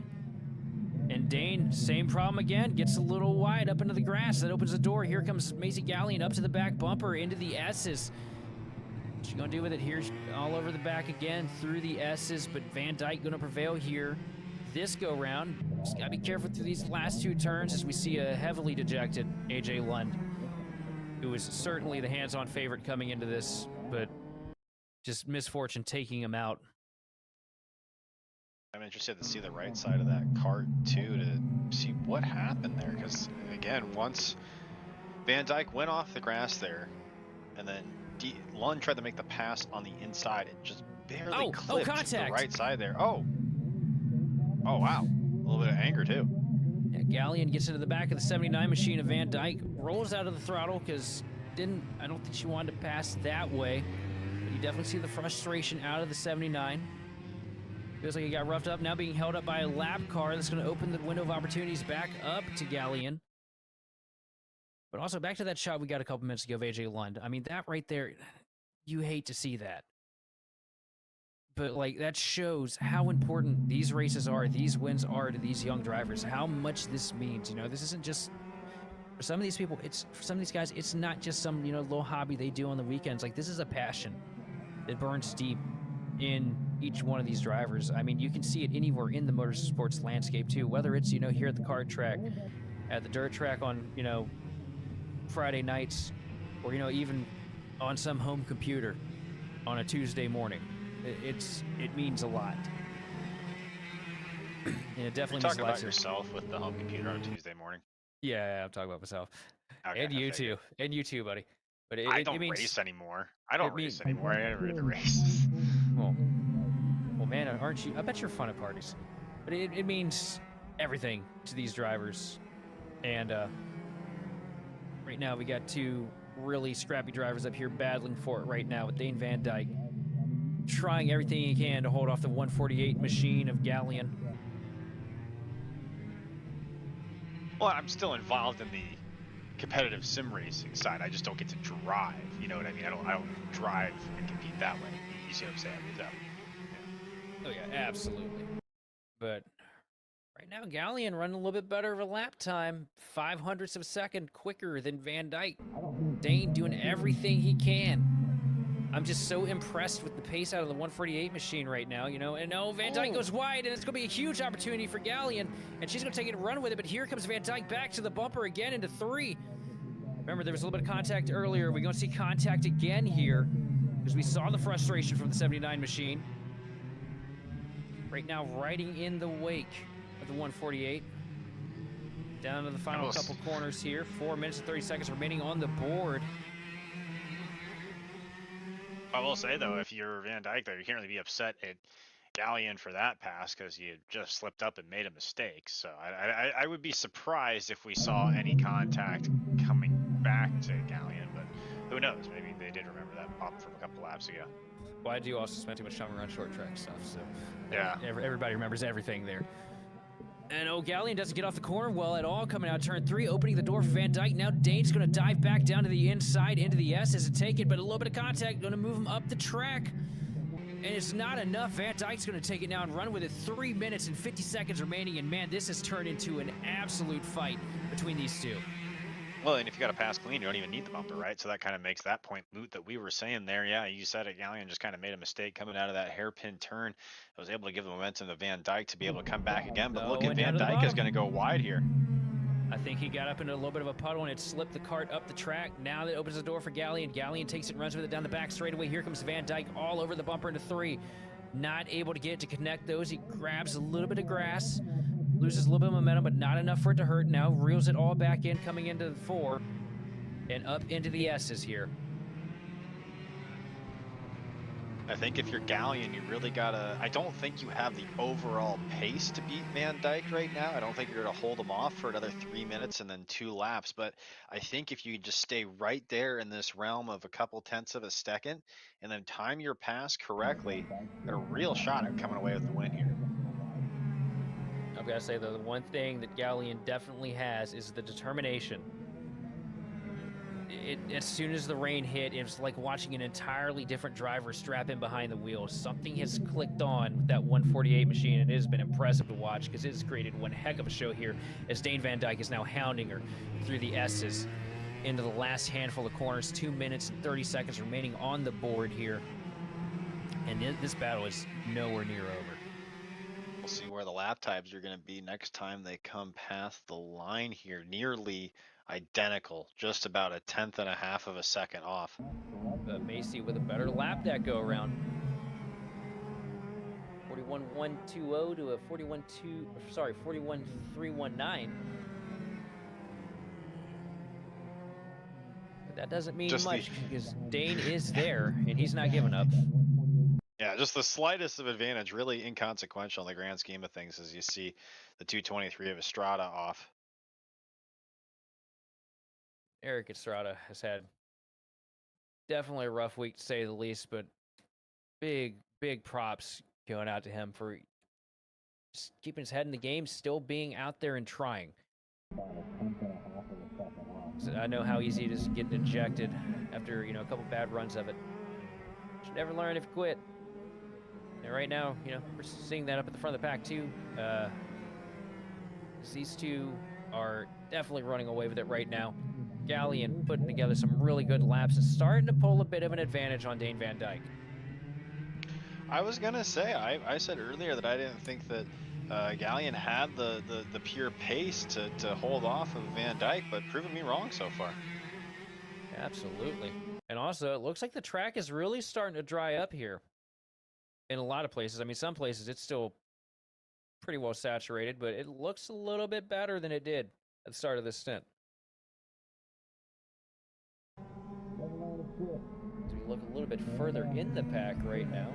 And Dane, same problem again, gets a little wide up into the grass. That opens the door. Here comes Macy Gallion up to the back bumper into the S's. What's she going to do with it here? All over the back again through the S's, but Van Dyke going to prevail here this go-round. Just got to be careful through these last 2 turns as we see a heavily dejected AJ Lund, who was certainly the hands-on favorite coming into this, but just misfortune taking him out. I'm interested to see the right side of that Kart too, to see what happened there, because again, once Van Dyke went off the grass there, and then Lund tried to make the pass on the inside, it just barely clipped the right side there. Oh wow, a little bit of anger too. Yeah, Gallion gets into the back of the 79 machine of Van Dyke, rolls out of the throttle because I don't think she wanted to pass that way, but you definitely see the frustration out of the 79. Feels like he got roughed up, now being held up by a lap car. That's going to open the window of opportunities back up to Gallion. But also, back to that shot we got a couple minutes ago of AJ Lund. I mean, that right there, you hate to see that. But, like, that shows how important these races are, these wins are to these young drivers, how much this means. You know, this isn't just, for some of these people, for some of these guys, it's not just some, little hobby they do on the weekends. Like, this is a passion that burns deep in each one of these drivers. I mean, you can see it anywhere in the motorsports landscape too, whether it's, here at the kart track, at the dirt track on, Friday nights, or, even on some home computer on a Tuesday morning. It means a lot. And it definitely You're talking about yourself with the home computer on a Tuesday morning. Yeah, I'm talking about myself. Okay, and you too. And you too, buddy. But I don't race anymore. I don't race anymore. I never did the races. Well, man, aren't you? I bet you're fun at parties. But it means everything to these drivers. And right now we got 2 really scrappy drivers up here battling for it right now with Dane Van Dyke trying everything he can to hold off the 148 machine of Gallion. Well, I'm still involved in the competitive sim racing side. I just don't get to drive. You know what I mean? I don't drive and compete that way. You see what I'm saying? So, Oh yeah, absolutely. But Right now, Gallion running a little bit better of a lap time, 0.05 of a second quicker than Van Dyke. Dane doing everything he can. I'm just so impressed with the pace out of the 148 machine right now, you know. And Van Dyke goes wide, and it's going to be a huge opportunity for Gallion, and she's going to take it and run with it. But here comes Van Dyke back to the bumper again into 3. Remember, there was a little bit of contact earlier. We're going to see contact again here because we saw the frustration from the 79 machine. Right now, riding in the wake of the 148. Down to the final couple corners here. 4 minutes and 30 seconds remaining on the board. I will say, though, if you're Van Dyke, though, you can't really be upset at Gallion for that pass because you just slipped up and made a mistake. So I would be surprised if we saw any contact coming back to Gallion, but who knows? Maybe they did remember that pop from a couple laps ago. Well, I do also spend too much time around short track stuff, so yeah, everybody remembers everything there. And Gallion doesn't get off the corner well at all, coming out turn 3, opening the door for Van Dyke. Now Dane's going to dive back down to the inside into the S as it take it, but a little bit of contact going to move him up the track. And it's not enough. Van Dyke's going to take it now and run with it. 3 minutes and 50 seconds remaining, and man, this has turned into an absolute fight between these two. Well, and if you got to pass clean, you don't even need the bumper, right? So that kind of makes that point moot that we were saying there. Yeah, you said it. Gallion just kind of made a mistake coming out of that hairpin turn. I was able to give the momentum to Van Dyke to be able to come back again. But look at Van Dyke is going to go wide here. I think he got up into a little bit of a puddle and it slipped the cart up the track. Now that opens the door for Gallion. Gallion takes it and runs with it down the back straightaway. Here comes Van Dyke all over the bumper into 3. Not able to get it to connect those. He grabs a little bit of grass. Loses a little bit of momentum, but not enough for it to hurt. Now reels it all back in, coming into the 4 and up into the S's here. I think if you're Gallion, you really gotta. I don't think you have the overall pace to beat Van Dyke right now. I don't think you're gonna hold him off for another 3 minutes and then 2 laps. But I think if you just stay right there in this realm of a couple tenths of a second and then time your pass correctly, got a real shot at coming away with the win here. I've got to say, though, the one thing that Gallion definitely has is the determination. As soon as the rain hit, it was like watching an entirely different driver strap in behind the wheel. Something has clicked on with that 148 machine, and it has been impressive to watch because it has created one heck of a show here as Dane Van Dyke is now hounding her through the S's into the last handful of corners. 2 minutes and 30 seconds remaining on the board here. And this battle is nowhere near over. We'll see where the lap times are going to be next time they come past the line here. Nearly identical, just about 1/10.5 of a second off. Macy with a better lap that go around. 41.120 to a 41.319. But that doesn't mean much because Dane is there and he's not giving up. Yeah, just the slightest of advantage, really inconsequential in the grand scheme of things as you see the 223 of Estrada off. Eric Estrada has had definitely a rough week to say the least, but big props going out to him for just keeping his head in the game, still being out there and trying. I know how easy it is to get ejected after, a couple bad runs of it. Should never learn if you quit. And right now, we're seeing that up at the front of the pack too. These two are definitely running away with it right now. Gallion putting together some really good laps and starting to pull a bit of an advantage on Dane Van Dyke. I was gonna say, I said earlier that I didn't think that Gallion had the pure pace to hold off of Van Dyke, but proving me wrong so far. Absolutely. And also, it looks like the track is really starting to dry up here in a lot of places. I mean, some places it's still pretty well saturated, but it looks a little bit better than it did at the start of this stint. So we look a little bit further in the pack right now.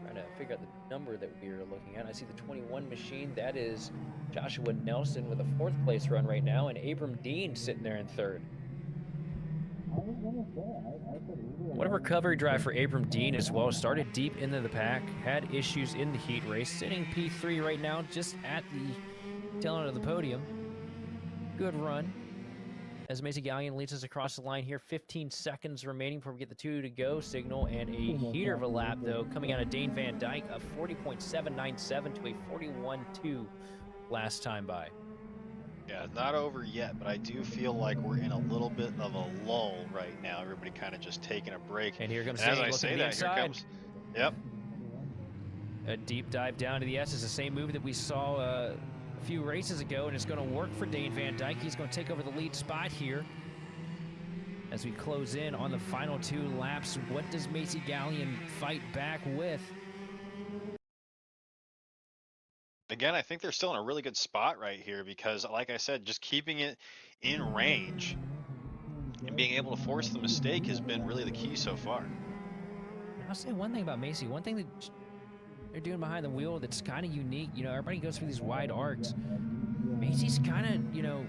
Trying to figure out the number that we are looking at. I see the 21 machine. That is Joshua Nelson with a 4th place run right now, and Abram Dean sitting there in 3rd. What a recovery drive for Abram Dean as well. Started deep into the pack, had issues in the heat race, sitting P3 right now, just at the tail end of the podium. Good run. as Macy Gallion leads us across the line here. 15 seconds remaining before we get the 2 to go signal, and a heater of a lap, though, coming out of Dane Van Dyke, a 40.797 to a 41.2 last time by. Yeah, not over yet, but I do feel like we're in a little bit of a lull right now. Everybody kind of just taking a break. And here comes as Dane I looking say to the that, here inside. comes. Yep. A deep dive down to the S is the same move that we saw a few races ago, and it's going to work for Dane Van Dyke. He's going to take over the lead spot here as we close in on the final 2 laps. What does Macy Gallion fight back with? Again, I think they're still in a really good spot right here because, like I said, just keeping it in range and being able to force the mistake has been really the key so far. I'll say one thing about Macy. One thing that they're doing behind the wheel that's kind of unique. You know, everybody goes through these wide arcs. Macy's kind of, you know,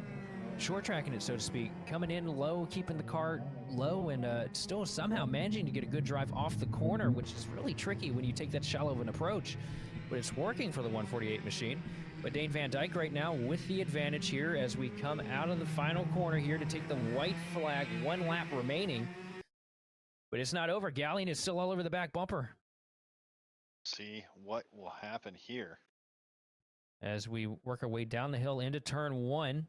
short tracking it, so to speak. Coming in low, keeping the car low, and still somehow managing to get a good drive off the corner, which is really tricky when you take that shallow of an approach. But it's working for the 148 machine. But Dane Van Dyke right now with the advantage here as we come out of the final corner here to take the white flag. 1 lap remaining. But it's not over. Gallion is still all over the back bumper. See what will happen here. As we work our way down the hill into turn 1.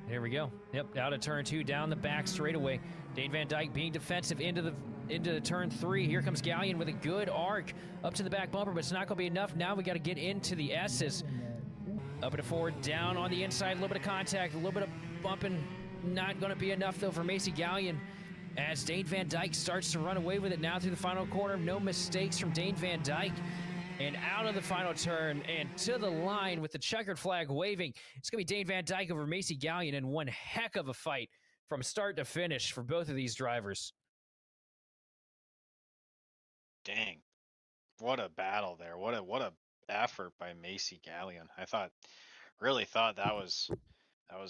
Here we go. Yep, out of turn 2, down the back straightaway. Dane Van Dyke being defensive into turn 3. Here comes Gallion with a good arc up to the back bumper, but it's not going to be enough. Now we got to get into the S's. Up and forward, down on the inside, a little bit of contact, a little bit of bumping. Not going to be enough, though, for Macy Gallion as Dane Van Dyke starts to run away with it now through the final corner. No mistakes from Dane Van Dyke. And out of the final turn and to the line with the checkered flag waving. It's going to be Dane Van Dyke over Macy Gallion, and one heck of a fight from start to finish for both of these drivers. Dang. What a battle there. What a effort by Macy Gallion. Really thought that was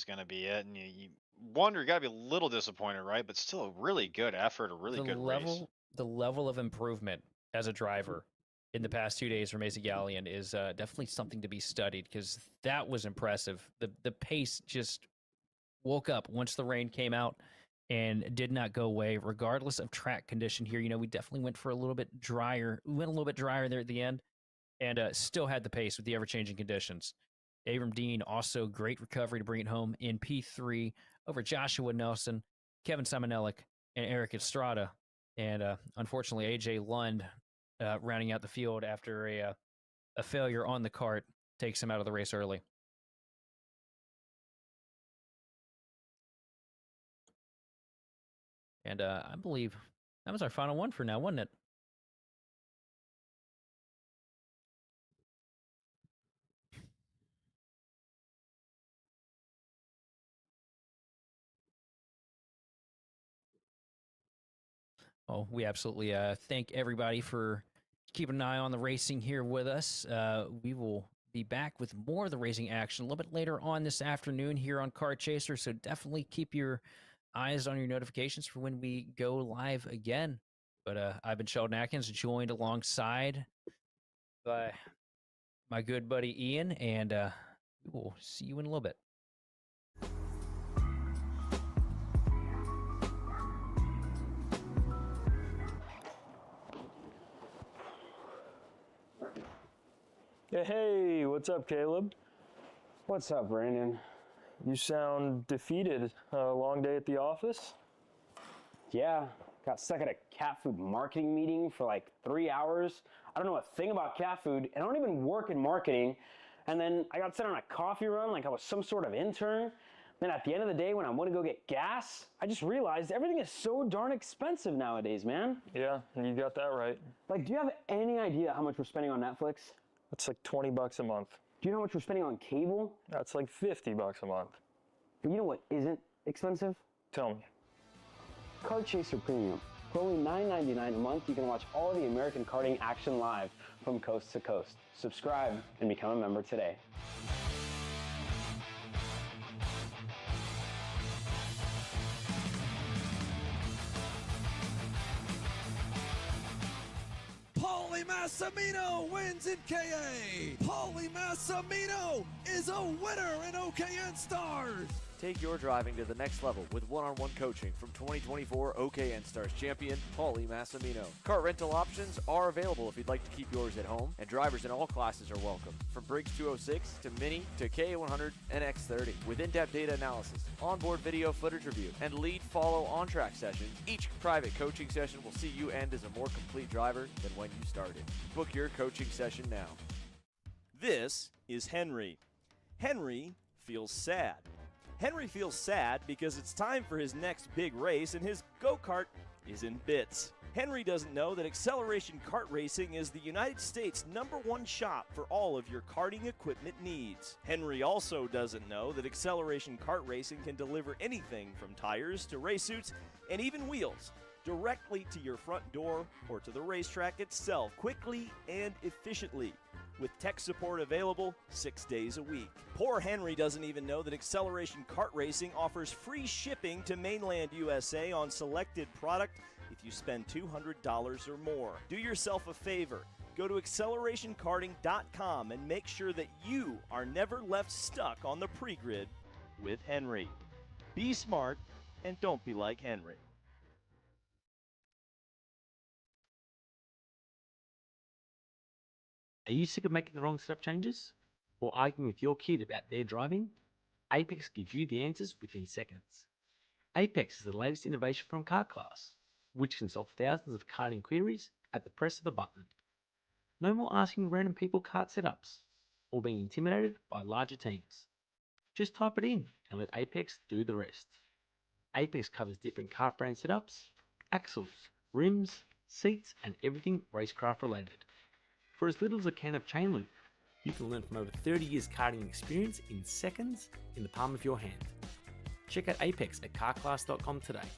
going to be it. And you wonder, you got to be a little disappointed, right? But still a really good effort, a really good race. The level of improvement as a driver in the past 2 days for Macy Gallion is definitely something to be studied, because that was impressive. The pace just woke up once the rain came out and did not go away, regardless of track condition here. You know, we definitely went for a little bit drier. We went a little bit drier there at the end, and still had the pace with the ever-changing conditions. Abram Dean also great recovery to bring it home in P3 over Joshua Nelson, Kevin Simonellic, and Eric Estrada. And unfortunately, AJ Lund rounding out the field after a failure on the kart takes him out of the race early. And I believe that was our final one for now, wasn't it? Oh, we absolutely thank everybody for keeping an eye on the racing here with us. We will be back with more of the racing action a little bit later on this afternoon here on Kart Chaser, so definitely keep your eyes on your notifications for when we go live again. But I've been Sheldon Atkins, joined alongside by my good buddy Ian, and we will see you in a little bit. Hey, what's up, Caleb? What's up, Brandon? You sound defeated. A long day at the office? Yeah, got stuck at a cat food marketing meeting for like 3 hours. I don't know a thing about cat food, and I don't even work in marketing. And then I got sent on a coffee run like I was some sort of intern. Then at the end of the day, when I want to go get gas, I just realized everything is so darn expensive nowadays, man. Yeah, you got that right. Like, do you have any idea how much we're spending on Netflix? It's like $20 a month. Do you know how much we're spending on cable? That's like $50 a month. But you know what isn't expensive? Tell me. Kart Chaser Premium. For only $9.99 a month, you can watch all of the American karting action live from coast to coast. Subscribe and become a member today. Paulie Paulie Massimino wins in KA. Paulie Massimino is a winner in OKN Stars. Take your driving to the next level with one-on-one coaching from 2024 OKN Stars champion Paulie Massimino. Kart rental options are available if you'd like to keep yours at home, and drivers in all classes are welcome, from Briggs 206 to Mini to KA100 and X30. With in-depth data analysis, onboard video footage review, and lead-follow on-track sessions, each private coaching session will see you end as a more complete driver than when you started. Book your coaching session now. This is Henry. Henry feels sad. Henry feels sad because it's time for his next big race and his go-kart is in bits. Henry doesn't know that Acceleration Kart Racing is the United States' #1 shop for all of your karting equipment needs. Henry also doesn't know that Acceleration Kart Racing can deliver anything from tires to race suits and even wheels directly to your front door or to the racetrack itself, quickly and efficiently, with tech support available 6 days a week. Poor Henry doesn't even know that Acceleration Kart Racing offers free shipping to mainland USA on selected product if you spend $200 or more. Do yourself a favor. Go to accelerationkarting.com and make sure that you are never left stuck on the pre-grid with Henry. Be smart and don't be like Henry. Are you sick of making the wrong setup changes? Or arguing with your kid about their driving? Apex gives you the answers within seconds. Apex is the latest innovation from Kart Class, which can solve thousands of karting queries at the press of a button. No more asking random people kart setups, or being intimidated by larger teams. Just type it in and let Apex do the rest. Apex covers different kart brand setups, axles, rims, seats, and everything racecraft related. For as little as a can of chain lube, you can learn from over 30 years karting experience in seconds in the palm of your hand. Check out Apex at kartclass.com today.